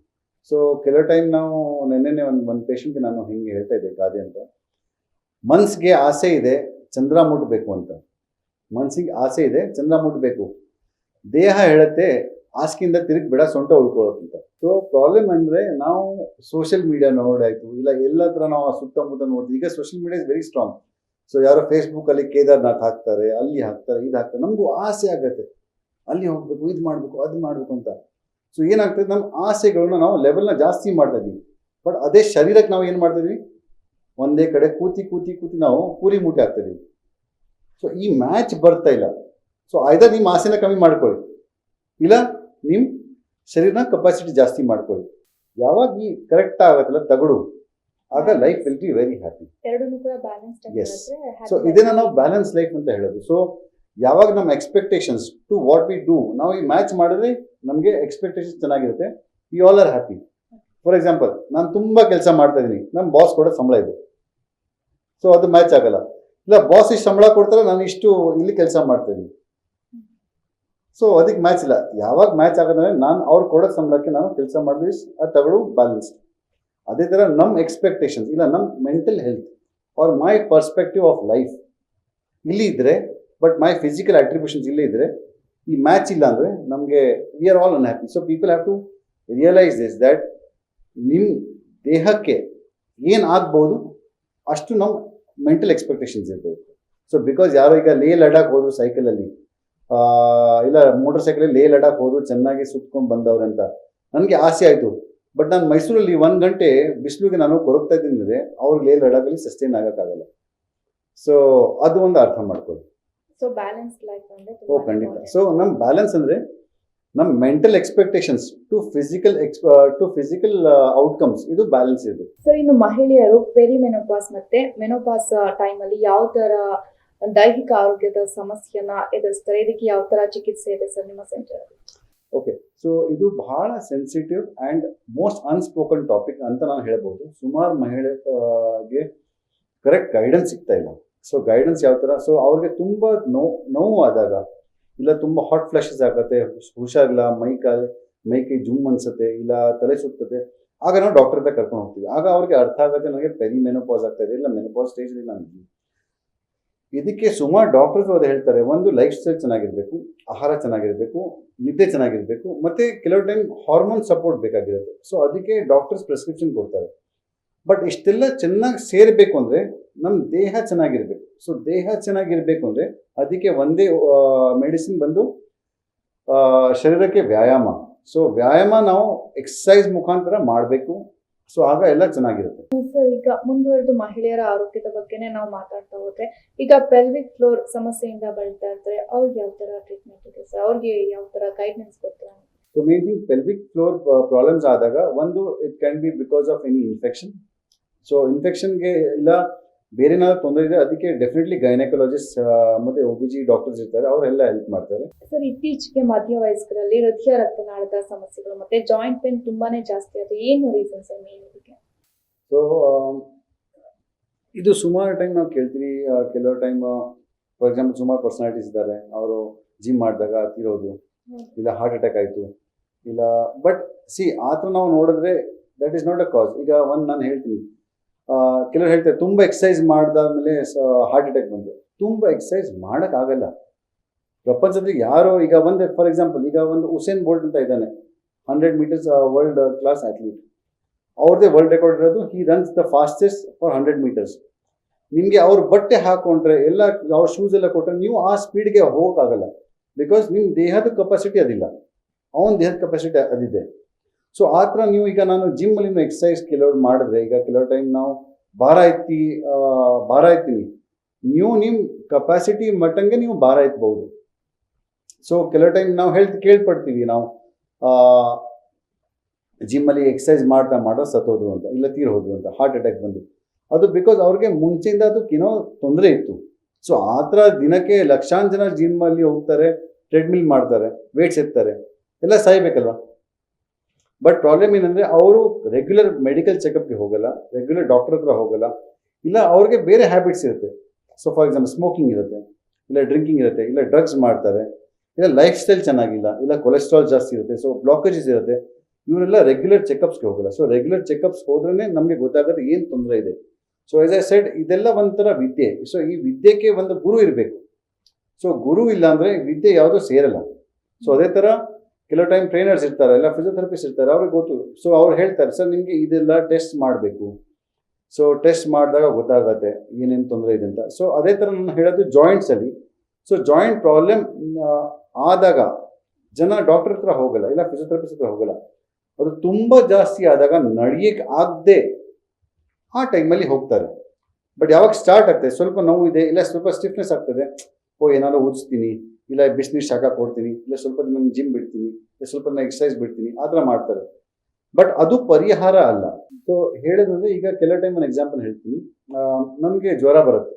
ಸೊ ಕೆಲವು ಟೈಮ್ ನಾವು ನೆನ್ನೆ ಒಂದು ಪೇಷಂಟ್ಗೆ ನಾನು ಹಿಂಗೆ ಹೇಳ್ತಾ ಇದ್ದೆ, ಗಾದೆ ಅಂತ. ಮನ್ಸಿಗೆ ಆಸೆ ಇದೆ ಚಂದ್ರ ಮುಟ್ಟಬೇಕು ಅಂತ, ಮನ್ಸಿಗೆ ಆಸೆ ಇದೆ ಚಂದ್ರ ಮುಟ್ಟಬೇಕು. ದೇಹ ಹೇಳುತ್ತೆ ಹಾಸಿಗೆಯಿಂದ ತಿರುಗಿ ಬೇಡ, ಸೊಂಟ ಉಳ್ಕೊಳ್ಳೋಕ್ಕಂತ. ಸೊ ಪ್ರಾಬ್ಲಮ್ ಅಂದರೆ ನಾವು ಸೋಷಿಯಲ್ ಮೀಡಿಯಾ ನೋಡಾಯ್ತು, ಇಲ್ಲ ಎಲ್ಲ ಥರ ನಾವು ಸುತ್ತಮುತ್ತ ನೋಡ್ತೀವಿ. ಈಗ social media is very strong. So ಯಾರೋ ಫೇಸ್ಬುಕ್ಕಲ್ಲಿ ಕೇದಾರ್ನಾಥ್ ಹಾಕ್ತಾರೆ, ಅಲ್ಲಿ ಹಾಕ್ತಾರೆ, ಇದು ಹಾಕ್ತಾರೆ. ನಮಗೂ ಆಸೆ ಆಗುತ್ತೆ, ಅಲ್ಲಿ ಹೋಗ್ಬೇಕು, ಇದು ಮಾಡಬೇಕು, ಅದು ಮಾಡಬೇಕು ಅಂತ. ಸೊ ಏನಾಗ್ತದೆ, ನಮ್ಮ ಆಸೆಗಳನ್ನ ನಾವು ಲೆವೆಲ್ನ ಜಾಸ್ತಿ ಮಾಡ್ತಾ ಇದ್ದೀವಿ. ಬಟ್ ಅದೇ ಶರೀರಕ್ಕೆ ನಾವು ಏನು ಮಾಡ್ತಾ ಇದೀವಿ, ಒಂದೇ ಕಡೆ ಕೂತಿ ಕೂತಿ ಕೂತಿ ನಾವು ಪೂರಿ ಮೂಟೆ ಆಗ್ತಾ ಇದೀವಿ. ಸೊ ಈ ಮ್ಯಾಚ್ ಬರ್ತಾ ಇಲ್ಲ. ಸೊ ಐದರ್ ನಿಮ್ಮ ಆಸೆನ ಕಮ್ಮಿ ಮಾಡ್ಕೊಳ್ಳಿ, ಇಲ್ಲ ನಿಮ್ಮ ಶರೀರನ ಕೆಪಾಸಿಟಿ ಜಾಸ್ತಿ ಮಾಡ್ಕೊಳ್ಳಿ. ಯಾವಾಗ ಈ ಕರೆಕ್ಟ್ ಆಗತ್ತಲ್ಲ ತಗೊಡು, ಆಗ life will be very happy. ಎರಡನ್ನೂ ಕೂಡ ಬ್ಯಾಲೆನ್ಸ್ ಎಸ್. ಸೊ ಇದನ್ನ ನಾವು ಬ್ಯಾಲೆನ್ಸ್ ಲೈಫ್ ಅಂತ ಹೇಳೋದು. ಸೊ ಯಾವಾಗ ನಮ್ಮ expectations to what we do ನಾವು ಈ ಮ್ಯಾಚ್ ಮಾಡಿದ್ರೆ ನಮಗೆ ಎಕ್ಸ್ಪೆಕ್ಟೇಷನ್ಸ್ ಚೆನ್ನಾಗಿರುತ್ತೆ. We all are happy. For example, ನಾನು ತುಂಬಾ ಕೆಲಸ ಮಾಡ್ತಾ ಇದ್ದೀನಿ, ನಮ್ಮ ಬಾಸ್ ಕೊಡೋ ಸಂಬಳ ಇದೆ, ಸೊ ಅದು ಮ್ಯಾಚ್ ಆಗಲ್ಲ. ಇಲ್ಲ ಬಾಸ್ ಇಷ್ಟು ಸಂಬಳ ಕೊಡ್ತಾರೆ, ನಾನು ಇಷ್ಟು ಇಲ್ಲಿ ಕೆಲಸ ಮಾಡ್ತಾ ಇದ್ದೀನಿ, ಸೊ ಅದಕ್ಕೆ ಮ್ಯಾಚ್ ಇಲ್ಲ. ಯಾವಾಗ ಮ್ಯಾಚ್ ಆಗೋದಂದ್ರೆ ನಾನು ಅವ್ರು ಕೊಡೋ ಸಂಬಳಕ್ಕೆ ನಾನು ಕೆಲಸ ಮಾಡಿದ್ವಿ, ಅದು ತಗೊಳ್ಳೋ ಬ್ಯಾಲೆನ್ಸ್. ಅದೇ ಥರ ನಮ್ಮ ಎಕ್ಸ್ಪೆಕ್ಟೇಷನ್ಸ್ ಇಲ್ಲ ನಮ್ಮ mental health R my perspective of life ಇಲ್ಲಿ ಇದ್ರೆ, ಬಟ್ ಮೈ ಫಿಸಿಕಲ್ ಅಟ್ರಿಬ್ಯೂಷನ್ಸ್ ಇಲ್ಲೇ ಇದ್ರೆ ಈ ಮ್ಯಾಚ್ ಇಲ್ಲ ಅಂದರೆ ನಮಗೆ we are all unhappy. So people have to realise this that ನಿಮ್ಮ ದೇಹಕ್ಕೆ ಏನು ಆಗ್ಬೋದು ಅಷ್ಟು ನಾವು ಮೆಂಟಲ್ ಎಕ್ಸ್ಪೆಕ್ಟೇಷನ್ಸ್ ಇರಬೇಕು. ಸೊ ಬಿಕಾಸ್ ಯಾರೋ ಈಗ ಲೇ ಲಡಾಖ್ ಹೋದ್ರು ಸೈಕಲಲ್ಲಿ, ಇಲ್ಲ ಮೋಟರ್ ಸೈಕಲಲ್ಲಿ ಲೇ ಲಡಾಖ್ ಹೋದ್ರು ಚೆನ್ನಾಗಿ ಸುತ್ಕೊಂಡು ಬಂದವ್ರೆ ಅಂತ ನನಗೆ ಆಸೆ ಆಯಿತು. ಬಟ್ ನಾನು ಮೈಸೂರಲ್ಲಿ 1 ಗಂಟೆ ಬಿಸಿಲಿಗೆ ನಾನು ಕೊರಗ್ತಾ ಇದ್ದೀನಿ ಅಂದರೆ ಅವ್ರಿಗೆ ಲೇ ಲಡಾಖಲ್ಲಿ ಸಸ್ಟೈನ್ ಆಗೋಕ್ಕಾಗಲ್ಲ. ಸೊ ಅದು ಒಂದು ಅರ್ಥ ಮಾಡ್ಕೊಳ್ಳಿ. ಸೊ ಬ್ಯಾಲೆನ್ಸ್ ಲೈಫ್ ಅಂದ್ರೆ ಓ ಖಂಡಿತ. ಸೊ ನಮ್ಮ ಬ್ಯಾಲೆನ್ಸ್ ಅಂದರೆ ನಮ್ಮ mental expectations to physical outcomes ಇದು ಬ್ಯಾಲೆನ್ಸ್ ಇರಬೇಕು. ಸರ್, ಇನ್ನು ಮಹಿಳೆಯರು ಪೆರಿಮೆನೋಪಾಸ್ ಮತ್ತೆ ಮೆನೋಪಾಸ್ ಟೈಮ್ ಅಲ್ಲಿ ಯಾವ ತರ ದೈಹಿಕ ಆರೋಗ್ಯದ ಸಮಸ್ಯೆನ ಎದುರಿಸ್ತಾರೆ? ಇದಕ್ಕೆ ಯಾವ ತರ ಚಿಕಿತ್ಸೆ ಇದೆ ಸರ್ ನಿಮ್ಮ ಸೆಂಟರ್? ಓಕೆ, ಸೊ ಇದು ಬಹಳ sensitive and most unspoken topic ಅಂತ ನಾವು ಹೇಳ್ಬೋದು. ಸುಮಾರು ಮಹಿಳೆಗೆ ಕರೆಕ್ಟ್ ಗೈಡೆನ್ಸ್ ಸಿಗ್ತಾ ಇಲ್ಲ. ಸೊ ಗೈಡೆನ್ಸ್ ಯಾವ ಥರ? ಸೊ ಅವ್ರಿಗೆ ತುಂಬ ನೋವು ಆದಾಗ, ಇಲ್ಲ ತುಂಬ ಹಾಟ್ ಫ್ಲಾಶಸ್ ಆಗುತ್ತೆ, ಹುಷಾರಿಲ್ಲ, ಮೈಕೈ ಜುಮ್ ಅನ್ಸುತ್ತೆ, ಇಲ್ಲ ತಲೆ ಸುತ್ತದೆ, ಆಗ ನಾವು ಡಾಕ್ಟರ್ ಹತ್ರ ಕರ್ಕೊಂಡು ಹೋಗ್ತೀವಿ. ಆಗ ಅವ್ರಿಗೆ ಅರ್ಥ ಆಗುತ್ತೆ ನನಗೆ ಮೆನೋಪಾಸ್ ಆಗ್ತಾ ಇದೆ, ಇಲ್ಲ ಮೆನೋಪಾಸ್ ಸ್ಟೇಜಲ್ಲಿ ನಾನು ಇದ್ದೀನಿ. ಇದಕ್ಕೆ ಸುಮಾರು ಡಾಕ್ಟರ್ಸ್ ಅದು ಹೇಳ್ತಾರೆ, ಒಂದು ಲೈಫ್ ಸ್ಟೈಲ್ ಚೆನ್ನಾಗಿರಬೇಕು, ಆಹಾರ ಚೆನ್ನಾಗಿರಬೇಕು, ನಿದ್ದೆ ಚೆನ್ನಾಗಿರಬೇಕು, ಮತ್ತು ಕೆಲವು ಟೈಮ್ ಹಾರ್ಮೋನ್ ಸಪೋರ್ಟ್ ಬೇಕಾಗಿರುತ್ತೆ. ಸೊ ಅದಕ್ಕೆ ಡಾಕ್ಟರ್ಸ್ ಪ್ರಿಸ್ಕ್ರಿಪ್ಷನ್ ಕೊಡ್ತಾರೆ. ಬಟ್ ಇಷ್ಟೆಲ್ಲ ಚೆನ್ನಾಗಿ ಸೇರಬೇಕು ಅಂದರೆ ನಮ್ಮ ದೇಹ ಚೆನ್ನಾಗಿರಬೇಕು. ಸೊ ದೇಹ ಚೆನ್ನಾಗಿರಬೇಕು ಅಂದರೆ ಅದಕ್ಕೆ ಒಂದೇ ಮೆಡಿಸಿನ್ ಬಂದು ಶರೀರಕ್ಕೆ ವ್ಯಾಯಾಮ. ಸೊ ವ್ಯಾಯಾಮ ನಾವು ಎಕ್ಸಸೈಸ್ ಮುಖಾಂತರ ಮಾಡಬೇಕು. ಸೊ ಆಗ ಎಲ್ಲ ಚೆನ್ನಾಗಿರುತ್ತೆ. ಸರ್, ಈಗ ಮುಂದುವರೆದು ಮಹಿಳೆಯರ ಆರೋಗ್ಯದ ಬಗ್ಗೆನೇ ನಾವು ಮಾತಾಡ್ತಾ ಹೋದ್ರೆ, ಈಗ ಪೆಲ್ವಿಕ್ ಫ್ಲೋರ್ ಸಮಸ್ಯೆಯಿಂದ ಬಳಲ್ತಾ ಇರ್ತಾರೆ, ಅವ್ರಿಗೆ ಯಾವ ತರ ಟ್ರೀಟ್ಮೆಂಟ್ ಇದೆ ಸರ್? ಅವ್ರಿಗೆ ಯಾವ ತರ ಗೈಡ್ನೆನ್ಸ್ ಕೊಡ್ತೀರಾ? So main thing pelvic floor problems ಆದಾಗ ಒಂದು it can be because of any infection. So ಇನ್ಫೆಕ್ಷನ್ಗೆ ಇಲ್ಲ ಬೇರೆ ಏನಾದ್ರು ತೊಂದರೆ ಇದೆ, ಅದಕ್ಕೆ ಡೆಫಿನೆಟ್ಲಿ ಗೈನಕಾಲಜಿಸ್ಟ್ ಮತ್ತೆ OBG ಡಾಕ್ಟರ್ಸ್ ಇರ್ತಾರೆ, ಅವರೆಲ್ಲ ಹೆಲ್ಪ್ ಮಾಡ್ತಾರೆ. ಸರ್, ಇತ್ತೀಚೆಗೆ ಮಧ್ಯ ವಯಸ್ಕರಲ್ಲಿ ಹೃದಯ ರಕ್ತನಾಳದ ಸಮಸ್ಯೆಗಳು ಮತ್ತೆ ಜಾಯಿಂಟ್ ಪೇನ್ ತುಂಬಾನೇ ಜಾಸ್ತಿ ಆಗಿದೆ. ಏನು ರೀಸನ್ ಸರ್ ಮೇನ್ ಇದಕ್ಕೆ? ಸೊ ಇದು ಸುಮಾರು ಟೈಮ್ ನಾವು ಕೇಳ್ತೀವಿ. ಕೆಲವು ಟೈಮ್ ಫಾರ್ ಎಕ್ಸಾಂಪಲ್ ಸುಮಾರು ಪರ್ಸನಾಲಿಟೀಸ್ ಇದ್ದಾರೆ, ಅವರು ಜಿಮ್ ಮಾಡಿದಾಗ ತೀರೋದು, ಇಲ್ಲ ಹಾರ್ಟ್ ಅಟ್ಯಾಕ್ ಆಯಿತು, ಇಲ್ಲ ಬಟ್ ಆ ಥರ ನಾವು ನೋಡಿದ್ರೆ ದಟ್ ಈಸ್ ನಾಟ್ ಅ ಕಾಸ್. ಈಗ ನಾನು ಹೇಳ್ತೀನಿ, ಕೆಲವರು ಹೇಳ್ತಾರೆ ತುಂಬ ಎಕ್ಸಸೈಸ್ ಮಾಡಿದಾದ್ಮೇಲೆ ಹಾರ್ಟ್ ಅಟ್ಯಾಕ್ ಬಂದು. ತುಂಬ ಎಕ್ಸಸೈಸ್ ಮಾಡೋಕ್ಕಾಗಲ್ಲ ಪ್ರಪಂಚದಲ್ಲಿ ಯಾರೋ. ಈಗ ಒಂದು ಫಾರ್ ಎಕ್ಸಾಂಪಲ್ ಈಗ ಒಂದು ಉಸೇನ್ ಬೋಲ್ಟ್ ಅಂತ ಇದ್ದಾನೆ, 100 ಮೀಟರ್ಸ್ ವರ್ಲ್ಡ್ ಕ್ಲಾಸ್ ಅಥ್ಲೀಟ್. ಅವ್ರದ್ದೇ ವರ್ಲ್ಡ್ ರೆಕಾರ್ಡ್ ಇರೋದು. He runs the fastest for 100 metres. ನಿಮಗೆ ಅವ್ರ ಬಟ್ಟೆ ಹಾಕೊಂಡ್ರೆ, ಎಲ್ಲ ಅವ್ರ ಶೂಸ್ ಎಲ್ಲ ಕೊಟ್ಟರೆ ನೀವು ಆ ಸ್ಪೀಡ್ಗೆ ಹೋಗೋಕ್ಕಾಗಲ್ಲ. ಬಿಕಾಸ್ ನಿಮ್ಮ ದೇಹದ ಕೆಪಾಸಿಟಿ ಅದಿಲ್ಲ, ಅವನ ದೇಹದ ಕೆಪಾಸಿಟಿ ಅದಿದೆ. ಸೊ ಆ ಥರ ನೀವು ಈಗ ನಾನು ಜಿಮ್ಮಲ್ಲಿ ಎಕ್ಸಸೈಸ್ ಕೆಲವ್ರು ಮಾಡಿದ್ರೆ, ಈಗ ಕೆಲವು ಟೈಮ್ ನಾವು ಭಾರ ಎತ್ತೀನಿ, ನೀವು ನಿಮ್ಮ ಕೆಪಾಸಿಟಿ ಮಟ್ಟಂಗೆ ನೀವು ಭಾರ ಎತ್ತಬಹುದು. ಸೊ ಕೆಲವು ಟೈಮ್ ನಾವು ಕೇಳ್ಪಡ್ತೀವಿ, ನಾವು ಜಿಮ್ಮಲ್ಲಿ ಎಕ್ಸಸೈಸ್ ಮಾಡ್ತಾ ಸತ್ತೋದು ಅಂತ, ಇಲ್ಲ ತೀರೋದು ಅಂತ, ಹಾರ್ಟ್ ಅಟ್ಯಾಕ್ ಬಂದು. ಅದು ಬಿಕಾಸ್ ಅವ್ರಿಗೆ ಮುಂಚೆಯಿಂದ ಅದಕ್ಕೇನೋ ತೊಂದರೆ ಇತ್ತು. ಸೊ ಆ ಥರ ದಿನಕ್ಕೆ ಲಕ್ಷಾಂತರ ಜನ ಜಿಮ್ಮಲ್ಲಿ ಹೋಗ್ತಾರೆ, ಟ್ರೆಡ್ಮಿಲ್ ಮಾಡ್ತಾರೆ, ವೇಟ್ಸ್ ಎತ್ತಾರೆ, ಎಲ್ಲ ಸಾಯ್ಬೇಕಲ್ವ. ಬಟ್ ಪ್ರಾಬ್ಲಮ್ ಏನಂದರೆ ಅವರು ರೆಗ್ಯುಲರ್ ಮೆಡಿಕಲ್ ಚೆಕಪ್ಗೆ ಹೋಗಲ್ಲ, ರೆಗ್ಯುಲರ್ ಡಾಕ್ಟರ್ ಹತ್ರ ಹೋಗಲ್ಲ, ಇಲ್ಲ ಅವ್ರಿಗೆ ಬೇರೆ ಹ್ಯಾಬಿಟ್ಸ್ ಇರುತ್ತೆ. ಸೊ ಫಾರ್ ಎಕ್ಸಾಂಪಲ್ ಸ್ಮೋಕಿಂಗ್ ಇರುತ್ತೆ, ಇಲ್ಲ ಡ್ರಿಂಕಿಂಗ್ ಇರುತ್ತೆ, ಇಲ್ಲ ಡ್ರಗ್ಸ್ ಮಾಡ್ತಾರೆ, ಇಲ್ಲ ಲೈಫ್ ಸ್ಟೈಲ್ ಚೆನ್ನಾಗಿಲ್ಲ, ಇಲ್ಲ ಕೊಲೆಸ್ಟ್ರಾಲ್ ಜಾಸ್ತಿ ಇರುತ್ತೆ, ಸೊ ಬ್ಲಾಕೇಜಸ್ ಇರುತ್ತೆ. ಇವರೆಲ್ಲ ರೆಗ್ಯುಲರ್ ಚೆಕಪ್ಸ್ಗೆ ಹೋಗಲ್ಲ. ಸೊ ರೆಗ್ಯುಲರ್ ಚೆಕಪ್ಸ್ ಹೋದ್ರೇ ನಮಗೆ ಗೊತ್ತಾಗುತ್ತೆ ಏನು ತೊಂದರೆ ಇದೆ. ಸೊ ಆಸ್ ಐ ಸೆಡ್, ಇದೆಲ್ಲ ಒಂಥರ ವಿದ್ಯೆ. ಸೊ ಈ ವಿದ್ಯೆಗೆ ಒಂದು ಗುರು ಇರಬೇಕು. ಸೊ ಗುರು ಇಲ್ಲ ಅಂದರೆ ವಿದ್ಯೆ ಯಾವುದೂ ಸೇರಲ್ಲ. ಸೊ ಅದೇ ಥರ ಕೆಲವು ಟೈಮ್ ಟ್ರೈನರ್ಸ್ ಇರ್ತಾರೆ, ಇಲ್ಲ ಫಿಸಿಯೋಥೆರಪಿಸ್ಟ್ ಇರ್ತಾರೆ, ಅವ್ರಿಗೆ ಗೊತ್ತು. ಸೊ ಅವ್ರು ಹೇಳ್ತಾರೆ, ಸರ್ ನಿಮಗೆ ಇದೆಲ್ಲ ಟೆಸ್ಟ್ ಮಾಡಬೇಕು. ಸೊ ಟೆಸ್ಟ್ ಮಾಡಿದಾಗ ಗೊತ್ತಾಗತ್ತೆ ಏನೇನು ತೊಂದರೆ ಇದೆ ಅಂತ. ಸೊ ಅದೇ ಥರ ನಾನು ಹೇಳೋದು ಜಾಯಿಂಟ್ಸಲ್ಲಿ. ಸೊ ಜಾಯಿಂಟ್ ಪ್ರಾಬ್ಲಮ್ ಆದಾಗ ಜನ ಡಾಕ್ಟರ್ ಹತ್ರ ಹೋಗಲ್ಲ, ಇಲ್ಲ ಫಿಸಿಯೋಥೆರಪಿಸ್ಟ್ ಹತ್ರ ಹೋಗಲ್ಲ. ಅದು ತುಂಬ ಜಾಸ್ತಿ ಆದಾಗ ನಡೆಯಕ್ಕೆ ಆಗದೆ ಆ ಟೈಮಲ್ಲಿ ಹೋಗ್ತಾರೆ. ಬಟ್ ಯಾವಾಗ ಸ್ಟಾರ್ಟ್ ಆಗ್ತದೆ, ಸ್ವಲ್ಪ ನೋವು ಇದೆ, ಇಲ್ಲ ಸ್ವಲ್ಪ ಸ್ಟಿಫ್ನೆಸ್ ಆಗ್ತದೆ, ಏನಾದ್ರು ಉಜ್ತೀನಿ, ಇಲ್ಲ ಬಿಸಿನೀರು ಶಾಖ ಕೊಡ್ತೀನಿ, ಇಲ್ಲ ಸ್ವಲ್ಪ ದಿನ ಜಿಮ್ ಬಿಡ್ತೀನಿ, ಇಲ್ಲ ಸ್ವಲ್ಪ ದಿನ ಎಕ್ಸಸೈಸ್ ಬಿಡ್ತೀನಿ, ಆ ಥರ ಮಾಡ್ತಾರೆ. ಬಟ್ ಅದು ಪರಿಹಾರ ಅಲ್ಲ. ಸೊ ಹೇಳೋದಂದ್ರೆ, ಈಗ ಕೆಲವು ಟೈಮ್ ಒಂದು ಎಕ್ಸಾಂಪಲ್ ಹೇಳ್ತೀನಿ. ನಮಗೆ ಜ್ವರ ಬರುತ್ತೆ,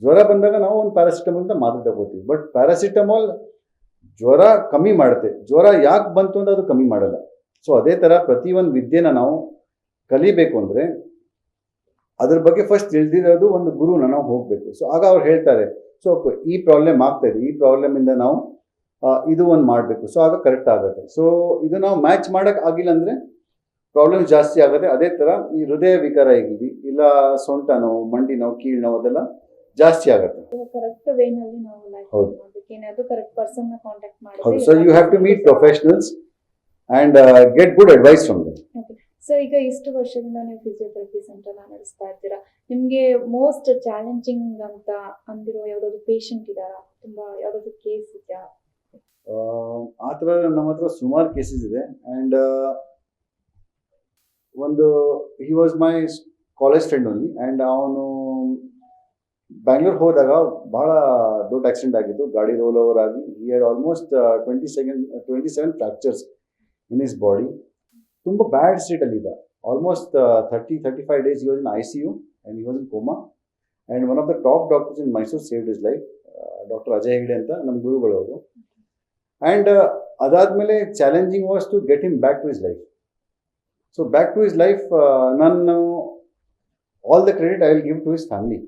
ಜ್ವರ ಬಂದಾಗ ನಾವು ಒಂದು ಪ್ಯಾರಾಸಿಟಮಾಲ್ ಅಂತ ಮಾತ್ರೆ ತಗೋತೀವಿ. ಬಟ್ ಪ್ಯಾರಾಸಿಟಮಾಲ್ ಜ್ವರ ಕಮ್ಮಿ ಮಾಡುತ್ತೆ, ಜ್ವರ ಯಾಕೆ ಬಂತು ಅಂತ ಅದು ಕಮ್ಮಿ ಮಾಡಲ್ಲ. ಸೊ ಅದೇ ಥರ ಪ್ರತಿಯೊಂದು ವಿದ್ಯೆನ ನಾವು ಕಲಿಬೇಕು ಅಂದರೆ ಅದ್ರ ಬಗ್ಗೆ ಫಸ್ಟ್ ತಿಳಿದಿರೋದು ಒಂದು ಗುರುನ ನಾವು ಹೋಗಬೇಕು. ಸೊ ಆಗ ಅವ್ರು ಹೇಳ್ತಾರೆ, ಸೊ ಈ ಪ್ರಾಬ್ಲಮ್ ಆಗ್ತಾ ಇದೆ, ಈ ಪ್ರಾಬ್ಲಮಿಂದ ನಾವು ಇದು ಒಂದು ಮಾಡಬೇಕು. ಸೊ ಆಗ ಕರೆಕ್ಟ್ ಆಗುತ್ತೆ. ಸೊ ಇದು ನಾವು ಮ್ಯಾಚ್ ಮಾಡೋಕೆ ಆಗಿಲ್ಲ ಅಂದರೆ ಪ್ರಾಬ್ಲಮ್ ಜಾಸ್ತಿ ಆಗುತ್ತೆ. ಅದೇ ಥರ ಈ ಹೃದಯ ವಿಕಾರ ಆಗಿದ್ವಿ, ಇಲ್ಲ ಸೊಂಟ ನೋವು, ಮಂಡಿ ನೋವು, ಕೀಳು ನೋವು, ಅದೆಲ್ಲ ಜಾಸ್ತಿ ಆಗುತ್ತೆ. ಕರೆಕ್ಟ್ ವೇನಲ್ಲಿ ನಾವು ಲೈಫ್ ಹೌದು. ಮಾಡಬೇಕು. ಅದಕ್ಕೆ ಏನಾದ್ರು ಕರೆಕ್ಟ್ ಪರ್ಸನ್ ನ ಕಾಂಟ್ಯಾಕ್ಟ್ ಹೌದು. ಮಾಡಿದ್ರೆ so you have to meet professionals and get good advice from them. Sir, ಈಗ ಇಷ್ಟು ವರ್ಷದಿಂದ ನೀವು ಫಿಸಿಯೋಥೆರಪಿ ಸೆಂಟರ್ ನಡೆಸ್ತಾ ಇರ್ತೀರಾ, ನಿಮ್ಗೆ ಮೋಸ್ಟ್ ಚಾಲೆಂಜಿಂಗ್ ಅಂತ ಅಂದಿರೋ ಯಾವ್ದಾದ್ರು ಪೇಷಂಟ್ ಇದಾರಾ? ತುಂಬಾ ಯಾವ್ದಾದ್ರು ಕೇಸ್ ಇದೆಯಾ? ಆ ಥರ ನಮ್ಮ ಹತ್ರ ಸುಮಾರು ಕೇಸಸ್ ಇದೆ. ಆ್ಯಂಡ್ ಒಂದು he was my college friend only. And ಅವನು ಬ್ಯಾಂಗ್ಳೂರ್ ಹೋದಾಗ ಭಾಳ ದೊಡ್ಡ ಆಕ್ಸಿಡೆಂಟ್ ಆಗಿತ್ತು. ಗಾಡಿ ರೋಲ್ ಓವರ್ ಆಗಿ he had almost 27 fractures in his body. ತುಂಬ ಬ್ಯಾಡ್ ಸ್ಟೇಟಲ್ಲಿ ಇದ್ದ. Almost 35 days he was in ICU and he was in coma. And one of the top doctors in Mysore saved his life, Dr. Ajay Hegde ಅಂತ ನಮ್ಮ ಗುರುಗಳು ಅವರು. ಆ್ಯಂಡ್ ಅದಾದಮೇಲೆ challenging was to get him back to his life. So back to his life ನಾನು all the credit I will give to his family.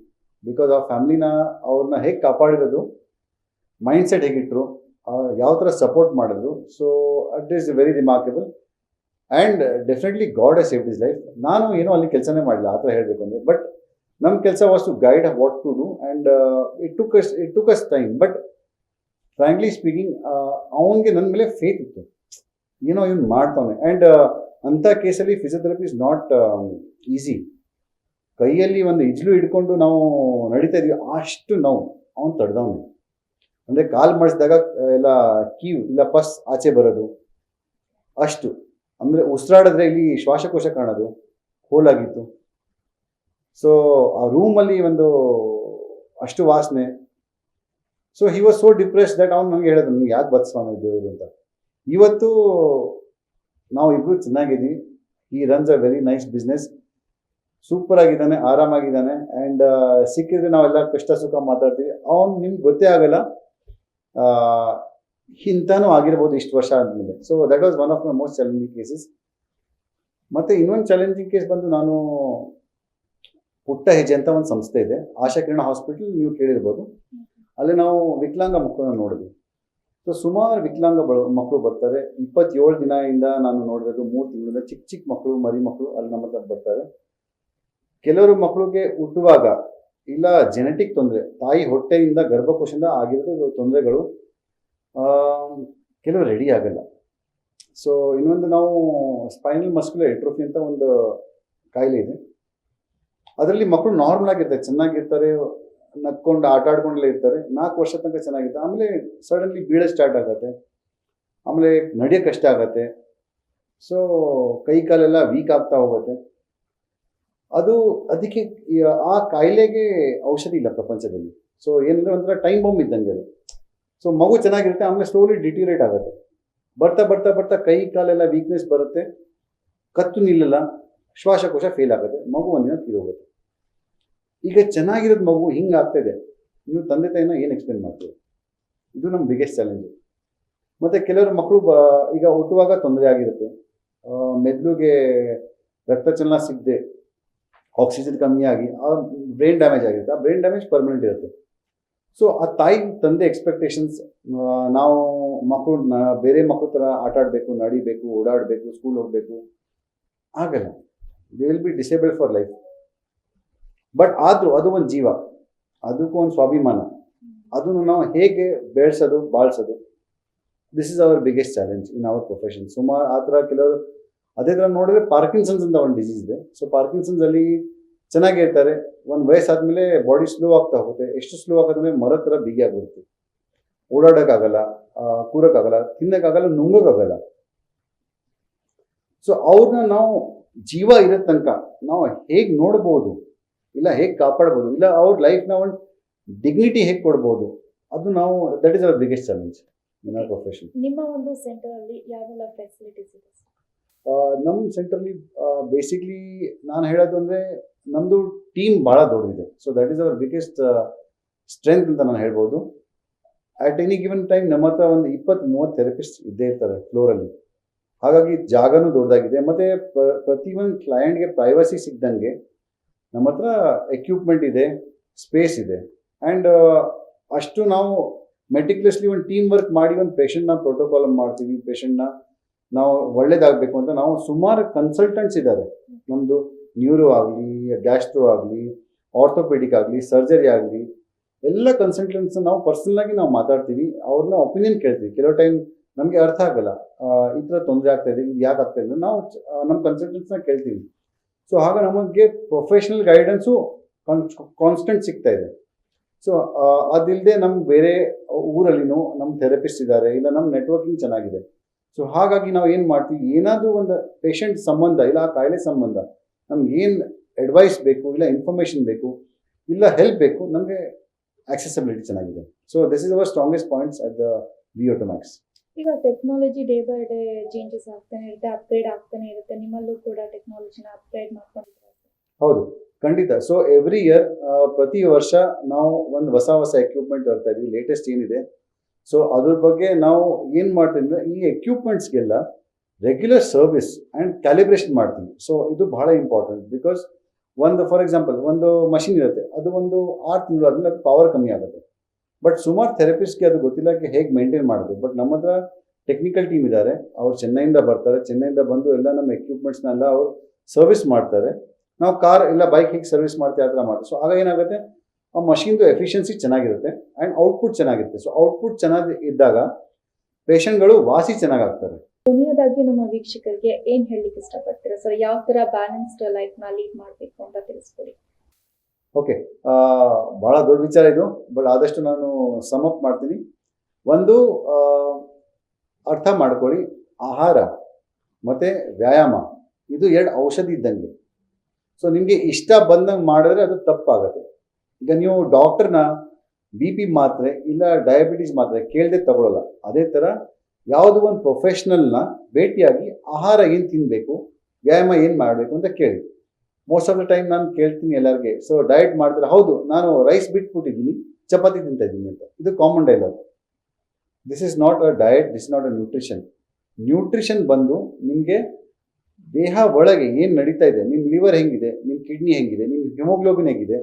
Because ಆ ಫ್ಯಾಮಿಲಿನ ಅವ್ರನ್ನ ಹೇಗೆ ಕಾಪಾಡಿರೋದು, ಮೈಂಡ್ ಸೆಟ್ ಹೇಗಿಟ್ಟರು, ಯಾವ ಥರ ಸಪೋರ್ಟ್ ಮಾಡಿದ್ರು. So it is very remarkable. And definitely god has saved his life. ನಾನು ಏನೋ ಅಲ್ಲಿ ಕೆಲಸನೇ ಮಾಡಿಲ್ಲ ಆ ಥರ ಹೇಳಬೇಕು ಅಂದರೆ. ಬಟ್ ನಮ್ಮ ಕೆಲಸ was to guide what to do. And it took us time. But frankly speaking ಅವನಿಗೆ ನನ್ನ ಮೇಲೆ ಫೇತ್ ಇತ್ತು, ಏನೋ ಇವನು ಮಾಡ್ತಾವನೆ. ಆ್ಯಂಡ್ ಅಂಥ ಕೇಸಲ್ಲಿ ಫಿಸಿಯೋಥೆರಪಿ ಇಸ್ ನಾಟ್ ಈಸಿ. ಕೈಯಲ್ಲಿ ಒಂದು ಇಜ್ಲು ಹಿಡ್ಕೊಂಡು ನಾವು ನಡೀತಾ ಇದೀವಿ, ಅಷ್ಟು ನೋವು ಅವನು ತಡೆದವನೆ. ಅಂದರೆ ಕಾಲು ಮಾಡಿಸಿದಾಗ ಎಲ್ಲ ಕೀವು ಇಲ್ಲ ಪಸ್ ಆಚೆ ಬರೋದು, ಅಷ್ಟು. ಅಂದರೆ ಉಸಿರಾಡಿದ್ರೆ ಇಲ್ಲಿ ಶ್ವಾಸಕೋಶ ಕಾಣೋದು, ಹೋಲಾಗಿತ್ತು. ಸೊ ಆ ರೂಮಲ್ಲಿ ಒಂದು ಅಷ್ಟು ವಾಸನೆ. So he was so depressed that ಅವ್ನು ನನಗೆ ಹೇಳಿದ್ರು, ನಿಮ್ಗೆ ಯಾಕೆ ಬದುಸ್ವಾಮಿ ದೇವರು ಅಂತ. ಇವತ್ತು ನಾವು ಇಬ್ಬರು ಚೆನ್ನಾಗಿದ್ದೀವಿ. ಈ runs a very nice business. Super ಆಗಿದ್ದಾನೆ, ಆರಾಮಾಗಿದ್ದಾನೆ. ಆ್ಯಂಡ್ ಸಿಕ್ಕಿದ್ರೆ ನಾವೆಲ್ಲ ಕಷ್ಟ ಸುಖ ಮಾತಾಡ್ತೀವಿ. ಅವ್ನು ನಿಮ್ಗೆ ಗೊತ್ತೇ ಆಗಲ್ಲ ಇಂಥನೂ ಆಗಿರ್ಬೋದು ಇಷ್ಟು ವರ್ಷ ಆದಮೇಲೆ. So that was one of my most challenging cases. ಮತ್ತು ಇನ್ನೊಂದು ಚಾಲೆಂಜಿಂಗ್ ಕೇಸ್ ಬಂದು, ನಾನು ಪುಟ್ಟ ಹೆಜ್ಜೆ ಅಂತ ಒಂದು ಸಂಸ್ಥೆ ಇದೆ, ಆಶಾ ಕಿರಣ ಹಾಸ್ಪಿಟಲ್, ನೀವು ಕೇಳಿರ್ಬೋದು. ಅಲ್ಲಿ ನಾವು ವಿಕಲಾಂಗ ಮಕ್ಕಳನ್ನ ನೋಡಿದ್ವಿ. ಸೊ ಸುಮಾರು ವಿಕಲಾಂಗ ಮಕ್ಕಳು ಬರ್ತಾರೆ. 27 ದಿನದಿಂದ ನಾನು ನೋಡಿರೋದು 3 ತಿಂಗಳಿಂದ ಚಿಕ್ಕ ಚಿಕ್ಕ ಮಕ್ಕಳು, ಮರಿ ಮಕ್ಕಳು ಅಲ್ಲಿ ನಮ್ಮ ಹತ್ರ ಬರ್ತಾರೆ. ಕೆಲವರು ಮಕ್ಕಳಿಗೆ ಹುಟ್ಟುವಾಗ ಇಲ್ಲ ಜೆನೆಟಿಕ್ ತೊಂದರೆ, ತಾಯಿ ಹೊಟ್ಟೆಯಿಂದ ಗರ್ಭಕೋಶದಿಂದ ಆಗಿರೋದು ತೊಂದರೆಗಳು, ಕೆಲವರು ರೆಡಿ ಆಗಲ್ಲ. ಸೊ ಇನ್ನೊಂದು ನಾವು ಸ್ಪೈನಲ್ ಮಸ್ಕ್ಯುಲರ್ ಎಟ್ರೋಫಿ ಅಂತ ಒಂದು ಕಾಯಿಲೆ ಇದೆ. ಅದರಲ್ಲಿ ಮಕ್ಕಳು ನಾರ್ಮಲ್ ಆಗಿರ್ತಾರೆ, ಚೆನ್ನಾಗಿರ್ತಾರೆ, ನಕ್ಕೊಂಡು ಆಟ ಆಡ್ಕೊಂಡಲ್ಲೇ ಇರ್ತಾರೆ, 4 ವರ್ಷ ತನಕ ಚೆನ್ನಾಗಿರ್ತಾರೆ. ಆಮೇಲೆ ಸಡನ್ಲಿ ಬೀಳ ಸ್ಟಾರ್ಟ್ ಆಗುತ್ತೆ, ಆಮೇಲೆ ನಡೆಯೋಕ್ಕೆ ಕಷ್ಟ ಆಗುತ್ತೆ. ಸೊ ಕೈ ಕಾಲೆಲ್ಲ ವೀಕ್ ಆಗ್ತಾ ಹೋಗುತ್ತೆ. ಅದಕ್ಕೆ ಆ ಕಾಯಿಲೆಗೆ ಔಷಧಿ ಇಲ್ಲ ಪ್ರಪಂಚದಲ್ಲಿ. ಸೊ ಏನಂದರೆ ಒಂಥರ ಟೈಮ್ ಬಾಂಬ್ ಇದ್ದಂಗೆ ಅದು. ಸೊ ಮಗು ಚೆನ್ನಾಗಿರುತ್ತೆ, ಆಮೇಲೆ ಸ್ಲೋಲಿ ಡಿಟಿರೇಟ್ ಆಗುತ್ತೆ. ಬರ್ತಾ ಬರ್ತಾ ಬರ್ತಾ ಕೈ ಕಾಲೆಲ್ಲ ವೀಕ್ನೆಸ್ ಬರುತ್ತೆ, ಕತ್ತು ನಿಲ್ಲಲ್ಲ, ಶ್ವಾಸಕೋಶ ಫೇಲ್ ಆಗುತ್ತೆ, ಮಗು ಒಂದಿನ ತೀರೋಗುತ್ತೆ. ಈಗ ಚೆನ್ನಾಗಿರೋದು ಮಗು ಹಿಂಗೆ ಆಗ್ತಾಯಿದೆ, ನೀವು ತಂದೆ ತಾಯಿನ ಏನು ಎಕ್ಸ್ಪ್ಲೇನ್ ಮಾಡ್ತೀವಿ? ಇದು ನಮ್ಮ ಬಿಗ್ಗೆಸ್ಟ್ ಚಾಲೆಂಜು. ಮತ್ತು ಕೆಲವರು ಮಕ್ಕಳು ಈಗ ಹುಟ್ಟುವಾಗ ತೊಂದರೆ ಆಗಿರುತ್ತೆ, ಮೆದುಳಿಗೆ ರಕ್ತ ಚಲನ ಸಿಗದೆ ಆಕ್ಸಿಜನ್ ಕಮ್ಮಿ ಆಗಿ ಆ ಬ್ರೈನ್ ಡ್ಯಾಮೇಜ್ ಆಗಿರುತ್ತೆ. ಆ ಬ್ರೈನ್ ಡ್ಯಾಮೇಜ್ ಪರ್ಮನೆಂಟ್ ಇರುತ್ತೆ. ಸೊ ಆ ತಾಯಿ ತಂದೆ ಎಕ್ಸ್ಪೆಕ್ಟೇಷನ್ಸ್, ನಾವು ಮಕ್ಕಳು ಬೇರೆ ಮಕ್ಕಳ ಥರ ಆಟ ಆಡಬೇಕು, ನಡಿಬೇಕು, ಓಡಾಡಬೇಕು, ಸ್ಕೂಲ್ ಹೋಗಬೇಕು, ಆಗಲ್ಲ. They will be disabled for life. But ಆದರೂ ಅದು ಒಂದು ಜೀವ, ಅದಕ್ಕೂ ಒಂದು ಸ್ವಾಭಿಮಾನ. ಅದನ್ನು ನಾವು ಹೇಗೆ ಬೆಳೆಸೋದು, ಬಾಳಿಸೋದು, this is our biggest challenge in our profession. ಸುಮಾರು ಆ ಥರ ಕೆಲವರು ಅದೇ ಥರ ನೋಡಿದ್ರೆ ಪಾರ್ಕಿನ್ಸನ್ಸ್ ಅಂತ ಒಂದು ಡಿಸೀಸ್ ಇದೆ. ಸೊ ಪಾರ್ಕಿನ್ಸನ್ಸಲ್ಲಿ ಚೆನ್ನಾಗಿರ್ತಾರೆ, ಒಂದು ವಯಸ್ಸಾದ್ಮೇಲೆ ಬಾಡಿ ಸ್ಲೋ ಆಗ್ತಾ ಹೋಗುತ್ತೆ. ಎಷ್ಟು ಸ್ಲೋ ಆಗೋದಂದ್ರೆ ಮರ ಥರ ಬಿಗಿ ಆಗಿರುತ್ತೆ, ಓಡಾಡೋಕ್ಕಾಗಲ್ಲ, ಕೂರೋಕ್ಕಾಗಲ್ಲ, ತಿನ್ನೋಕ್ಕಾಗಲ್ಲ, ನುಂಗೋಕ್ಕಾಗಲ್ಲ. ಸೊ ಅವ್ರನ್ನ ನಾವು ಜೀವ ಇರೋ ತನಕ ನಾವು ಹೇಗೆ ನೋಡ್ಬೋದು, ಇಲ್ಲ ಹೇಗೆ ಕಾಪಾಡ್ಬೋದು, ಇಲ್ಲ ಅವ್ರ ಲೈಫ್ನ ಒಂದು ಡಿಗ್ನಿಟಿ ಹೇಗೆ ಕೊಡ್ಬೋದು, ಅದು ನಾವು that is our biggest challenge in our profession. ನಿಮ್ಮ ಒಂದು ಸೆಂಟರ್ ಅಲ್ಲಿ ಯಾವೆಲ್ಲ ಫೆಸಿಲಿಟೀಸ್ ಇದೆ? ನಮ್ಮ ಸೆಂಟ್ರಲ್ಲಿ ಬೇಸಿಕ್ಲಿ ನಾನು ಹೇಳೋದು ಅಂದರೆ ನಮ್ಮದು ಟೀಮ್ ಭಾಳ ದೊಡ್ಡದಿದೆ. So that is our biggest strength ಅಂತ ನಾನು ಹೇಳ್ಬೋದು. ಅಟ್ ಎನಿ ಗಿವನ್ ಟೈಮ್ ನಮ್ಮ ಹತ್ರ ಒಂದು 20-30 ಥೆರಪಿಸ್ಟ್ ಇದ್ದೇ ಇರ್ತಾರೆ ಫ್ಲೋರಲ್ಲಿ. ಹಾಗಾಗಿ ಜಾಗನೂ ದೊಡ್ಡದಾಗಿದೆ. ಮತ್ತು ಪ್ರತಿಯೊಂದು ಕ್ಲೈಂಟ್ಗೆ ಪ್ರೈವಸಿ ಸಿಗ್ದಂಗೆ ನಮ್ಮ ಹತ್ರ ಎಕ್ವಿಪ್ಮೆಂಟ್ ಇದೆ, ಸ್ಪೇಸ್ ಇದೆ. ಆ್ಯಂಡ್ ಅಷ್ಟು ನಾವು ಮೆಟಿಕ್ಯುಲಸ್ಲಿ ಒಂದು ಟೀಮ್ ವರ್ಕ್ ಮಾಡಿ ಒಂದು ಪೇಷಂಟ್ನ ಪ್ರೋಟೋಕಾಲ್ ಮಾಡ್ತೀವಿ. ಪೇಷಂಟ್ನ ನಾವು ಒಳ್ಳೇದಾಗಬೇಕು ಅಂತ ನಾವು ಸುಮಾರು ಕನ್ಸಲ್ಟೆಂಟ್ಸ್ ಇದ್ದಾರೆ. ನಮ್ಮದು ನ್ಯೂರೋ ಆಗಲಿ, ಗ್ಯಾಸ್ಟ್ರೋ ಆಗಲಿ, ಆರ್ಥೋಪೆಡಿಕ್ ಆಗಲಿ, ಸರ್ಜರಿ ಆಗಲಿ, ಎಲ್ಲ ಕನ್ಸಲ್ಟೆಂಟ್ಸ್ ನಾವು ಪರ್ಸನಲ್ ಆಗಿ ನಾವು ಮಾತಾಡ್ತೀವಿ, ಅವ್ರನ್ನ ಒಪಿನಿಯನ್ ಕೇಳ್ತೀವಿ. ಕೆಲವು ಟೈಮ್ ನಮಗೆ ಅರ್ಥ ಆಗಲ್ಲ, ಈ ಥರ ತೊಂದರೆ ಆಗ್ತಾ ಇದೆ, ಇದು ಯಾಕೆ ಆಗ್ತಾ ಇದೆ, ನಾವು ನಮ್ಮ ಕನ್ಸಲ್ಟೆಂಟ್ಸ್ನ ಕೇಳ್ತೀವಿ. ಸೊ ಆಗ ನಮಗೆ ಪ್ರೊಫೆಷನಲ್ ಗೈಡೆನ್ಸು ಕಾನ್ಸ್ಟೆಂಟ್ ಸಿಗ್ತಾ ಇದೆ. ಸೊ ಅದಿಲ್ಲದೆ ನಮ್ಗೆ ಬೇರೆ ಊರಲ್ಲಿನೂ ನಮ್ಮ ಥೆರಪಿಸ್ಟ್ ಇದ್ದಾರೆ, ಇಲ್ಲ ನಮ್ಮ ನೆಟ್ವರ್ಕಿಂಗ್ ಚೆನ್ನಾಗಿದೆ. ಸೊ ಹಾಗಾಗಿ ನಾವು ಏನು ಮಾಡ್ತೀವಿ, ಏನಾದರೂ ಒಂದು ಪೇಷಂಟ್ ಸಂಬಂಧ ಇಲ್ಲ ಆ ಕಾಯಿಲೆ ಸಂಬಂಧ ನಮ್ಗೆ ಏನು ಅಡ್ವೈಸ್ ಬೇಕು, ಇಲ್ಲ ಇನ್ಫಾರ್ಮೇಷನ್ ಬೇಕು, ಇಲ್ಲ ಹೆಲ್ಪ್ ಬೇಕು, ನಮಗೆ ಆಕ್ಸೆಸಿಬಿಲಿಟಿ ಚೆನ್ನಾಗಿದೆ. So this is hour strongest points at the VO2 Max. ಈಗ technology day by day changes ಆಗ್ತಾನೆ ಇರುತ್ತೆ, ಅಪ್ಗ್ರೇಡ್ ಆಗ್ತಾನೆ ಇರುತ್ತೆ. ನಿಮ್ಮಲ್ಲೂ ಕೂಡ ಟೆಕ್ನಾಲಜಿನ ಅಪ್ಗ್ರೇಡ್ ಮಾಡ್ಕೊಂಡಿದ್ದಾರೆ? ಹೌದು, ಖಂಡಿತ. ಸೊ ಎವ್ರಿ ಇಯರ್ ಪ್ರತಿ ವರ್ಷ ನಾವು ಒಂದು ಹೊಸ ಎಕ್ವಿಪ್ಮೆಂಟ್ ತರ್ತಾ ಇದೀವಿ, ಲೇಟೆಸ್ಟ್ ಏನಿದೆ. ಸೊ ಅದ್ರ ಬಗ್ಗೆ ನಾವು ಏನು ಮಾಡ್ತೀವಿ ಅಂದರೆ, ಈ ಎಕ್ವಿಪ್ಮೆಂಟ್ಸ್ಗೆಲ್ಲ ರೆಗ್ಯುಲರ್ ಸರ್ವಿಸ್ ಆ್ಯಂಡ್ ಕ್ಯಾಲಿಬ್ರೇಷನ್ ಮಾಡ್ತೀವಿ. ಸೊ ಇದು ಬಹಳ ಇಂಪಾರ್ಟೆಂಟ್. ಬಿಕಾಸ್ ಫಾರ್ ಎಕ್ಸಾಂಪಲ್ ಒಂದು ಮಷಿನ್ ಇರುತ್ತೆ, ಅದು 6 ತಿಂಗಳು ಆದಮೇಲೆ ಅದು ಪವರ್ ಕಮ್ಮಿ ಆಗುತ್ತೆ. ಬಟ್ ಸುಮಾರು ಥೆರಪಿಸ್ಟ್ಗೆ ಅದು ಗೊತ್ತಿಲ್ಲ ಹೇಗೆ ಮೇಂಟೈನ್ ಮಾಡೋದು. ಬಟ್ ನಮ್ಮ ಹತ್ರ ಟೆಕ್ನಿಕಲ್ ಟೀಮ್ ಇದ್ದಾರೆ, ಅವ್ರು ಚೆನ್ನೈಯಿಂದ ಬರ್ತಾರೆ, ಚೆನ್ನೈಯಿಂದ ಬಂದು ಎಲ್ಲ ನಮ್ಮ ಎಕ್ವಿಪ್ಮೆಂಟ್ಸ್ನೆಲ್ಲ ಅವ್ರು ಸರ್ವಿಸ್ ಮಾಡ್ತಾರೆ. ನಾವು ಕಾರ್ ಇಲ್ಲ ಬೈಕ್ ಹೇಗೆ ಸರ್ವಿಸ್ ಮಾಡ್ತೀವಿ ಆ ಥರ ಮಾಡ್ತೀವಿ. ಸೊ ಆಗ ಏನಾಗುತ್ತೆ, ಆ ಮಷೀನ್ದು ಎಫಿಷಿಯನ್ಸಿ ಚೆನ್ನಾಗಿರುತ್ತೆ ಆ್ಯಂಡ್ ಔಟ್ಪುಟ್ ಚೆನ್ನಾಗಿರುತ್ತೆ. ಸೊ ಔಟ್ಪುಟ್ ಚೆನ್ನಾಗಿ ಇದ್ದಾಗ ಪೇಷಂಟ್ಗಳು ವಾಸಿ ಚೆನ್ನಾಗಾಗ್ತಾರೆ. ಕೊನೆಯದಾಗಿ ನಮ್ಮ ವೀಕ್ಷಕರಿಗೆ ಏನ್ ಹೇಳಲಿಕ್ಕೆ ಇಷ್ಟಪಡ್ತೀರಾ ಸರ್? ಯಾವ ತರ ಬ್ಯಾಲೆನ್ಸ್ಡ್ ಲೈಫ್ ನ ಲೀಡ್ ಮಾಡಬೇಕು ಅಂತ ತಿಳಿಸ್ಕೊಡಿ. ಓಕೆ, ಭಾಳ ದೊಡ್ಡ ವಿಚಾರ ಇದು, ಬಟ್ ಆದಷ್ಟು ನಾನು ಸಮ್ ಅಪ್ ಮಾಡ್ತೀನಿ. ಒಂದು ಅರ್ಥ ಮಾಡ್ಕೊಳ್ಳಿ, ಆಹಾರ ಮತ್ತು ವ್ಯಾಯಾಮ ಇದು 2 ಔಷಧಿ ಇದ್ದಂಗೆ. ಸೊ ನಿಮಗೆ ಇಷ್ಟ ಬಂದಂಗೆ ಮಾಡಿದ್ರೆ ಅದು ತಪ್ಪಾಗುತ್ತೆ. ಈಗ ನೀವು ಡಾಕ್ಟರ್ನ BP ಮಾತ್ರೆ ಇಲ್ಲ ಡಯಾಬಿಟೀಸ್ ಮಾತ್ರೆ ಕೇಳದೆ ತಗೊಳ್ಳಲ್ಲ. ಅದೇ ಥರ ಯಾವುದೋ ಒಂದು ಪ್ರೊಫೆಷ್ನಲ್ನ ಭೇಟಿಯಾಗಿ ಆಹಾರ ಏನು ತಿನ್ನಬೇಕು, ವ್ಯಾಯಾಮ ಏನು ಮಾಡಬೇಕು ಅಂತ ಕೇಳಿ. ಮೋಸ್ಟ್ ಆಫ್ ದ ಟೈಮ್ ನಾನು ಕೇಳ್ತೀನಿ ಎಲ್ಲರಿಗೆ, ಸೊ ಡಯಟ್ ಮಾಡ್ತಾರೆ, ಹೌದು ನಾನು ರೈಸ್ ಬಿಟ್ಬಿಟ್ಟಿದ್ದೀನಿ, ಚಪಾತಿ ತಿಂತಾ ಇದ್ದೀನಿ ಅಂತ. ಇದು common dialogue. This is not a diet, this not a nutrition. Nutrition ಬಂದು ನಿಮಗೆ ದೇಹ ಒಳಗೆ ಏನು ನಡೀತಾ ಇದೆ, ನಿಮ್ಮ ಲಿವರ್ ಹೆಂಗಿದೆ, ನಿಮ್ಮ ಕಿಡ್ನಿ ಹೆಂಗಿದೆ, ನಿಮ್ಮ ಹಿಮೋಗ್ಲೋಬಿನ್ ಹೇಗಿದೆ,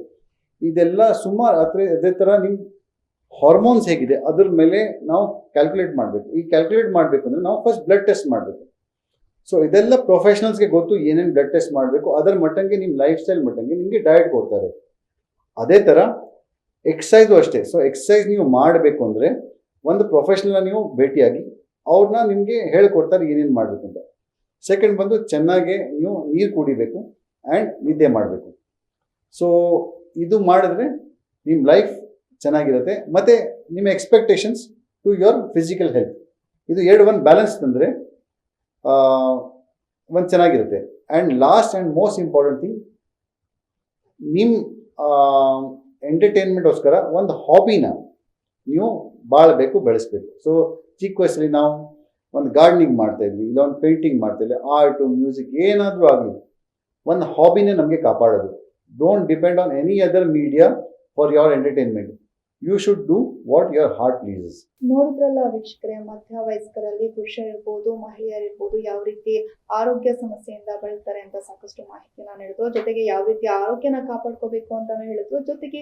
ಇದೆಲ್ಲ ಸುಮಾರು ಅದೇ ಥರ ನಿಮ್ಮ ಹಾರ್ಮೋನ್ಸ್ ಹೇಗಿದೆ, ಅದ್ರ ಮೇಲೆ ನಾವು ಕ್ಯಾಲ್ಕುಲೇಟ್ ಮಾಡಬೇಕು. ಈ ಕ್ಯಾಲ್ಕುಲೇಟ್ ಮಾಡಬೇಕು ಅಂದರೆ ನಾವು ಫಸ್ಟ್ ಬ್ಲಡ್ ಟೆಸ್ಟ್ ಮಾಡಬೇಕು. ಸೊ ಇದೆಲ್ಲ ಪ್ರೊಫೆಷನಲ್ಸ್ಗೆ ಗೊತ್ತು ಏನೇನು ಬ್ಲಡ್ ಟೆಸ್ಟ್ ಮಾಡಬೇಕು. ಅದರ ಮಟ್ಟಂಗೆ ನಿಮ್ಮ ಲೈಫ್ ಸ್ಟೈಲ್ ಮಟ್ಟಂಗೆ ನಿಮಗೆ ಡಯಟ್ ಕೊಡ್ತಾರೆ. ಅದೇ ಥರ ಎಕ್ಸಸೈಸು ಅಷ್ಟೇ. ಸೊ ಎಕ್ಸಸೈಸ್ ನೀವು ಮಾಡಬೇಕು ಅಂದರೆ ಒಂದು ಪ್ರೊಫೆಷನಲ್ನ ನೀವು ಭೇಟಿಯಾಗಿ ಅವ್ರನ್ನ ನಿಮಗೆ ಹೇಳ್ಕೊಡ್ತಾರೆ ಏನೇನು ಮಾಡಬೇಕು ಅಂತ. ಸೆಕೆಂಡ್ ಬಂದು ಚೆನ್ನಾಗಿ ನೀವು ನೀರು ಕುಡಿಬೇಕು ಆ್ಯಂಡ್ ನಿದ್ದೆ ಮಾಡಬೇಕು. ಸೊ ಇದು ಮಾಡಿದ್ರೆ ನಿಮ್ಮ ಲೈಫ್ ಚೆನ್ನಾಗಿರುತ್ತೆ. ಮತ್ತು ನಿಮ್ಮ expectations to your physical health, ಇದು 2 ಒಂದು ಬ್ಯಾಲೆನ್ಸ್ ತಂದರೆ ಒಂದು ಚೆನ್ನಾಗಿರುತ್ತೆ. And last and most important thing, ನಿಮ್ಮ ಎಂಟರ್ಟೈನ್ಮೆಂಟ್ಗೋಸ್ಕರ ಒಂದು ಹಾಬಿನ ನೀವು ಬಾಳಬೇಕು, ಬೆಳೆಸಬೇಕು. ಸೊ ಚಿಕ್ಕ ವಯಸ್ಸಲ್ಲಿ ನಾವು ಒಂದು ಗಾರ್ಡನಿಂಗ್ ಮಾಡ್ತಾಯಿದ್ವಿ, ಇಲ್ಲ ಒಂದು ಪೇಂಟಿಂಗ್ ಮಾಡ್ತಾಯಿದ್ವಿ, ಆರ್ಟು, ಮ್ಯೂಸಿಕ್ ಏನಾದರೂ ಆಗಲಿ, ಒಂದು ಹಾಬಿನೇ ನಮಗೆ ಕಾಪಾಡೋದು. Don't depend on any other media for your entertainment. You should do what your heart pleases. ನೋಡಿದ್ರಲ್ಲ ವೀಕ್ಷಕರೇ, ಮಧ್ಯ ವಯಸ್ಕರಲ್ಲಿ ಪುರುಷರಿರ್ಬೋದು ಮಹಿಳೆಯರಿರ್ಬೋದು ಯಾವ ರೀತಿ ಆರೋಗ್ಯ ಸಮಸ್ಯೆಯಿಂದ ಬಳಲ್ತಾರೆ ಅಂತ ಸಾಕಷ್ಟು ಮಾಹಿತಿನ ನೀಡಿದ್ರು. ಜೊತೆಗೆ ಯಾವ ರೀತಿ ಆರೋಗ್ಯನ ಕಾಪಾಡ್ಕೋಬೇಕು ಅಂತಾನು ಹೇಳಿದ್ರು. ಜೊತೆಗೆ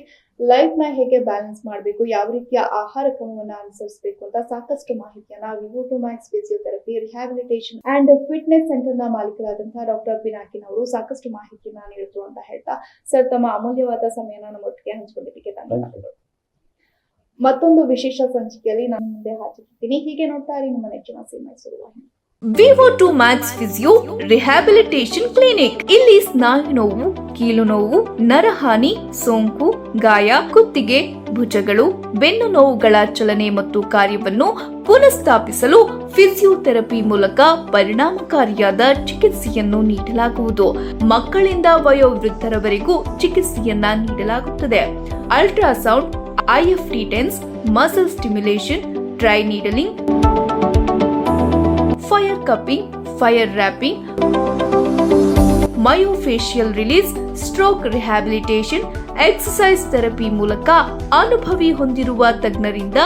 ಲೈಫ್ ನ ಹೇಗೆ ಬ್ಯಾಲೆನ್ಸ್ ಮಾಡಬೇಕು, ಯಾವ ರೀತಿಯ ಆಹಾರ ಕ್ರಮವನ್ನ ಅನುಸರಿಸಬೇಕು ಅಂತ ಸಾಕಷ್ಟು ಮಾಹಿತಿಯನ್ನ VO2 Max physiotherapy rehabilitation and fitness centre ನ ಮಾಲೀಕರಾದಂತಹ ಡಾಕ್ಟರ್ ಪಿನಾಕಿನ್ ಅವರು ಸಾಕಷ್ಟು ಮಾಹಿತಿಯನ್ನ ನೀಡಿದ್ರು ಅಂತ ಹೇಳ್ತಾ, ಸರ್ ತಮ್ಮ ಅಮೂಲ್ಯವಾದ ಸಮಯನ ನಮ್ಮೊಟ್ಟಿಗೆ ಹಂಚಿಕೊಂಡಿದ್ದಕ್ಕೆ ಧನ್ಯವಾದಗಳು. ಮತ್ತೊಂದು ವಿಶೇಷ ಸಂಚಿಕೆಯಲ್ಲಿ ನಾನು ಮುಂದೆ ಹಾಜರಿರ್ತೀನಿ. ಹೀಗೆ ನೋಡ್ತಾ ಇರಿ ನಿಮ್ಮ ನೆಚ್ಚಿನ ಸಿ ಮೈಸೂರು ವಾಹಿನಿ. VO2 Max physio rehabilitation clinic. ಇಲ್ಲಿ ಸ್ನಾಯು ನೋವು, ಕೀಲು ನೋವು, ನರಹಾನಿ, ಸೋಂಕು, ಗಾಯ, ಕುತ್ತಿಗೆ, ಭುಜಗಳು, ಬೆನ್ನು ನೋವುಗಳ ಚಲನೆ ಮತ್ತು ಕಾರ್ಯವನ್ನು ಪುನಃಸ್ಥಾಪಿಸಲು ಫಿಸಿಯೋಥೆರಪಿ ಮೂಲಕ ಪರಿಣಾಮಕಾರಿಯಾದ ಚಿಕಿತ್ಸೆಯನ್ನು ನೀಡಲಾಗುವುದು. ಮಕ್ಕಳಿಂದ ವಯೋವೃದ್ಧರವರೆಗೂ ಚಿಕಿತ್ಸೆಯನ್ನ ನೀಡಲಾಗುತ್ತದೆ. Ultrasound, IFT TENS, muscle stimulation, dry needling, fire cupping, fire wrapping, myofascial release, stroke rehabilitation, exercise therapy ಮೂಲಕ ಅನುಭವಿ ಹೊಂದಿರುವ ತಜ್ಞರಿಂದ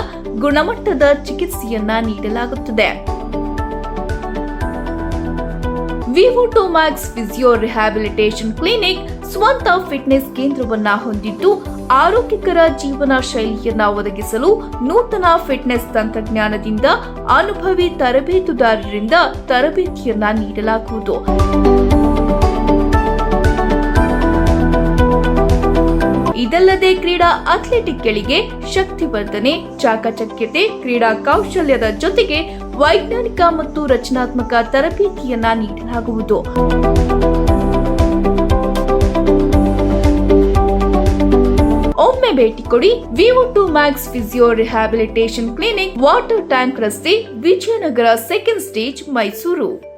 ಗುಣಮಟ್ಟದ ಚಿಕಿತ್ಸೆಯನ್ನ ನೀಡಲಾಗುತ್ತದೆ. VO2 Max physio rehabilitation clinic ಸ್ವಂತ ಫಿಟ್ನೆಸ್ ಕೇಂದ್ರವನ್ನ ಹೊಂದಿದ್ದು, ಆರೋಗ್ಯಕರ ಜೀವನ ಶೈಲಿಯನ್ನ ಒದಗಿಸಲು ನೂತನ ಫಿಟ್ನೆಸ್ ತಂತ್ರಜ್ಞಾನದಿಂದ ಅನುಭವಿ ತರಬೇತುದಾರರಿಂದ ತರಬೇತಿಯನ್ನ ನೀಡಲಾಗುವುದು. ಇದಲ್ಲದೆ ಕ್ರೀಡಾ ಅಥ್ಲೆಟಿಕ್ಗಳಿಗೆ ಶಕ್ತಿವರ್ಧನೆ, ಚಾಕಚಕ್ಯತೆ, ಕ್ರೀಡಾ ಕೌಶಲ್ಯದ ಜೊತೆಗೆ ವೈಜ್ಞಾನಿಕ ಮತ್ತು ರಚನಾತ್ಮಕ ತರಬೇತಿಯನ್ನ ನೀಡಲಾಗುವುದು. ಒಮ್ಮೆ ಭೇಟಿ ಕೊಡಿ VO2 Max physio rehabilitation clinic, water tank ರಸ್ತೆ, ವಿಜಯನಗರ, ಸೆಕೆಂಡ್ ಸ್ಟೇಜ್, ಮೈಸೂರು.